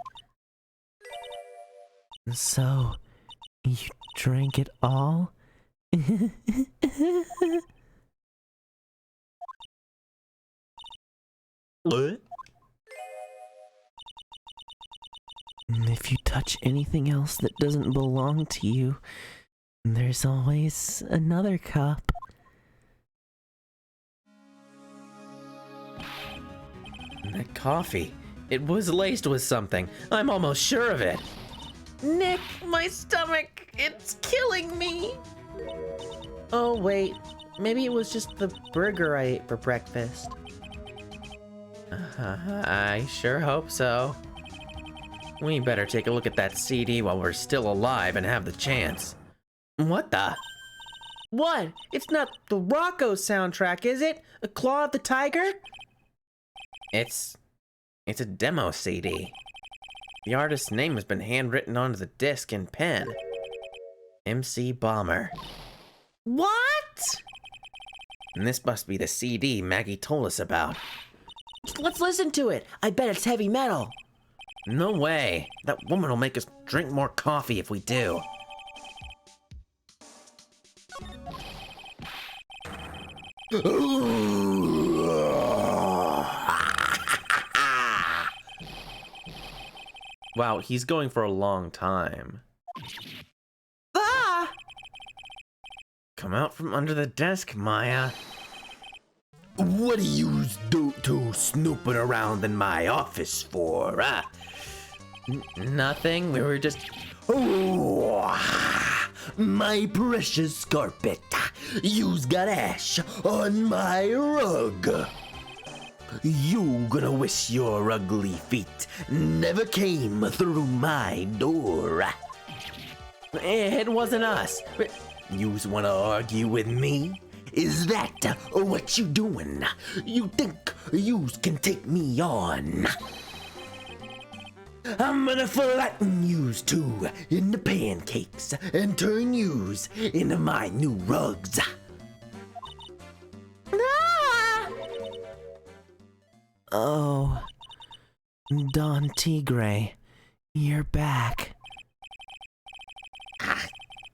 So, you drank it all? What? If you touch anything else that doesn't belong to you, there's always another cup. That coffee. It was laced with something. I'm almost sure of it. Nick, my stomach, it's killing me. Oh, wait. Maybe it was just the burger I ate for breakfast. I sure hope so. We better take a look at that CD while we're still alive and have the chance. What the? What? It's not the Rocco soundtrack, is it? A Claw of the Tiger? It's a demo CD. The artist's name has been handwritten onto the disc in pen. MC Bomber. What? And this must be the CD Maggie told us about. Let's listen to it. I bet it's heavy metal. No way. That woman will make us drink more coffee if we do. Wow, he's going for a long time. Ah! Come out from under the desk, Maya. What are you two snooping around in my office for, Nothing. We were just... Oh, my precious carpet. You's got ash on my rug. You gonna wish your ugly feet never came through my door. It wasn't us. You's wanna argue with me? Is that what you doing? You think yous can take me on? I'm gonna flatten yous two into pancakes and turn yous into my new rugs. Ah! Oh, Don Tigre, you're back.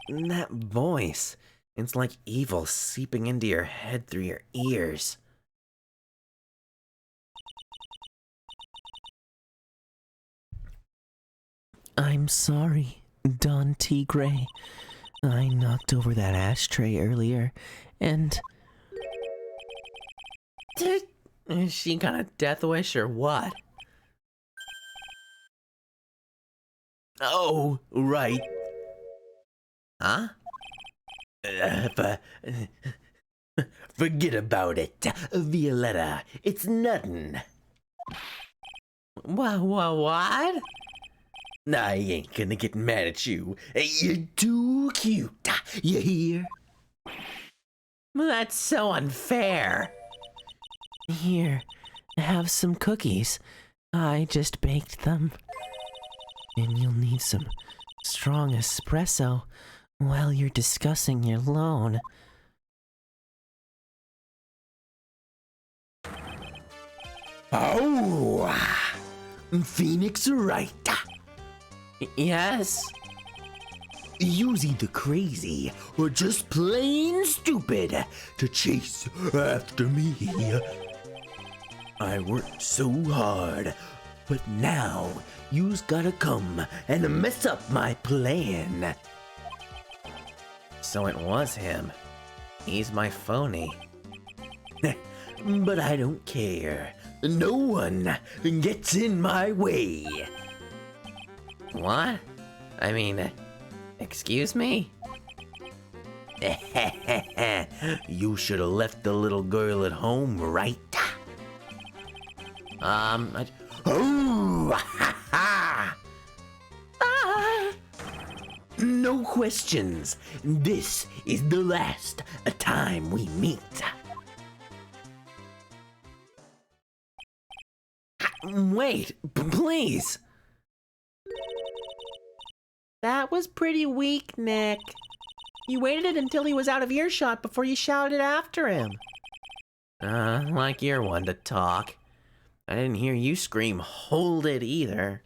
That voice. It's like evil seeping into your head through your ears. I'm sorry, Don Tigre. I knocked over that ashtray earlier, and... Is she got a death wish or what? Oh, right. Huh? Forget about it, Violetta. It's nothing. What? I ain't gonna get mad at you. You're too cute. You hear? That's so unfair. Here, have some cookies. I just baked them. And you'll need some strong espresso while you're discussing your loan. Oh, Phoenix Wright. Yes? You's either crazy or just plain stupid to chase after me. I worked so hard, but now you's gotta come and mess up my plan. So it was him. He's my phony. But I don't care. No one gets in my way. What? I mean, excuse me? You should have left the little girl at home, right? Oh, ha ha! Ah! No questions. This is the last time we meet. Wait, please. That was pretty weak, Nick. You waited until he was out of earshot before you shouted after him. Like you're one to talk. I didn't hear you scream, hold it either.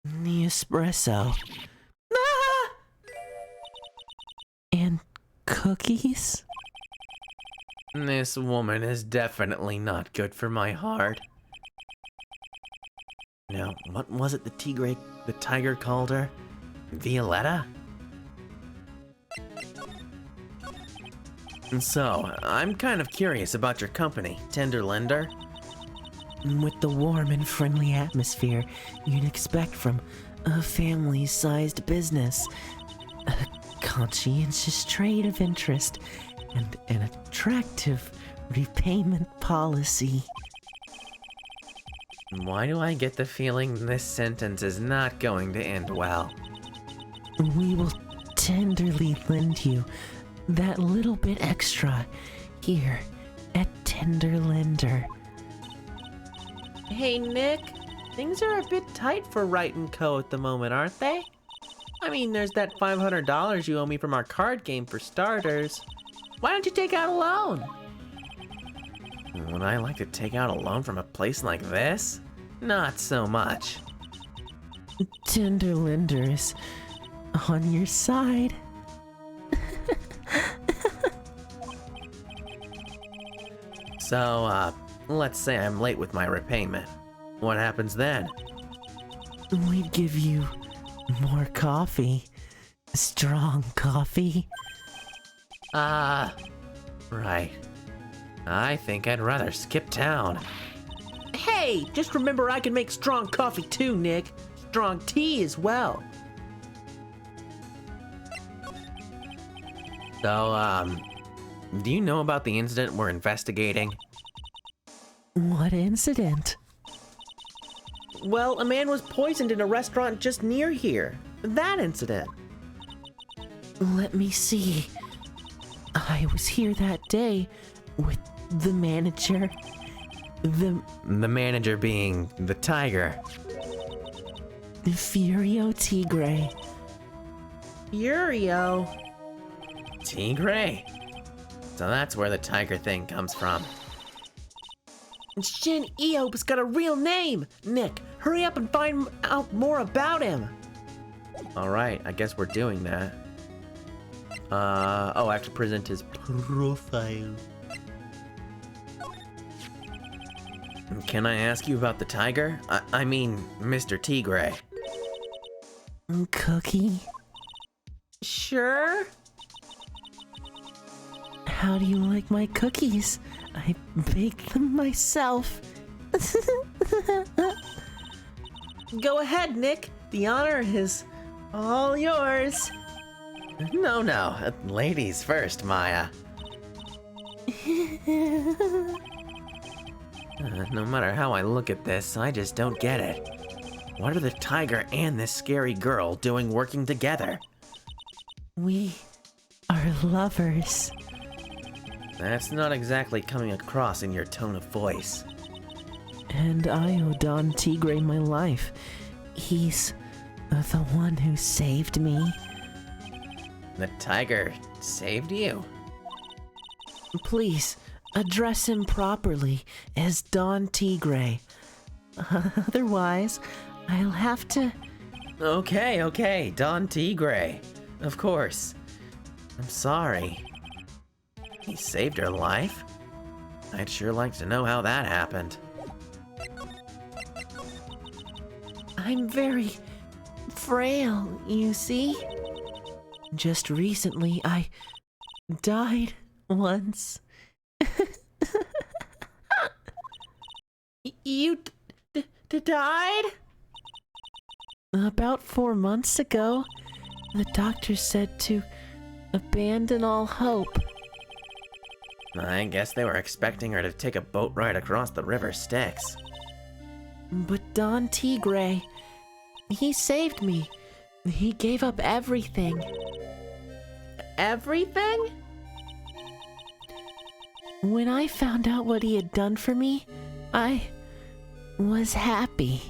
The espresso. Ah! And cookies? This woman is definitely not good for my heart. Now, what was it the tiger called her? Violetta? And so, I'm kind of curious about your company, Tender Lender. With the warm and friendly atmosphere you'd expect from a family-sized business, a conscientious trade of interest, and an attractive repayment policy. Why do I get the feeling this sentence is not going to end well? We will tenderly lend you that little bit extra here at Tender Lender. Hey, Nick. Things are a bit tight for Wright & Co. at the moment, aren't they? I mean, there's that $500 you owe me from our card game for starters. Why don't you take out a loan? Would I like to take out a loan from a place like this? Not so much. Tender Lender is on your side. So, let's say I'm late with my repayment. What happens then? we'd give you more coffee. Strong coffee. Right. I think I'd rather skip town. Hey, just remember I can make strong coffee too, Nick. Strong tea as well. So, do you know about the incident we're investigating? What incident? Well, a man was poisoned in a restaurant just near here. That incident. Let me see. I was here that day with the manager. The The being the tiger. Furio Tigre. Furio. Tigre? So that's where the tiger thing comes from. Shin Eob's got a real name. Nick, hurry up and find out more about him. Alright, I guess we're doing that. I have to present his profile. Can I ask you about the tiger? I mean, Mr. Tigre. Cookie? Sure. How do you like my cookies? I baked them myself. Go ahead, Nick. The honor is all yours. No, ladies first, Maya. No matter how I look at this, I just don't get it. What are the tiger and this scary girl doing working together? We are lovers. That's not exactly coming across in your tone of voice. And I owe Don Tigre my life. He's the one who saved me. The tiger saved you? Please, address him properly as Don Tigre. Otherwise, I'll have to... Okay, Don Tigre. Of course. I'm sorry. He saved her life? I'd sure like to know how that happened. I'm very frail, you see? Just recently, I died once. You died? About 4 months ago, the doctor said to abandon all hope. I guess they were expecting her to take a boat ride across the river Styx. But Don Tigre, he saved me. He gave up everything. Everything? When I found out what he had done for me, I was happy.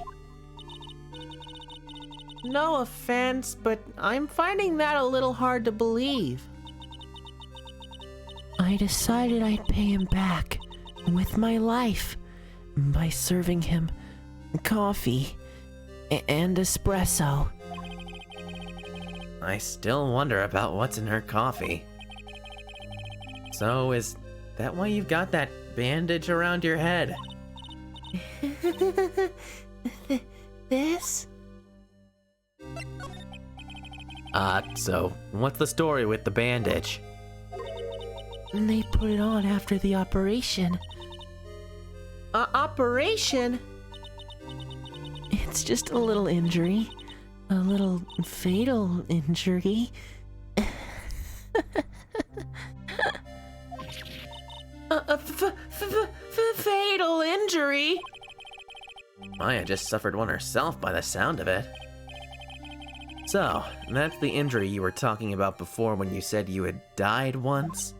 No offense, but I'm finding that a little hard to believe. I decided I'd pay him back with my life by serving him coffee and espresso. I still wonder about what's in her coffee. So is that why you've got that bandage around your head? This? So what's the story with the bandage? They put it on after the operation. Operation? It's just a little injury. A little fatal injury. Fatal injury? Maya just suffered one herself by the sound of it. So, that's the injury you were talking about before when you said you had died once?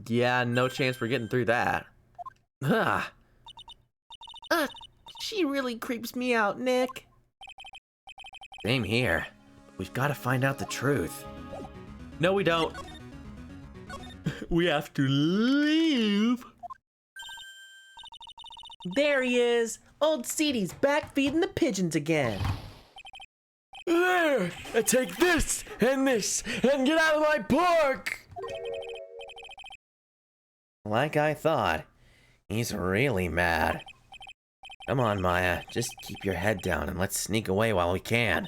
Yeah, no chance we're getting through that. Ah, She really creeps me out, Nick. same here. We've got to find out the truth. No, we don't. We have to leave. There he is. Old Seedy's back feeding the pigeons again. There! Take this and get out of my park! Like I thought, He's really mad. Come on, Maya. Just keep your head down and let's sneak away while we can.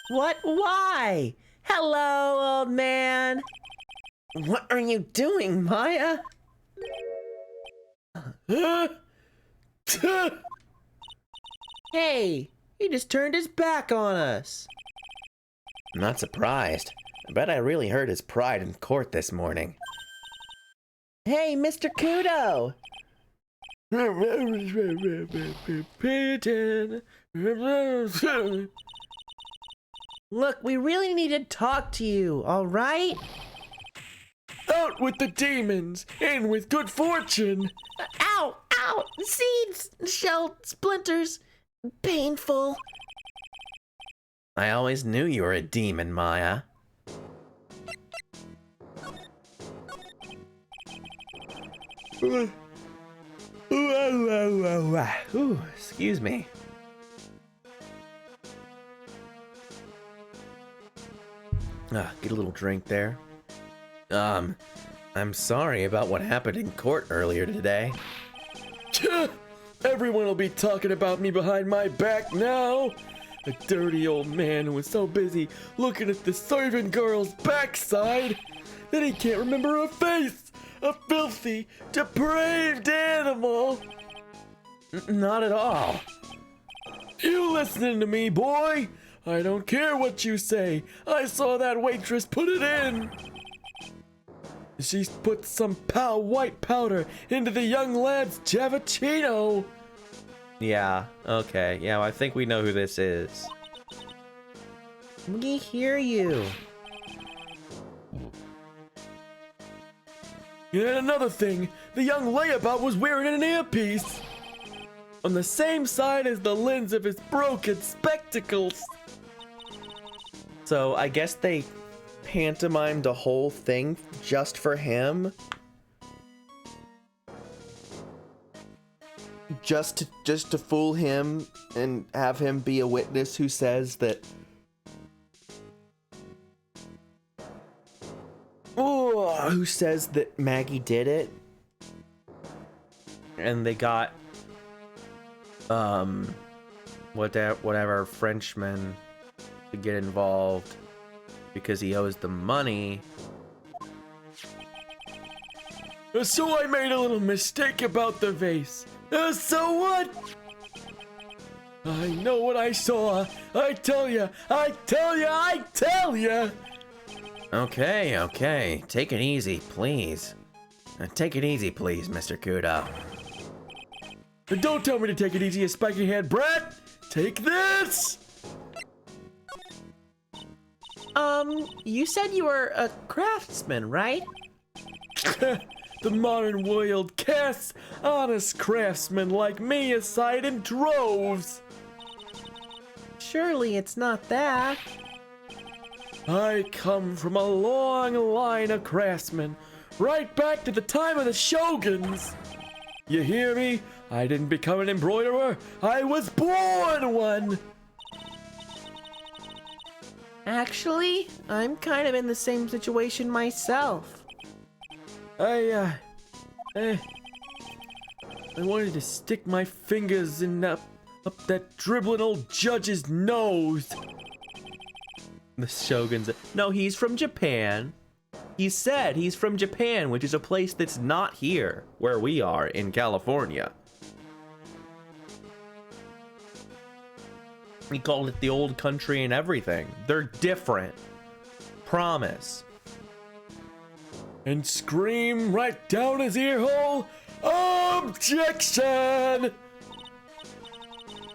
What? Why? Hello, old man. What are you doing, Maya? Hey, he just turned his back on us. I'm not surprised. I bet I really hurt his pride in court this morning. Hey, Mr. Kudo. Look, we really need to talk to you, all right? Out with the demons, in with good fortune. Ow, ow, seeds, shell splinters, painful. I always knew you were a demon, Maya. Ooh, excuse me. Get a little drink there. I'm sorry about what happened in court earlier today. Everyone will be talking about me behind my back now. A dirty old man who was so busy looking at the servant girl's backside that he can't remember her face. A filthy, depraved animal. Not at all. You listening to me, boy? I don't care what you say. I saw that waitress put it in. She put some white powder into the young lad's Javicino. Yeah, okay. Yeah, I think we know who this is. We hear you. And another thing, the young layabout was wearing an earpiece on the same side as the lens of his broken spectacles. So I guess they pantomimed the whole thing just for him. Just to fool him and have him be a witness who says that. Oh, who says that Maggie did it? And they got whatever Frenchman to get involved because he owes them money. So I made a little mistake about the vase. So what? I know what I saw. I tell ya. Okay. Take it easy, please. Take it easy, please, Mr. Kudo. Don't tell me to take it easy, you spiky head brat. Take this. You said you were a craftsman, right? The modern world casts honest craftsmen like me aside in droves. Surely it's not that. I come from a long line of craftsmen, right back to the time of the shoguns. You hear me? I didn't become an embroiderer. I was born one. Actually, I'm kind of in the same situation myself. I wanted to stick my fingers in up that dribbling old judge's nose. The Shogun's. No, he's from Japan. He said he's from Japan, which is a place that's not here, where we are in California. He called it the old country and everything. They're different. Promise. And scream right down his ear hole, objection!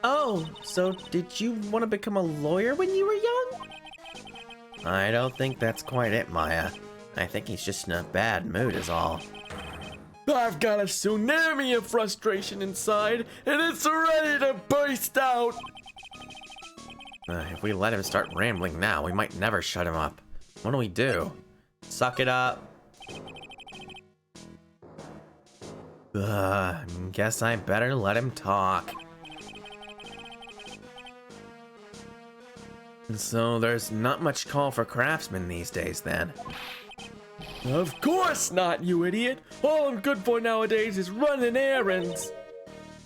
Oh, so did you want to become a lawyer when you were young? I don't think that's quite it, Maya. I think he's just in a bad mood is all. I've got a tsunami of frustration inside, and it's ready to burst out. If we let him start rambling now, we might never shut him up. What do we do? Suck it up. Guess I better let him talk. So there's not much call for craftsmen these days then. Of course not, you idiot. All I'm good for nowadays is running errands.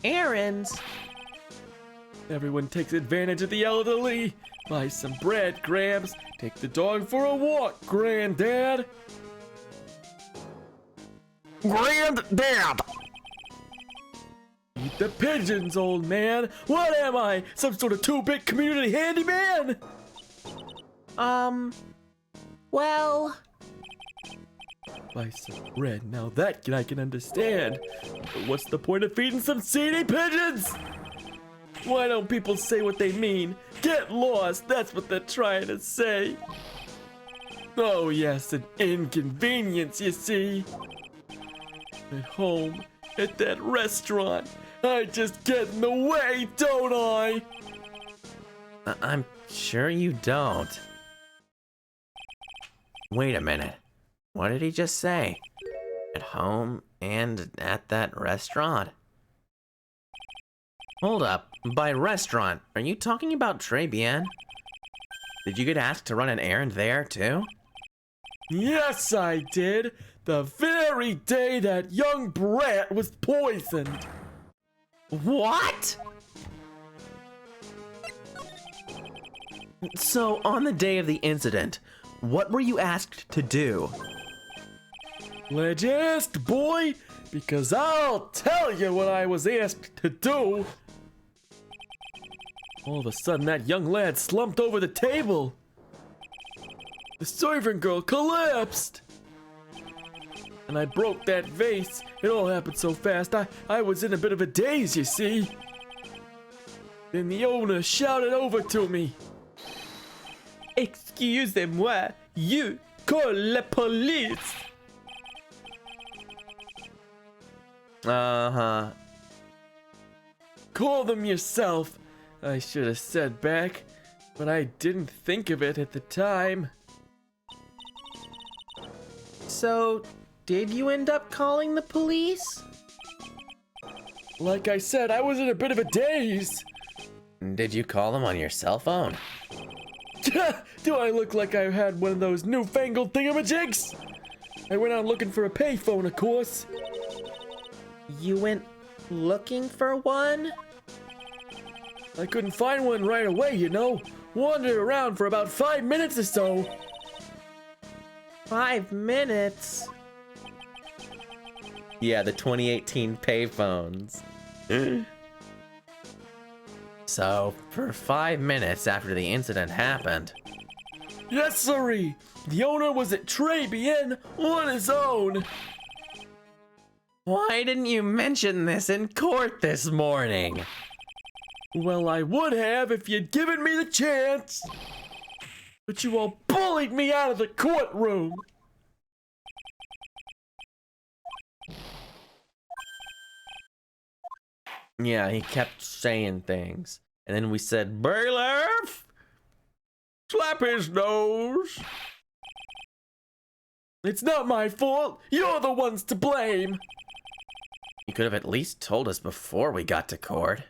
Errands? Everyone takes advantage of the elderly. Buy some bread, Gramps. Take the dog for a walk, Granddad. Granddad! Eat the pigeons, old man. What am I? Some sort of 2-bit community handyman? Well... Buy some bread. Now that I can understand. But what's the point of feeding some seedy pigeons? Why don't people say what they mean? Get lost, that's what they're trying to say. Oh yes, an inconvenience, you see. At home, at that restaurant, I just get in the way, don't I? I'm sure you don't. Wait a minute. What did he just say? At home and at that restaurant? Hold up. By restaurant, are you talking about Tribulations? Did you get asked to run an errand there, too? Yes, I did. The very day that young brat was poisoned. What? So, on the day of the incident, what were you asked to do? Glad you asked, boy, because I'll tell you what I was asked to do. All of a sudden, that young lad slumped over the table. The servant girl collapsed. And I broke that vase. It all happened so fast, I was in a bit of a daze, you see. Then the owner shouted over to me. Excusez-moi, you call la police. Uh-huh. Call them yourself, I should have said back, but I didn't think of it at the time. So, did you end up calling the police? Like I said, I was in a bit of a daze. Did you call them on your cell phone? Do I look like I had one of those newfangled thingamajigs? I went out looking for a payphone, of course. You went looking for one? I couldn't find one right away, you know. Wandered around for about 5 minutes or so. 5 minutes? Yeah, the 2018 payphones. So, for 5 minutes after the incident happened. Yes, sirree. The owner was at Tribulations on his own. Why didn't you mention this in court this morning? Well, I would have if you'd given me the chance. But you all bullied me out of the courtroom. Yeah, he kept saying things. And then we said, bailiff! Slap his nose! It's not my fault. You're the ones to blame. You could have at least told us before we got to court.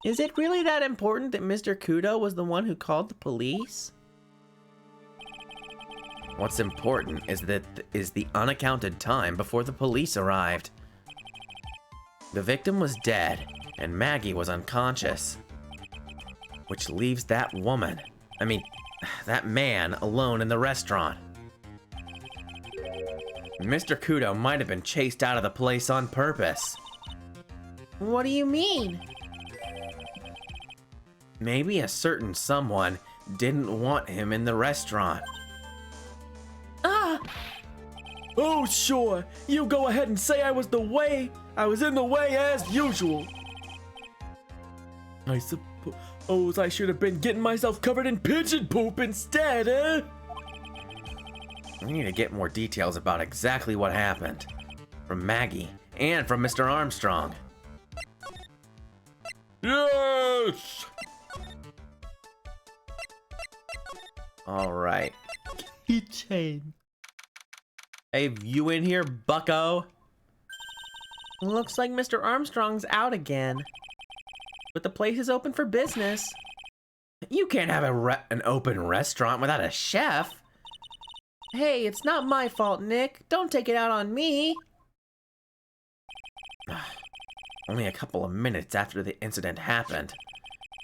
Is it really that important that Mr. Kudo was the one who called the police? What's important is the unaccounted time before the police arrived. The victim was dead, and Maggie was unconscious. Which leaves that man alone in the restaurant. Mr. Kudo might have been chased out of the place on purpose. What do you mean? Maybe a certain someone didn't want him in the restaurant. Ah! Oh, sure. You go ahead and say I was in the way as usual. I suppose I should have been getting myself covered in pigeon poop instead, eh? We need to get more details about exactly what happened. From Maggie and from Mr. Armstrong. Yes! Alright. Keychain. Hey, you in here, bucko? Looks like Mr. Armstrong's out again. But the place is open for business. You can't have an open restaurant without a chef. Hey, it's not my fault, Nick. Don't take it out on me. Only a couple of minutes after the incident happened,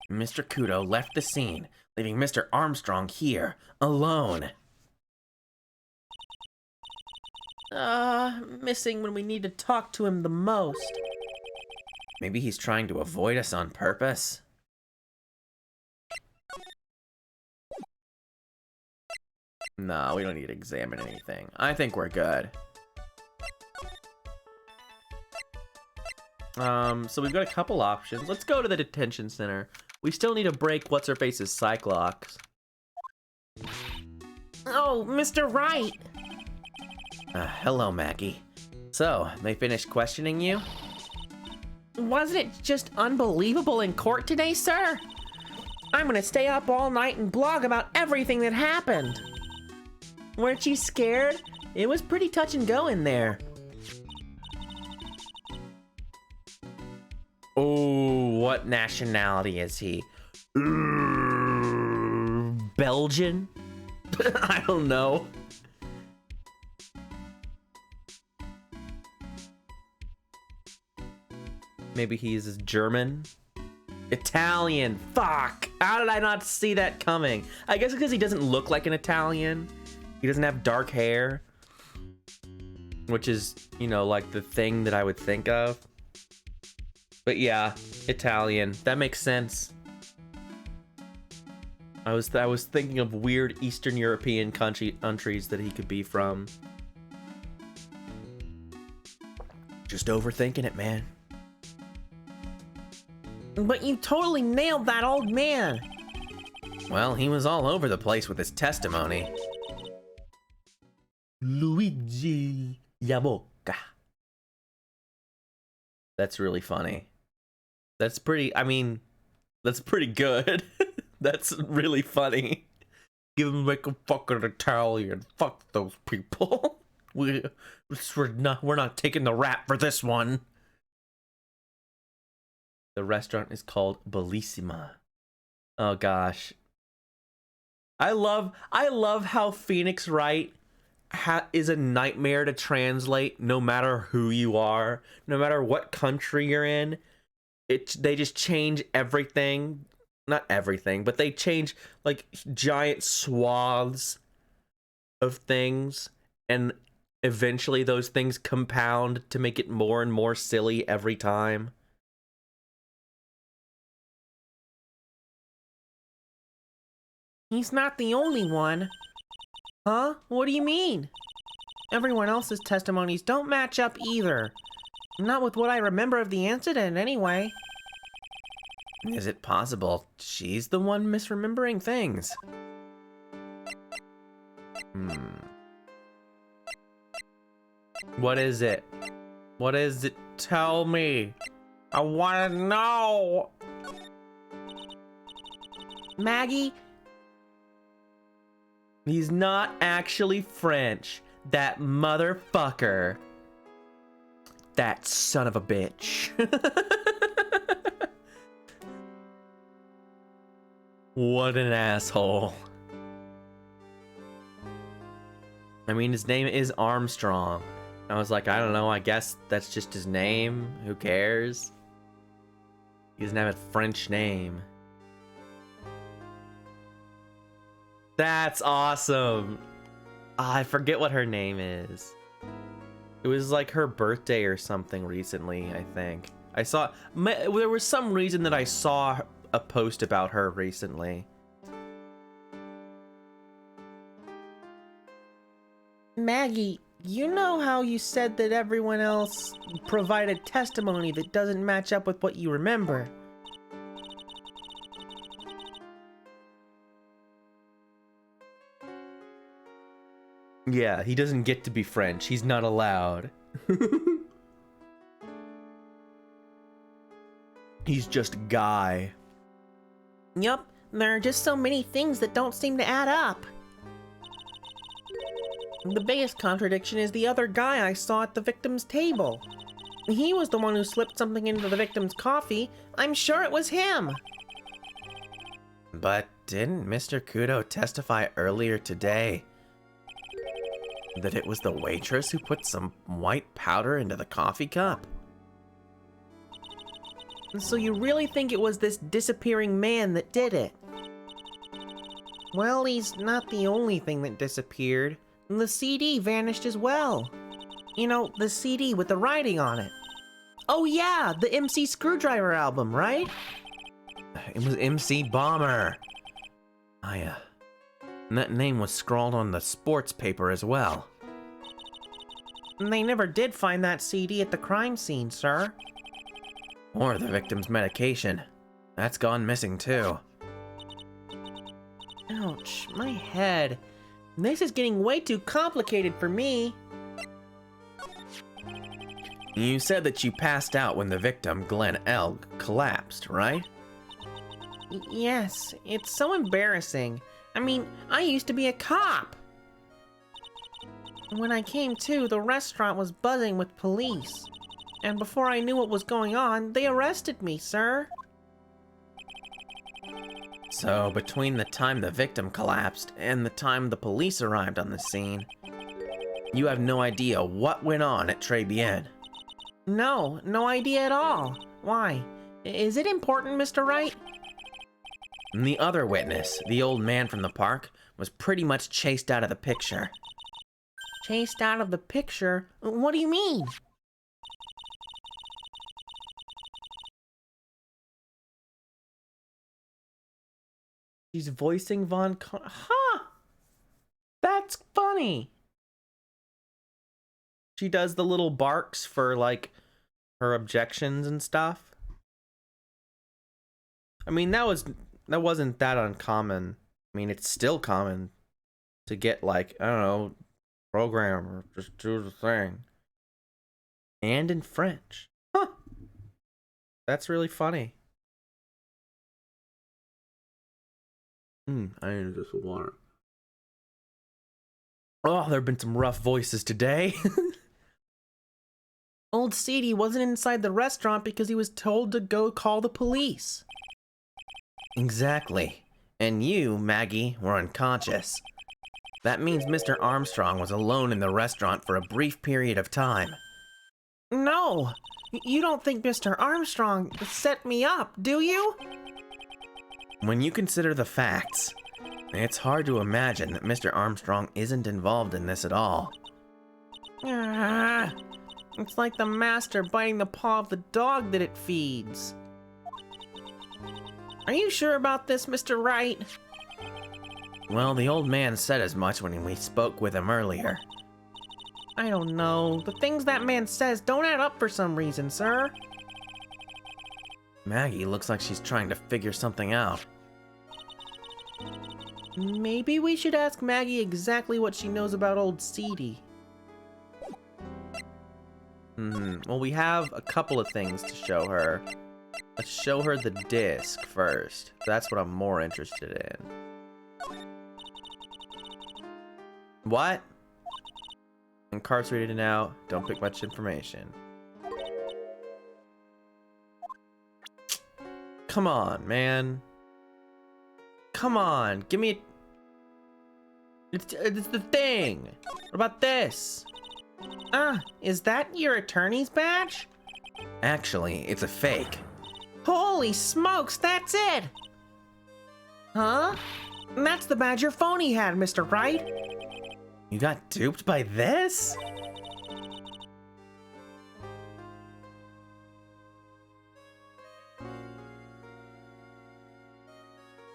Mr. Kudo left the scene, leaving Mr. Armstrong here, alone. Missing when we need to talk to him the most. Maybe he's trying to avoid us on purpose? No, we don't need to examine anything. I think we're good. So we've got a couple options. Let's go to the detention center. We still need to break What's-Her-Face's Cyclops. Oh, Mr. Wright. Hello, Maggie. So, they finished questioning you? Wasn't it just unbelievable in court today, sir? I'm gonna stay up all night and blog about everything that happened. Weren't you scared? It was pretty touch and go in there. Oh, what nationality is he? Belgian? I don't know. Maybe he's German? Italian! Fuck! How did I not see that coming? I guess because he doesn't look like an Italian. He doesn't have dark hair. Which is, you know, like the thing that I would think of. But yeah, Italian. That makes sense. I was thinking of weird Eastern European countries that he could be from. Just overthinking it, man. But you totally nailed that old man. Well, he was all over the place with his testimony. Luigi La Bocca. That's really funny. That's pretty, I mean, that's pretty good. That's really funny. Give him like a fucking Italian. Fuck those people. We're not taking the rap for this one. The restaurant is called Bellissima. Oh gosh. I love how Phoenix Wright is a nightmare to translate no matter who you are, no matter what country you're in. They just change everything. Not everything, but they change like giant swaths of things, and eventually those things compound to make it more and more silly every time. He's not the only one. Huh? What do you mean? Everyone else's testimonies don't match up either. Not with what I remember of the incident, anyway. Is it possible she's the one misremembering things? What is it? What is it? Tell me. I want to know. Maggie? He's not actually French. That motherfucker. That son of a bitch. What an asshole. I mean, his name is Armstrong. I was like, I don't know, I guess that's just his name. Who cares? He doesn't have a French name. That's awesome. I forget what her name is. It was like her birthday or something recently, I think. There was some reason that I saw a post about her recently. Maggie, you know how you said that everyone else provided testimony that doesn't match up with what you remember? Yeah, he doesn't get to be French. He's not allowed. He's just Guy. Yup, there are just so many things that don't seem to add up. The biggest contradiction is the other guy I saw at the victim's table. He was the one who slipped something into the victim's coffee. I'm sure it was him. But didn't Mr. Kudo testify earlier today That it was the waitress who put some white powder into the coffee cup? So you really think it was this disappearing man that did it? Well, he's not the only thing that disappeared. The CD vanished as well. You know, the CD with the writing on it. Oh yeah, the MC Screwdriver album, right? It was MC Bomber. And that name was scrawled on the sports paper as well. They never did find that CD at the crime scene, sir. Or the victim's medication. That's gone missing too. Ouch, my head. This is getting way too complicated for me. You said that you passed out when the victim, Glenn Elg, collapsed, right? Yes, it's so embarrassing. I mean, I used to be a cop. When I came to, the restaurant was buzzing with police. And before I knew what was going on, they arrested me, sir. So, between the time the victim collapsed and the time the police arrived on the scene, you have no idea what went on at Tribulations. No, no idea at all. Why? Is it important, Mr. Wright? And the other witness, the old man from the park, was pretty much chased out of the picture. Chased out of the picture? What do you mean? She's voicing Huh! That's funny. She does the little barks for, like, her objections and stuff. I mean, that wasn't that uncommon. I mean, it's still common to get, like, I don't know, program or just do the thing. And in French. Huh. That's really funny. I need this water. Oh, there have been some rough voices today. Old CD wasn't inside the restaurant because he was told to go call the police. Exactly. And you, Maggie, were unconscious. That means Mr. Armstrong was alone in the restaurant for a brief period of time. No! You don't think Mr. Armstrong set me up, do you? When you consider the facts, it's hard to imagine that Mr. Armstrong isn't involved in this at all. Ah, it's like the master biting the paw of the dog that it feeds. Are you sure about this, Mr. Wright? Well, the old man said as much when we spoke with him earlier. I don't know. The things that man says don't add up for some reason, sir. Maggie looks like she's trying to figure something out. Maybe we should ask Maggie exactly what she knows about old CD. Well, we have a couple of things to show her. Let's show her the disc first. That's what I'm more interested in. What? Incarcerated now. Don't pick much information. Come on, man. Come on, give me... It's the thing. What about this? Is that your attorney's badge? Actually, it's a fake. Holy smokes, that's it! Huh? That's the badge your phony had, Mr. Wright. You got duped by this?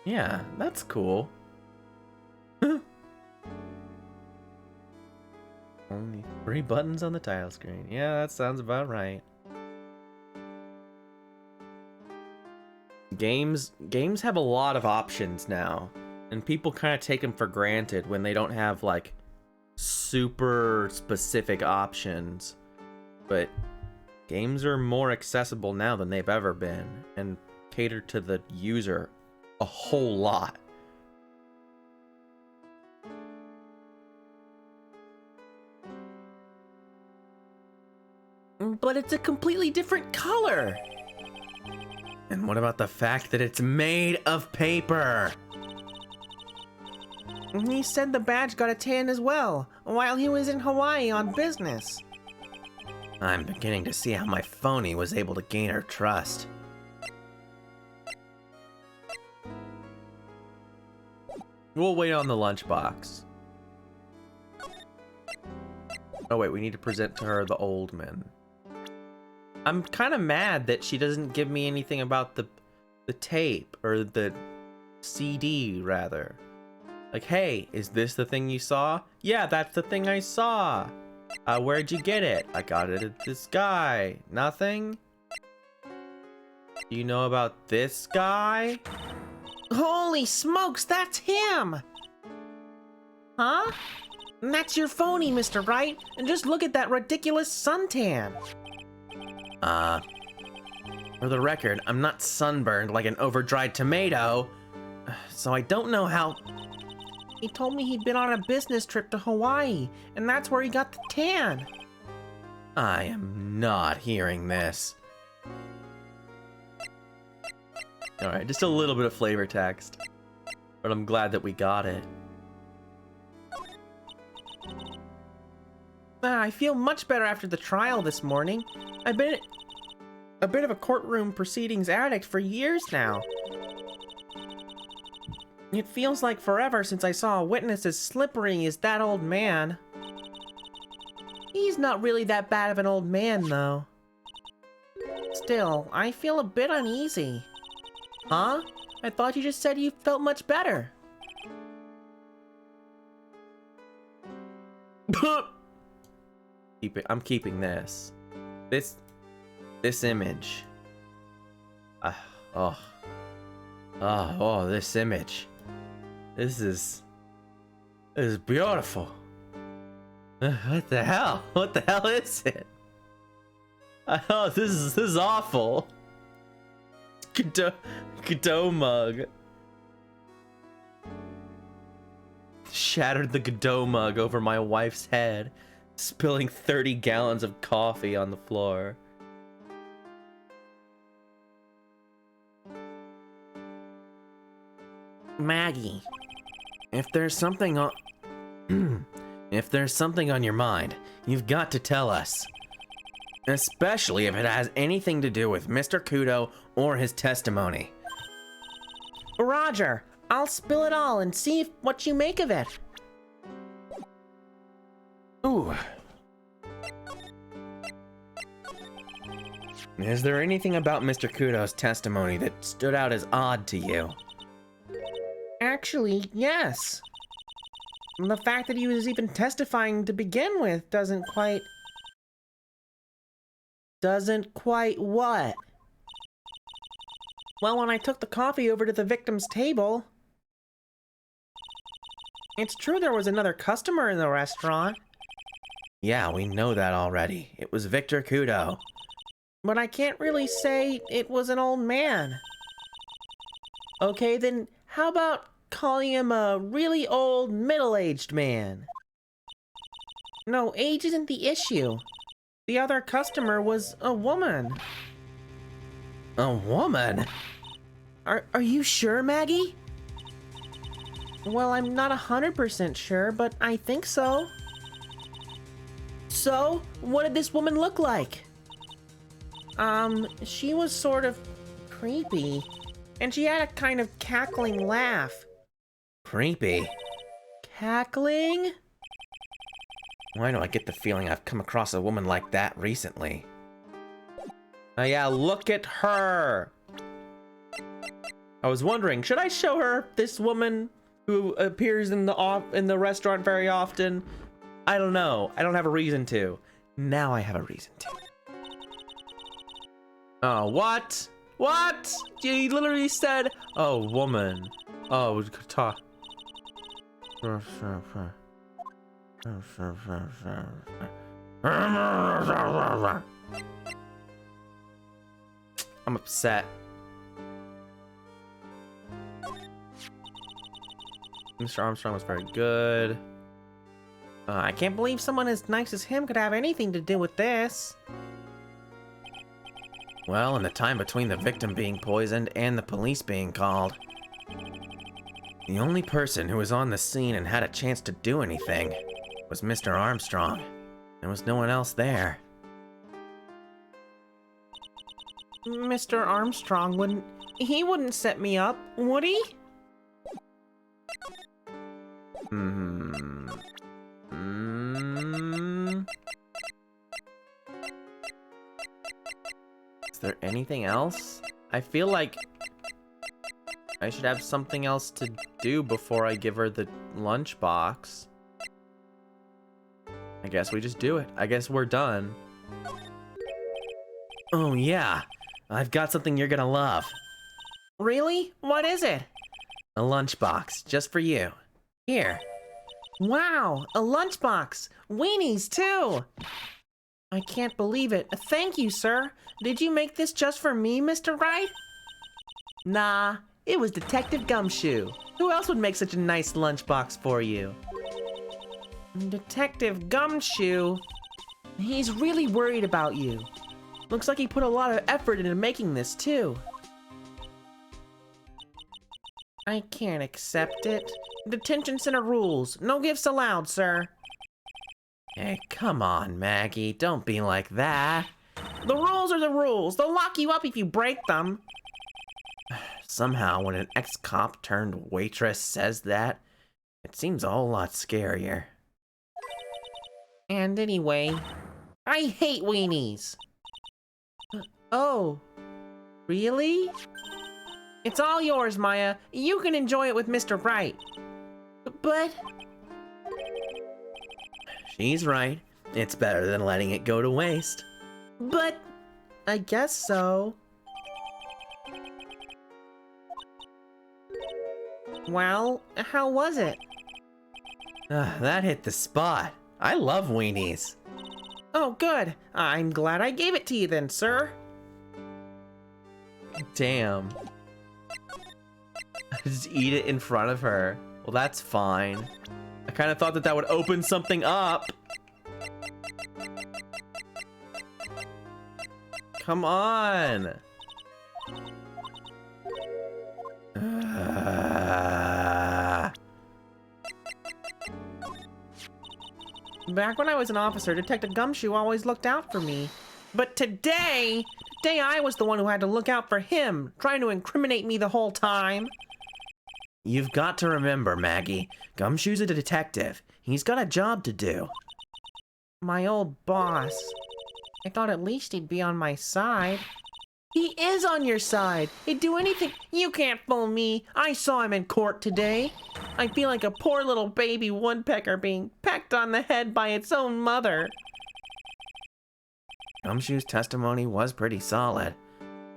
Yeah, that's cool. Only 3 buttons on the title screen. Yeah, that sounds about right. Games have a lot of options now, and people kind of take them for granted when they don't have like super specific options. But games are more accessible now than they've ever been and cater to the user a whole lot. But it's a completely different color. And what about the fact that it's made of paper? He said the badge got a tan as well, while he was in Hawaii on business. I'm beginning to see how my phony was able to gain her trust. We'll wait on the lunchbox. Oh wait, we need to present to her the old man. I'm kind of mad that she doesn't give me anything about the tape, or the CD rather. Like, hey, is this the thing you saw? Yeah, that's the thing I saw. Where'd you get it? I got it at this guy. Nothing? Do you know about this guy? Holy smokes, that's him! Huh? That's your phony, Mr. Wright, and just look at that ridiculous suntan. For the record, I'm not sunburned like an over-dried tomato, so I don't know how... He told me he'd been on a business trip to Hawaii, and that's where he got the tan. I am not hearing this. Alright, just a little bit of flavor text. But I'm glad that we got it. I feel much better after the trial this morning. I've been a bit of a courtroom proceedings addict for years now. It feels like forever since I saw a witness as slippery as that old man. He's not really that bad of an old man, though. Still, I feel a bit uneasy. Huh? I thought you just said you felt much better. I'm keeping this. This image. This image. This is beautiful. What the hell? What the hell is it? Oh, this is awful. Kudo mug. Shattered the Kudo mug over my wife's head, spilling 30 gallons of coffee on the floor. Maggie, if there's something on... If there's something on your mind, you've got to tell us. Especially if it has anything to do with Mr. Kudo or his testimony. Roger, I'll spill it all and see what you make of it. Ooh. Is there anything about Mr. Kudo's testimony that stood out as odd to you? Actually, yes. The fact that he was even testifying to begin with doesn't quite what? Well, when I took the coffee over to the victim's table, it's true there was another customer in the restaurant. Yeah, we know that already. It was Victor Kudo. But I can't really say it was an old man. Okay, then how about calling him a really old, middle-aged man? No, age isn't the issue. The other customer was a woman. A woman? Are you sure, Maggie? Well, I'm not 100% sure, but I think so. So, what did this woman look like? She was sort of creepy, and she had a kind of cackling laugh. Creepy? Cackling? Why do I get the feeling I've come across a woman like that recently? Oh yeah, look at her! I was wondering, should I show her this woman who appears in the restaurant very often? I don't know. I don't have a reason to. Now I have a reason to. Oh, what? What? You literally said, oh, woman. Oh, talk. I'm upset. Mr. Armstrong was very good. I can't believe someone as nice as him could have anything to do with this. Well, in the time between the victim being poisoned and the police being called. The only person who was on the scene and had a chance to do anything was Mr. Armstrong. There was no one else there. Mr. Armstrong wouldn't set me up, would he? Is there anything else? I feel like I should have something else to do before I give her the lunchbox. I guess we just do it. I guess we're done. Oh yeah, I've got something you're gonna love. Really? What is it? A lunchbox, just for you. Here. Wow, a lunchbox. Weenies, too. I can't believe it. Thank you, sir. Did you make this just for me, Mr. Wright? Nah, it was Detective Gumshoe. Who else would make such a nice lunchbox for you? Detective Gumshoe? He's really worried about you. Looks like he put a lot of effort into making this, too. I can't accept it. Detention center rules. No gifts allowed, sir. Hey, come on, Maggie. Don't be like that. The rules are the rules. They'll lock you up if you break them. Somehow, when an ex-cop turned waitress says that, it seems a whole lot scarier. And anyway, I hate weenies. Oh, really? It's all yours, Maya. You can enjoy it with Mr. Wright. But... She's right. It's better than letting it go to waste. But... I guess so. Well, how was it? That hit the spot. I love weenies. Oh, good. I'm glad I gave it to you then, sir. Damn. Just eat it in front of her. Well, that's fine. I kind of thought that that would open something up. Come on. Back when I was an officer, Detective Gumshoe always looked out for me. But today I was the one who had to look out for him, trying to incriminate me the whole time. You've got to remember, Maggie, Gumshoe's a detective. He's got a job to do. My old boss. I thought at least he'd be on my side. He is on your side. He'd do anything. You can't fool me. I saw him in court today. I feel like a poor little baby woodpecker being pecked on the head by its own mother. Gumshoe's testimony was pretty solid.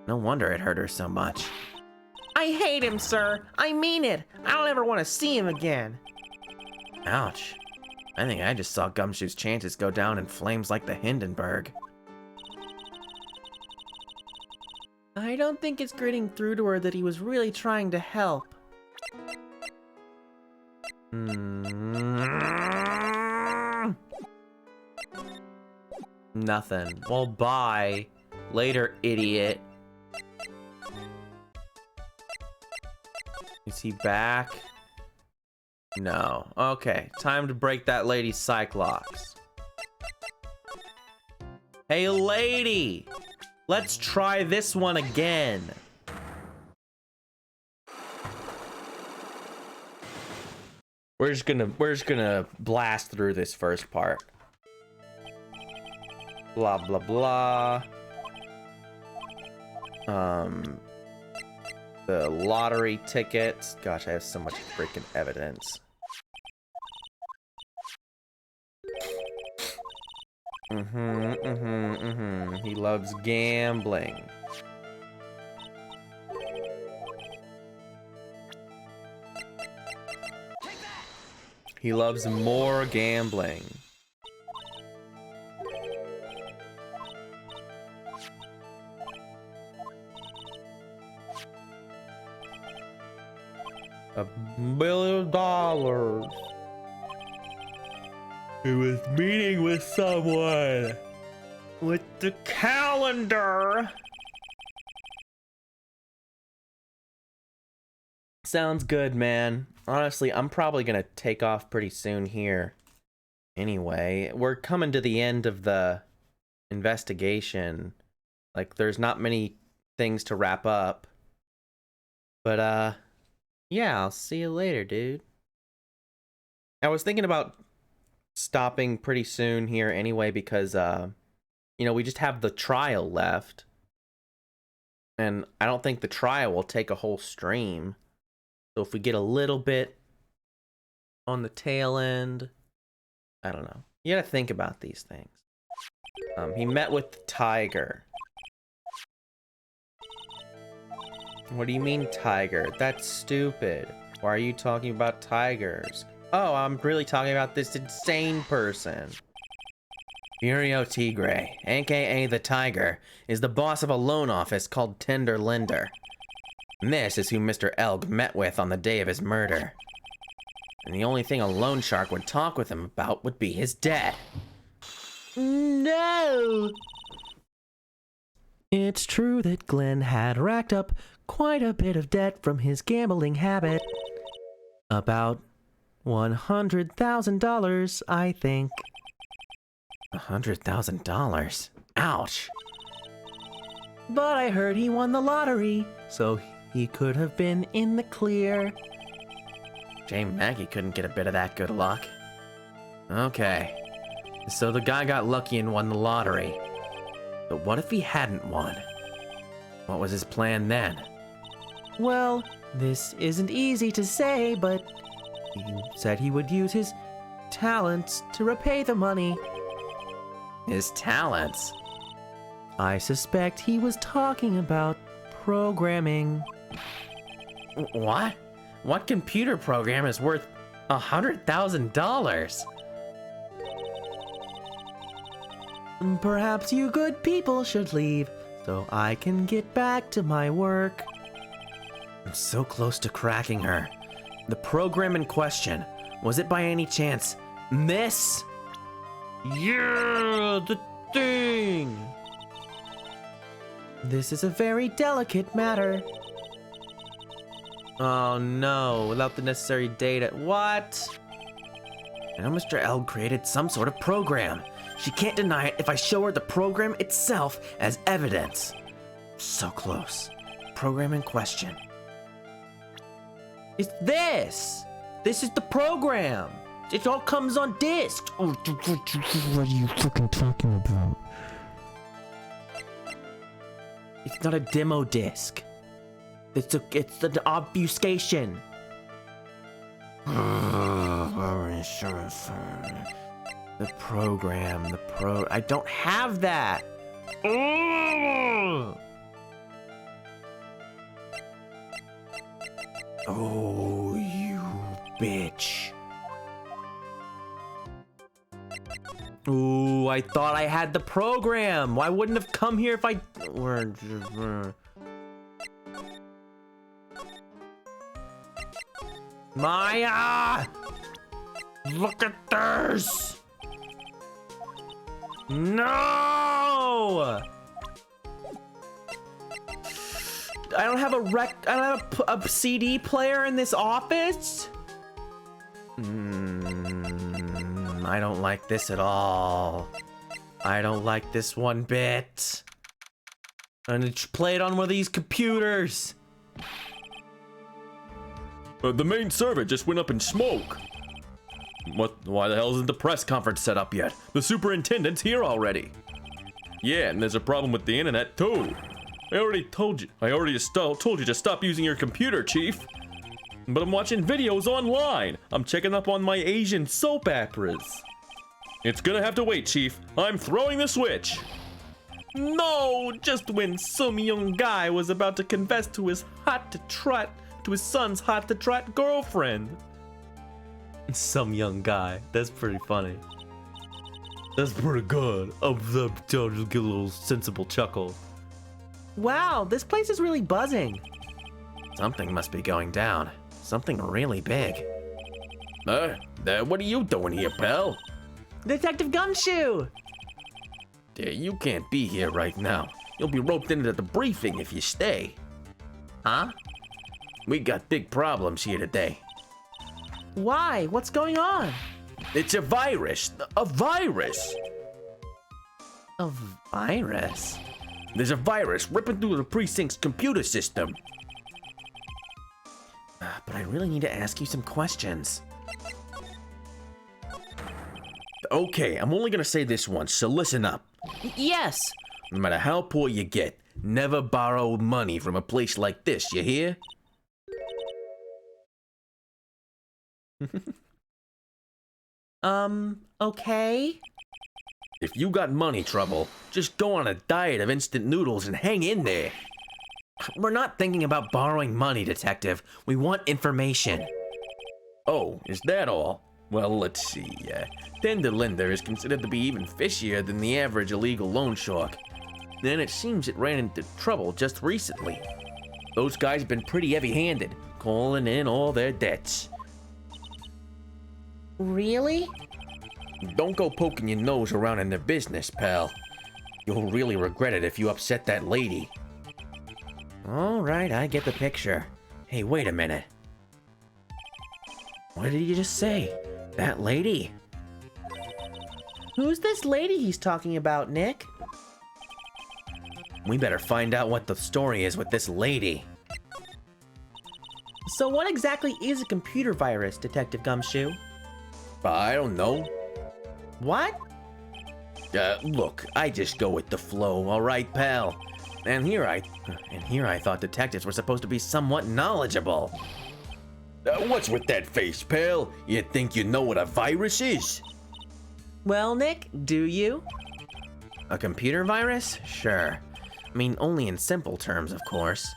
No wonder it hurt her so much. I hate him, sir. I mean it. I don't ever want to see him again. Ouch. I think I just saw Gumshoe's chances go down in flames like the Hindenburg. I don't think it's gritting through to her that he was really trying to help. Nothing. Well, bye. Later, idiot. Is he back? No. Okay, time to break that lady's cyclops. Hey, lady! Let's try this one again. We're just gonna blast through this first part. Blah blah blah. The lottery tickets. Gosh, I have so much freaking evidence. He loves gambling. He loves more gambling. $1 billion. He was meeting with someone with the calendar. Sounds good, man. Honestly, I'm probably gonna take off pretty soon here. Anyway, we're coming to the end of the investigation. Like, there's not many things to wrap up. But, yeah, I'll see you later, dude. I was thinking about stopping pretty soon here anyway because, you know, we just have the trial left. And I don't think the trial will take a whole stream. So if we get a little bit on the tail end, I don't know. You gotta think about these things. He met with the tiger. What do you mean, tiger? That's stupid. Why are you talking about tigers? Oh, I'm really talking about this insane person. Furio Tigre, aka the Tiger, is the boss of a loan office called Tender Lender. This is who Mr. Elg met with on the day of his murder. And the only thing a loan shark would talk with him about would be his debt. No! It's true that Glenn had racked up quite a bit of debt from his gambling habit. About $100,000, I think. $100,000? Ouch. But I heard he won the lottery, so he could have been in the clear. Jane Mackey couldn't get a bit of that good luck. Okay. So the guy got lucky and won the lottery. But what if he hadn't won? What was his plan then? Well, this isn't easy to say, but he said he would use his talents to repay the money. His talents? I suspect he was talking about programming. What? What computer program is worth $100,000? Perhaps you good people should leave, so I can get back to my work. I'm so close to cracking her. The program in question, was it by any chance this? Yeah, the thing! This is a very delicate matter. Oh no, without the necessary data. What? I know Mr. L created some sort of program. She can't deny it if I show her the program itself as evidence. So close. Program in question. It's this! This is the program! It all comes on disc! What are you fucking talking about? It's not a demo disc. It's the obfuscation. The program, I don't have that. Oh, you bitch. Ooh, I thought I had the program. I wouldn't have come here if I... Maya! Look at this! No! I don't have a CD player in this office? I don't like this at all. I don't like this one bit. I need to play it on one of these computers. The main server just went up in smoke. Why the hell isn't the press conference set up yet? The superintendent's here already. Yeah, and there's a problem with the internet too. I already told you to stop using your computer, Chief. But I'm watching videos online. I'm checking up on my Asian soap operas. It's gonna have to wait, Chief. I'm throwing the switch. No, just when some young guy was about to confess to his son's hot to trot girlfriend. Some young guy. That's pretty funny. That's pretty good. I'm trying to get a little sensible chuckle. Wow, this place is really buzzing. Something must be going down. Something really big. What are you doing here, pal? Detective Gumshoe! You can't be here right now. You'll be roped into the briefing if you stay. Huh? We got big problems here today. Why? What's going on? It's a virus. A virus! A virus? There's a virus ripping through the precinct's computer system. But I really need to ask you some questions. Okay, I'm only gonna say this once, so listen up. Yes! No matter how poor you get, never borrow money from a place like this, you hear? Okay? If you got money trouble, just go on a diet of instant noodles and hang in there. We're not thinking about borrowing money, Detective. We want information. Oh, is that all? Well, let's see. Tender lender is considered to be even fishier than the average illegal loan shark. Then it seems it ran into trouble just recently. Those guys been pretty heavy-handed, calling in all their debts. Really? Don't go poking your nose around in their business, pal. You'll really regret it if you upset that lady. All right, I get the picture. Hey, wait a minute. What did you just say? That lady? Who's this lady he's talking about, Nick? We better find out what the story is with this lady. So what exactly is a computer virus, Detective Gumshoe? I don't know. What? Look, I just go with the flow, all right, pal? And here I thought detectives were supposed to be somewhat knowledgeable. What's with that face, pal? You think you know what a virus is? Well, Nick, do you? A computer virus? Sure. I mean, only in simple terms, of course.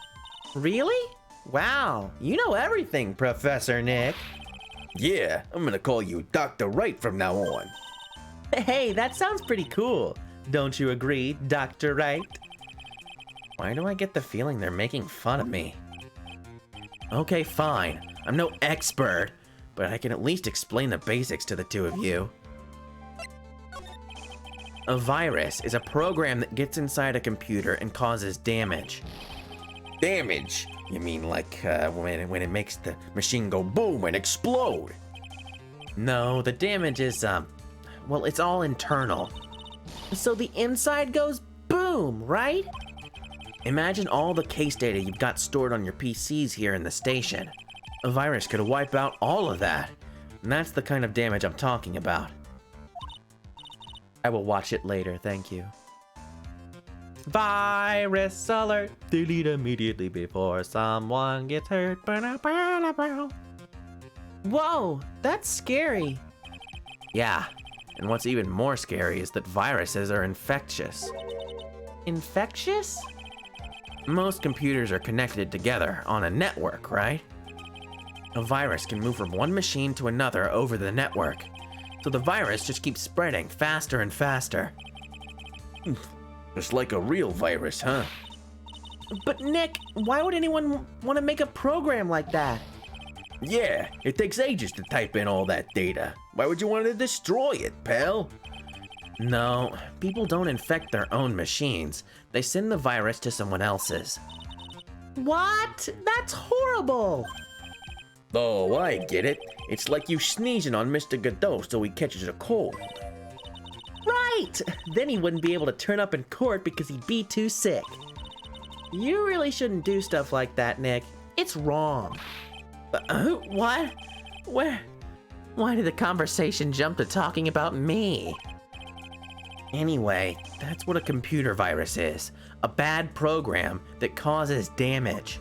Really? Wow, you know everything, Professor Nick. Yeah, I'm gonna call you Dr. Wright from now on. Hey, that sounds pretty cool. Don't you agree, Dr. Wright? Why do I get the feeling they're making fun of me? Okay, fine. I'm no expert, but I can at least explain the basics to the two of you. A virus is a program that gets inside a computer and causes damage. Damage? You mean like when it makes the machine go boom and explode? No, the damage is, well, it's all internal. So the inside goes boom, right? Imagine all the case data you've got stored on your PCs here in the station. A virus could wipe out all of that. And that's the kind of damage I'm talking about. I will watch it later, thank you. Virus alert! Delete immediately before someone gets hurt. Whoa, that's scary. Yeah, and what's even more scary is that viruses are infectious. Infectious? Most computers are connected together on a network, right? A virus can move from one machine to another over the network, so the virus just keeps spreading faster and faster. Just like a real virus, huh? But Nick, why would anyone want to make a program like that? Yeah, it takes ages to type in all that data. Why would you want to destroy it, pal? No, people don't infect their own machines. They send the virus to someone else's. What? That's horrible! Oh, I get it. It's like you sneezing on Mr. Godot so he catches a cold. Right! Then he wouldn't be able to turn up in court because he'd be too sick. You really shouldn't do stuff like that, Nick. It's wrong. What? Where? Why did the conversation jump to talking about me? Anyway, that's what a computer virus is. A bad program that causes damage.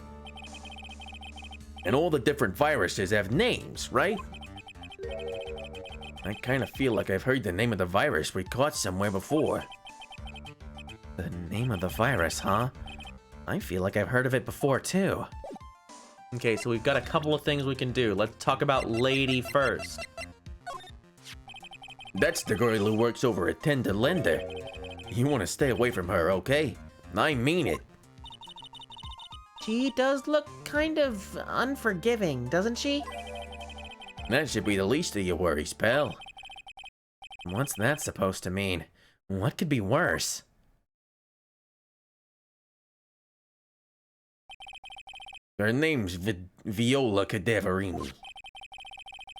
And all the different viruses have names, right? I kind of feel like I've heard the name of the virus we caught somewhere before. The name of the virus, huh? I feel like I've heard of it before, too. Okay, so we've got a couple of things we can do. Let's talk about Lady first. That's the girl who works over at Tender Lender. You want to stay away from her, okay? I mean it. She does look kind of unforgiving, doesn't she? That should be the least of your worries, pal. What's that supposed to mean? What could be worse? Her name's Viola Cadaverini.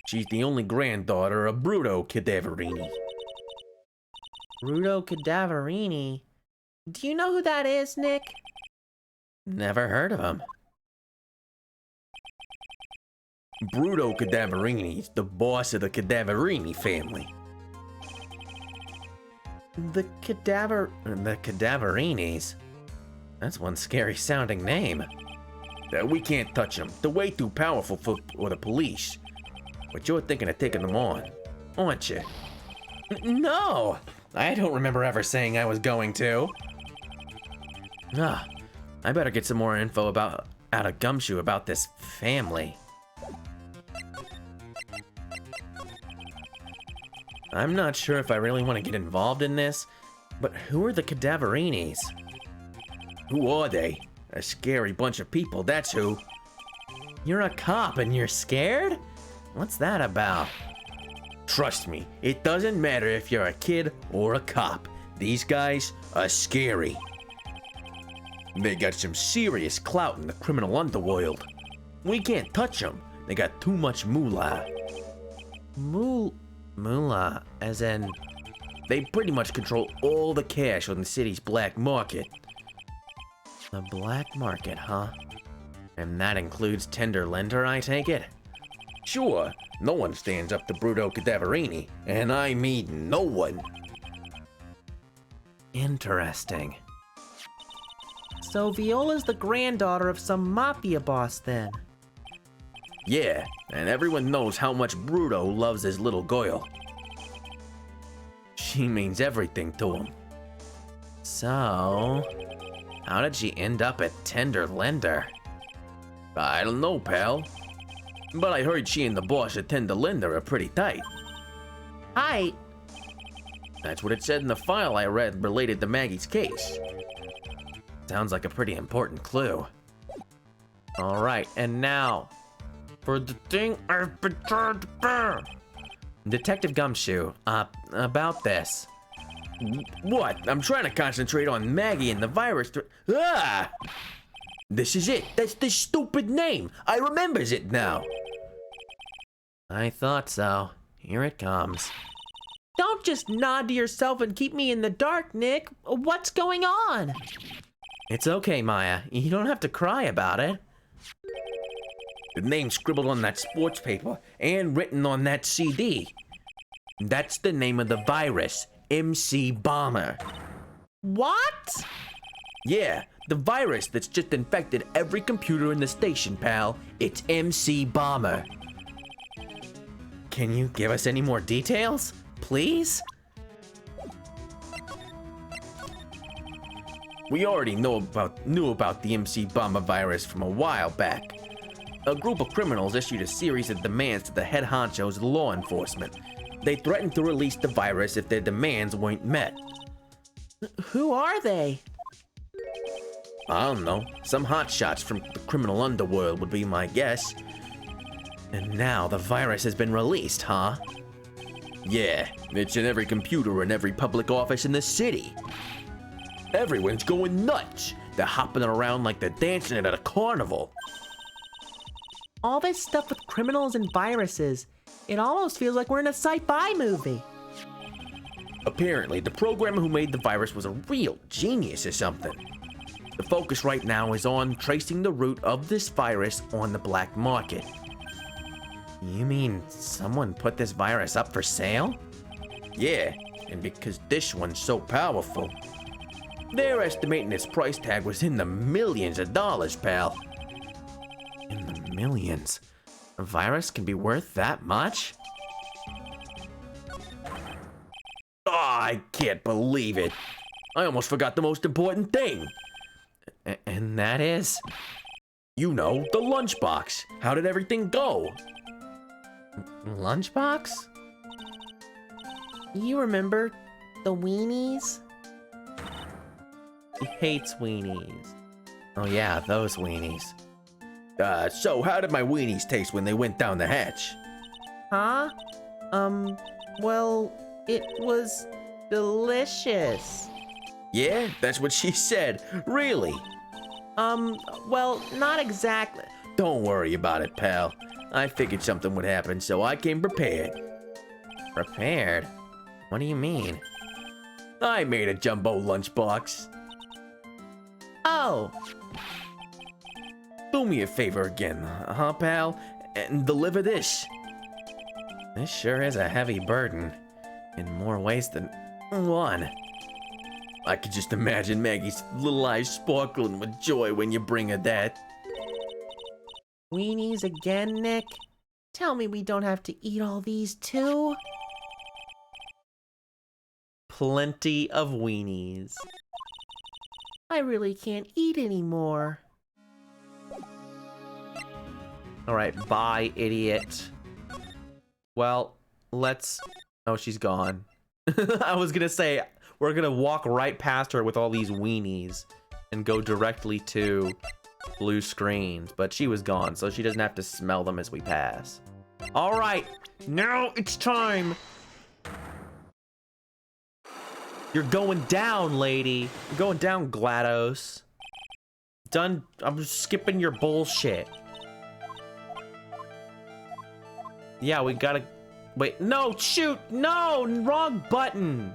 She's the only granddaughter of Bruto Cadaverini. Rudo Cadaverini? Do you know who that is, Nick? Never heard of him. Bruto Cadaverini's the boss of the Cadaverini family. The Cadaverinis? That's one scary sounding name. We can't touch them. They're way too powerful for the police. But you're thinking of taking them on, aren't you? No! I don't remember ever saying I was going to. I better get some more info out of Gumshoe about this family. I'm not sure if I really want to get involved in this, but who are the Cadaverinis? Who are they? A scary bunch of people, that's who. You're a cop and you're scared? What's that about? Trust me, it doesn't matter if you're a kid or a cop. These guys are scary. They got some serious clout in the criminal underworld. We can't touch them. They got too much moolah. Moolah, as in... They pretty much control all the cash on the city's black market. The black market, huh? And that includes tender lender, I take it? Sure, no one stands up to Bruto Cadaverini, and I mean no one. Interesting. So Viola's the granddaughter of some mafia boss then? Yeah, and everyone knows how much Bruto loves his little girl. She means everything to him. So... how did she end up at tender lender? I don't know, pal. But I heard she and the boss at Tender Lender are pretty tight. Hi. That's what it said in the file I read related to Maggie's case. Sounds like a pretty important clue. Alright, and now, for the thing I've been trying to bear. Detective Gumshoe, about this. What? I'm trying to concentrate on Maggie and the virus. Ah! This is it. That's the stupid name. I remembers it now. I thought so. Here it comes. Don't just nod to yourself and keep me in the dark, Nick. What's going on? It's okay, Maya. You don't have to cry about it. The name scribbled on that sports paper and written on that CD. That's the name of the virus, MC Bomber. What? Yeah, the virus that's just infected every computer in the station, pal. It's MC Bomber. Can you give us any more details, please? We already knew about the MC Bomber virus from a while back. A group of criminals issued a series of demands to the head honchos of law enforcement. They threatened to release the virus if their demands weren't met. Who are they? I don't know. Some hotshots from the criminal underworld would be my guess. And now the virus has been released, huh? Yeah, it's in every computer in every public office in the city. Everyone's going nuts. They're hopping around like they're dancing at a carnival. All this stuff with criminals and viruses. It almost feels like we're in a sci-fi movie. Apparently, the programmer who made the virus was a real genius or something. The focus right now is on tracing the root of this virus on the black market. You mean someone put this virus up for sale? Yeah, and because this one's so powerful, they're estimating its price tag was in the millions of dollars, pal. In the millions? A virus can be worth that much? Oh, I can't believe it. I almost forgot the most important thing. And that is? You know, the lunchbox. How did everything go? Lunchbox? You remember the weenies? He hates weenies. Oh yeah, those weenies. So how did my weenies taste when they went down the hatch? Huh? Well, it was delicious. Yeah, that's what she said. Really? Well, not exactly. Don't worry about it, pal. I figured something would happen, so I came prepared. Prepared? What do you mean? I made a jumbo lunchbox. Oh, Do me a favor again, huh, pal? And deliver this. this sure is a heavy burden. In more ways than one. I could just imagine Maggie's little eyes sparkling with joy when you bring her that. Weenies again, Nick? Tell me we don't have to eat all these too? Plenty of weenies. I really can't eat anymore. Alright, bye, idiot. Well, let's... Oh, she's gone. I was gonna say, we're gonna walk right past her with all these weenies and go directly to blue screens, but she was gone, so she doesn't have to smell them as we pass. Alright, now it's time. You're going down, lady. You're going down, GLaDOS. Done. I'm skipping your bullshit. Yeah, we gotta... Wait, no, shoot! No! Wrong button!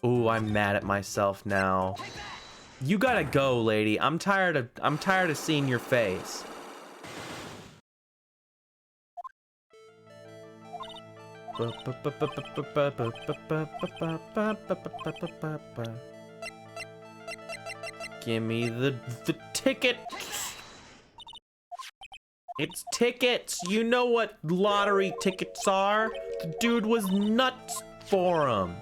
Ooh, I'm mad at myself now. You gotta go, lady. I'm tired of seeing your face. Give me the ticket. It's tickets. You know what lottery tickets are. The dude was nuts for them.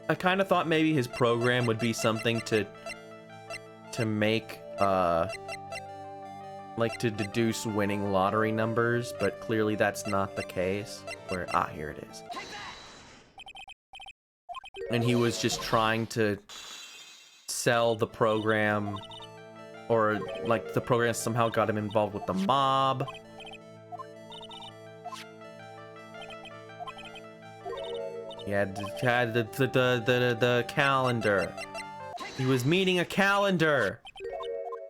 I kind of thought maybe his program would be something to make like to deduce winning lottery numbers, but clearly that's not the case. Where here it is. And he was just trying to sell the program, or like the program somehow got him involved with the mob. He had the calendar. He was meeting a calendar.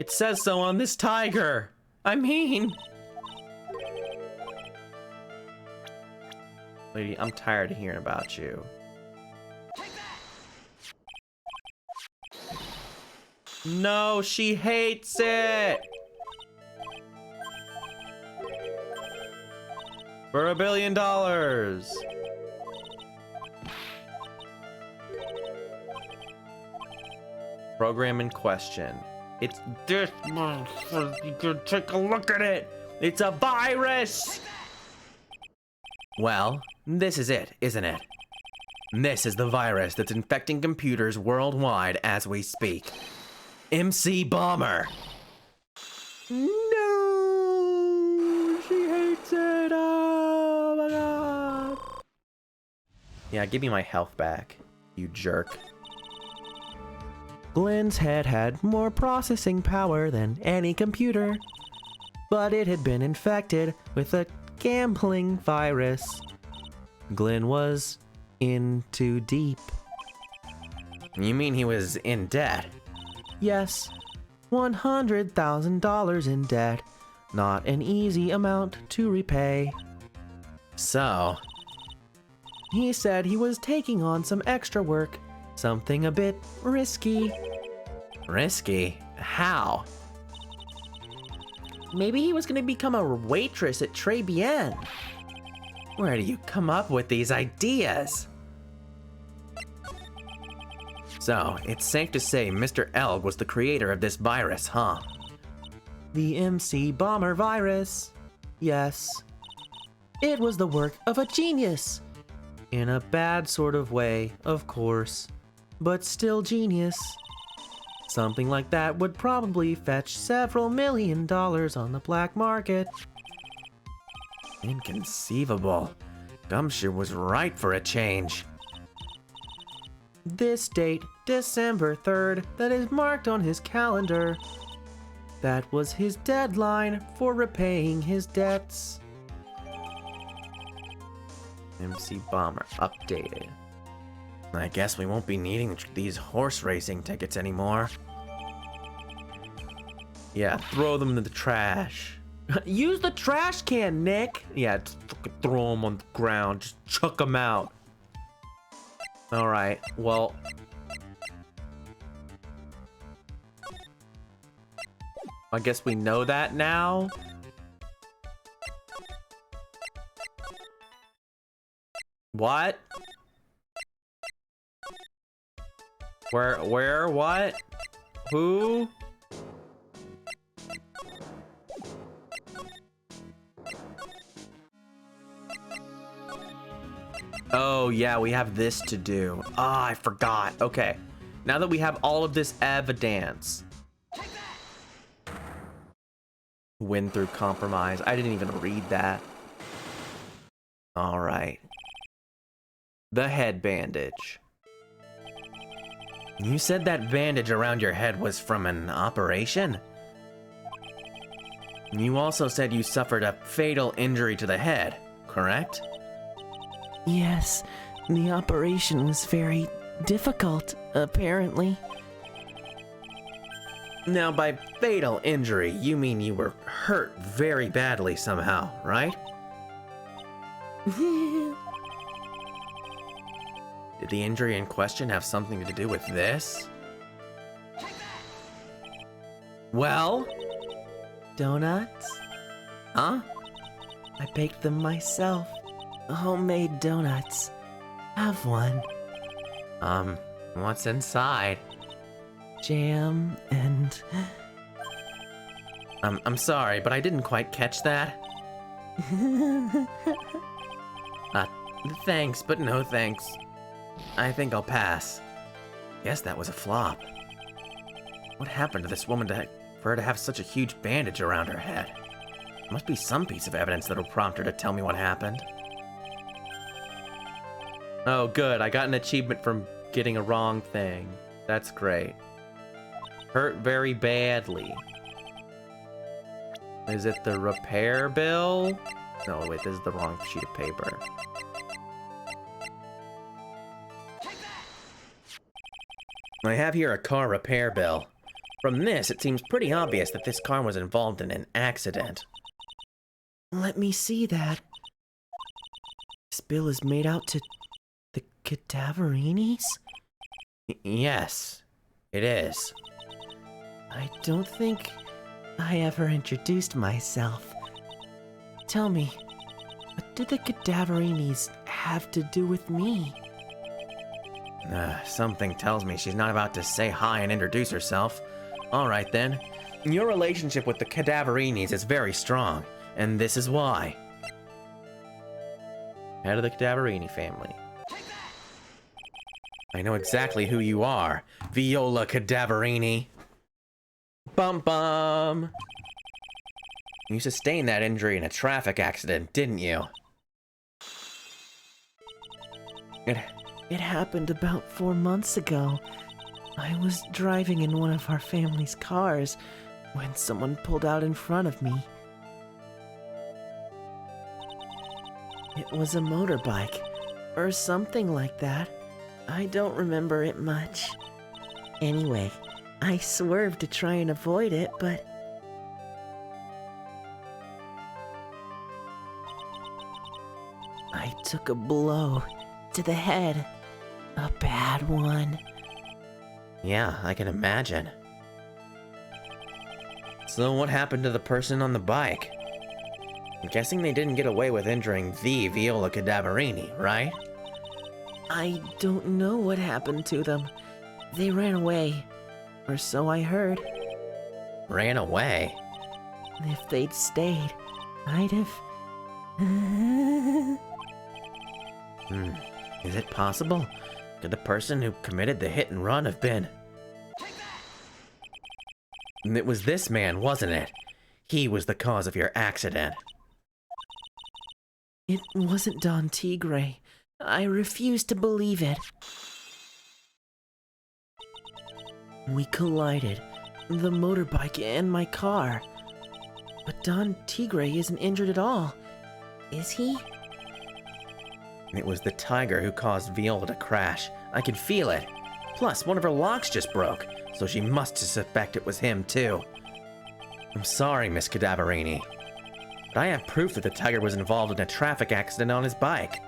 It says so on this tiger. I mean... Lady, I'm tired of hearing about you. No, she hates it! For $1 billion! Program in question. It's this. You can take a look at it. It's a virus. Well, this is it, isn't it? This is the virus that's infecting computers worldwide as we speak. MC Bomber. No, she hates it. Oh my god. Yeah, give me my health back, you jerk. Glenn's head had more processing power than any computer, but it had been infected with a gambling virus. Glenn was in too deep. You mean he was in debt? Yes, $100,000 in debt. Not an easy amount to repay. So, He said he was taking on some extra work, something a bit risky. risky? How? Maybe he was going to become a waitress at Tribulations. Where do you come up with these ideas? So, it's safe to say Mr. Elg was the creator of this virus, huh? The MC Bomber virus. Yes. It was the work of a genius. In a bad sort of way, of course. But still genius. Something like that would probably fetch several $1 million on the black market. Inconceivable. Gumshoe was right for a change. This date, December 3rd, that is marked on his calendar. That was his deadline for repaying his debts. MC Bomber updated. I guess we won't be needing these horse racing tickets anymore. Yeah, throw them in the trash. Use the trash can, Nick. Yeah, just fucking throw them on the ground. Just chuck them out. Alright, well... I guess we know that now? What? Where, what? Who? Oh, yeah, we have this to do. Ah, I forgot. Okay. Now that we have all of this evidence. Win through compromise. I didn't even read that. All right. The head bandage. You said that bandage around your head was from an operation? You also said you suffered a fatal injury to the head, correct? Yes, the operation was very difficult, apparently. Now, by fatal injury, you mean you were hurt very badly somehow, right? Did the injury in question have something to do with this? Well? Donuts? Huh? I baked them myself. Homemade donuts. Have one. What's inside? Jam and... I'm sorry, but I didn't quite catch that. Thanks, but no thanks. I think I'll pass. Guess that was a flop. What happened to this woman for her to have such a huge bandage around her head? There must be some piece of evidence that'll prompt her to tell me what happened. Oh, good. I got an achievement from getting a wrong thing. That's great. Hurt very badly. Is it the repair bill? No, wait, this is the wrong sheet of paper. I have here a car repair bill. From this, it seems pretty obvious that this car was involved in an accident. Let me see that. This bill is made out to the Cadaverinis? Yes, it is. I don't think I ever introduced myself. Tell me, what did the Cadaverinis have to do with me? Something tells me she's not about to say hi and introduce herself. Alright then. Your relationship with the Cadaverinis is very strong, and this is why. Head of the Cadaverini family. I know exactly who you are, Viola Cadaverini. Bum bum. You sustained that injury in a traffic accident, didn't you? It happened about 4 months ago. I was driving in one of our family's cars when someone pulled out in front of me. It was a motorbike, or something like that. I don't remember it much. Anyway, I swerved to try and avoid it, but... I took a blow to the head. A bad one. Yeah, I can imagine. So what happened to the person on the bike? I'm guessing they didn't get away with injuring the Viola Cadaverini, right? I don't know what happened to them. They ran away. Or so I heard. Ran away? If they'd stayed, I'd have... Is it possible? Could the person who committed the hit and run have been... It was this man, wasn't it? He was the cause of your accident. It wasn't Don Tigre. I refuse to believe it. We collided, the motorbike and my car. But Don Tigre isn't injured at all. Is he? It was the tiger who caused Viola to crash. I can feel it. Plus, one of her locks just broke, so she must suspect it was him, too. I'm sorry, Miss Cadaverini, but I have proof that the tiger was involved in a traffic accident on his bike.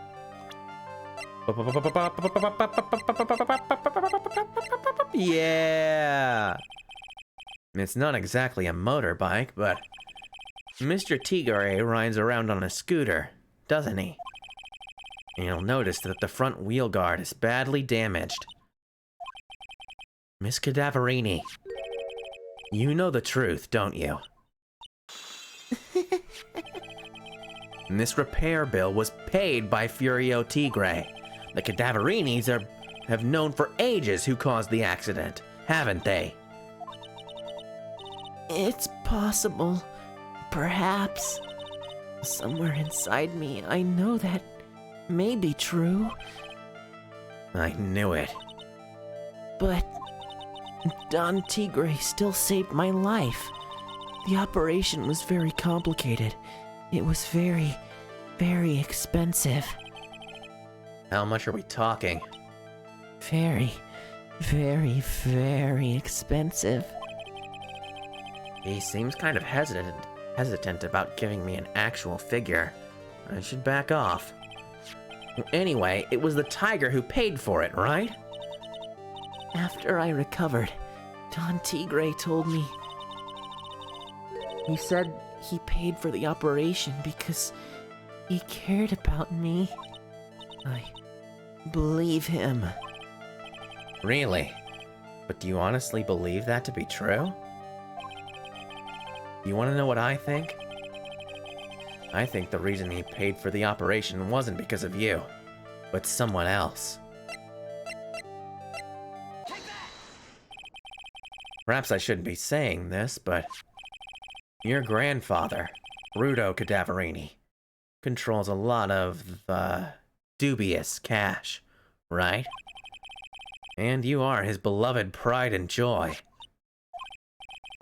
Yeah! It's not exactly a motorbike, but Mr. Tigre rides around on a scooter, doesn't he? And you'll notice that the front wheel guard is badly damaged. Miss Cadaverini, you know the truth, don't you? And this repair bill was paid by Furio Tigre. The Cadaverinis have known for ages who caused the accident, haven't they? It's possible. Perhaps. Somewhere inside me, I know that may be true. I knew it. But Don Tigre still saved my life. The operation was very complicated. It was very, very expensive. How much are we talking? Very, very, very expensive. He seems kind of hesitant about giving me an actual figure. I should back off. Anyway, it was the tiger who paid for it, right? After I recovered, Don Tigre told me. He said he paid for the operation because he cared about me. I believe him. Really? But do you honestly believe that to be true? You want to know what I think? I think the reason he paid for the operation wasn't because of you, but someone else. Perhaps I shouldn't be saying this, but your grandfather, Kudo Cadaverini, controls a lot of dubious cash, right? And you are his beloved pride and joy.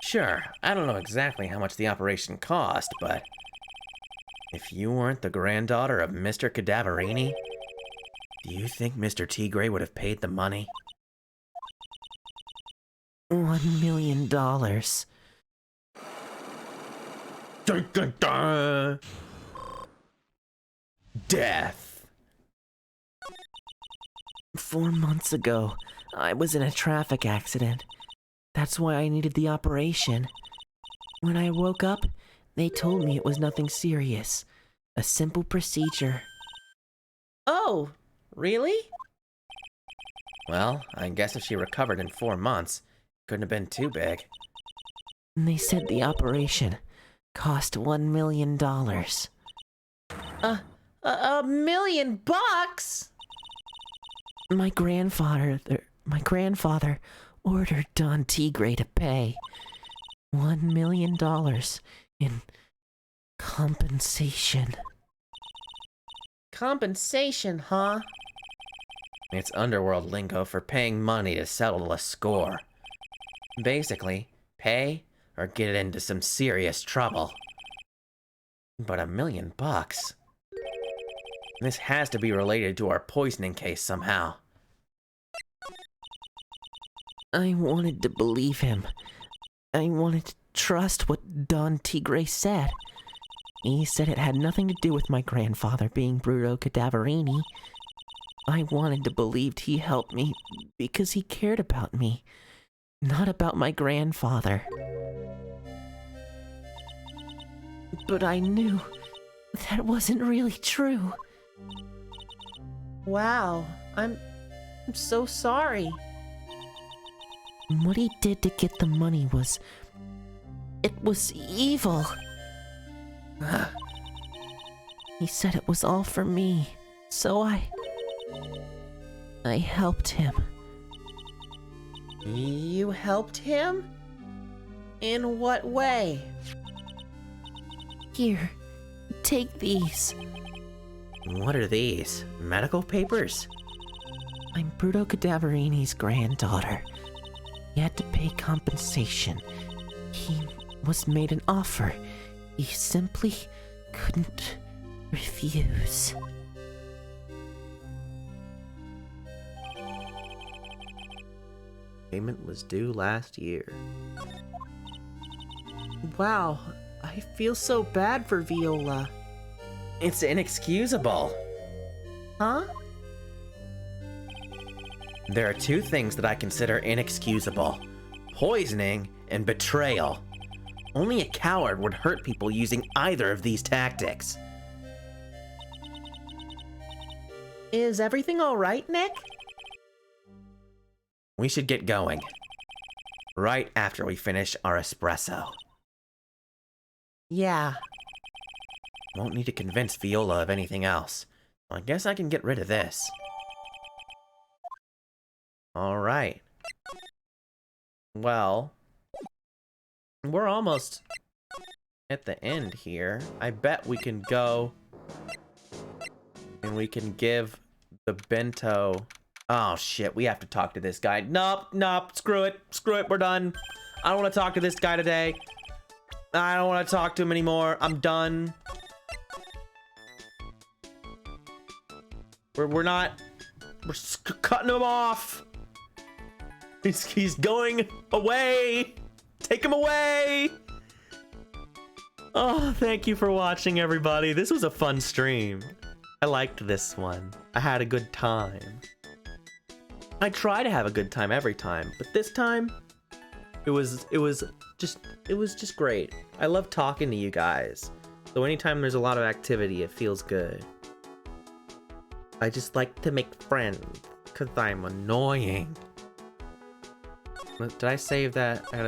Sure, I don't know exactly how much the operation cost, but if you weren't the granddaughter of Mr. Cadaverini, do you think Mr. Tigre would have paid the money? $1 million. Dun, dun, dun. Death. 4 months ago, I was in a traffic accident. That's why I needed the operation. When I woke up, they told me it was nothing serious. A simple procedure. Oh, really? Well, I guess if she recovered in 4 months, couldn't have been too big. And they said the operation cost $1 million. $1 million? My grandfather ordered Don Tigre to pay $1 million in compensation. Compensation, huh? It's underworld lingo for paying money to settle a score. Basically, pay or get into some serious trouble. But $1 million? This has to be related to our poisoning case somehow. I wanted to believe him. I wanted to trust what Don Tigre said. He said it had nothing to do with my grandfather being Kudo Cadaverini. I wanted to believe he helped me because he cared about me, not about my grandfather. But I knew that wasn't really true. Wow, I'm so sorry. What he did to get the money was evil. He said it was all for me, so I helped him. You helped him? In what way? Here, take these. What are these? Medical papers? I'm Kudo Cadaverini's granddaughter. He had to pay compensation. He was made an offer. He simply couldn't refuse. Payment was due last year. Wow, I feel so bad for Viola. It's inexcusable. Huh? There are two things that I consider inexcusable: poisoning and betrayal. Only a coward would hurt people using either of these tactics. Is everything all right, Nick? We should get going. Right after we finish our espresso. Yeah. Won't need to convince Viola of anything else. I guess I can get rid of this. Alright. Well, we're almost at the end here. I bet we can go and we can give the bento. Oh shit, we have to talk to this guy. Nope, screw it, we're done. I don't want to talk to this guy today. I don't want to talk to him anymore. I'm done. We're cutting him off. He's going away. Take him away. Oh, thank you for watching, everybody. This was a fun stream. I liked this one. I had a good time. I try to have a good time every time, but this time it was just great. I love talking to you guys. So anytime there's a lot of activity, it feels good. I just like to make friends because I'm annoying. Did I save that? I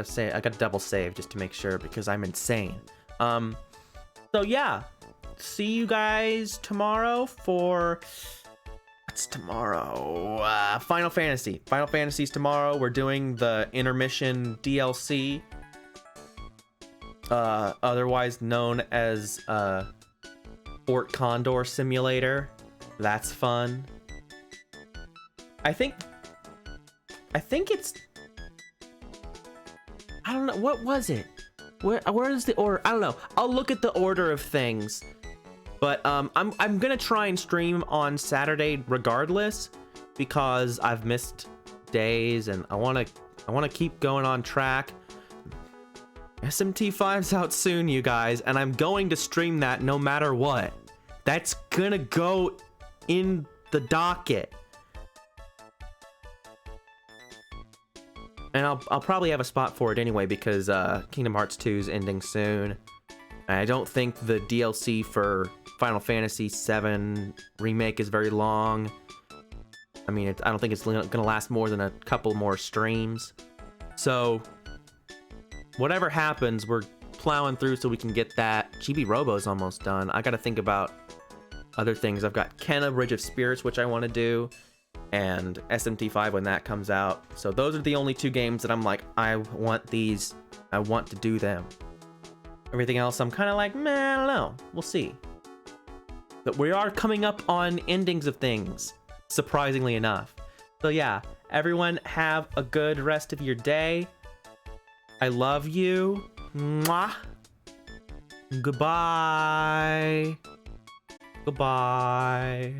gotta double save just to make sure because I'm insane. So yeah, see you guys tomorrow for what's tomorrow? Final Fantasy. Final Fantasy's tomorrow. We're doing the intermission DLC, otherwise known as Fort Condor Simulator. That's fun. I think it's, I don't know, what was it? Where is the order? I don't know. I'll look at the order of things. But I'm gonna try and stream on Saturday regardless because I've missed days and I wanna keep going on track. SMT5's out soon, you guys, and I'm going to stream that no matter what. That's gonna go in the docket. And I'll probably have a spot for it anyway because Kingdom Hearts 2 is ending soon. I don't think the DLC for Final Fantasy VII Remake is very long. I mean, I don't think it's gonna last more than a couple more streams. So, whatever happens, we're plowing through so we can get that. Chibi Robo's almost done. I gotta think about other things. I've got Kenna Bridge of Spirits, which I want to do, and SMT5 when that comes out. So those are the only two games that I'm like, I want these. I want to do them. Everything else, I'm kind of like, man, I don't know. We'll see. But we are coming up on endings of things, surprisingly enough. So yeah, everyone have a good rest of your day. I love you. Mwah. Goodbye. Goodbye.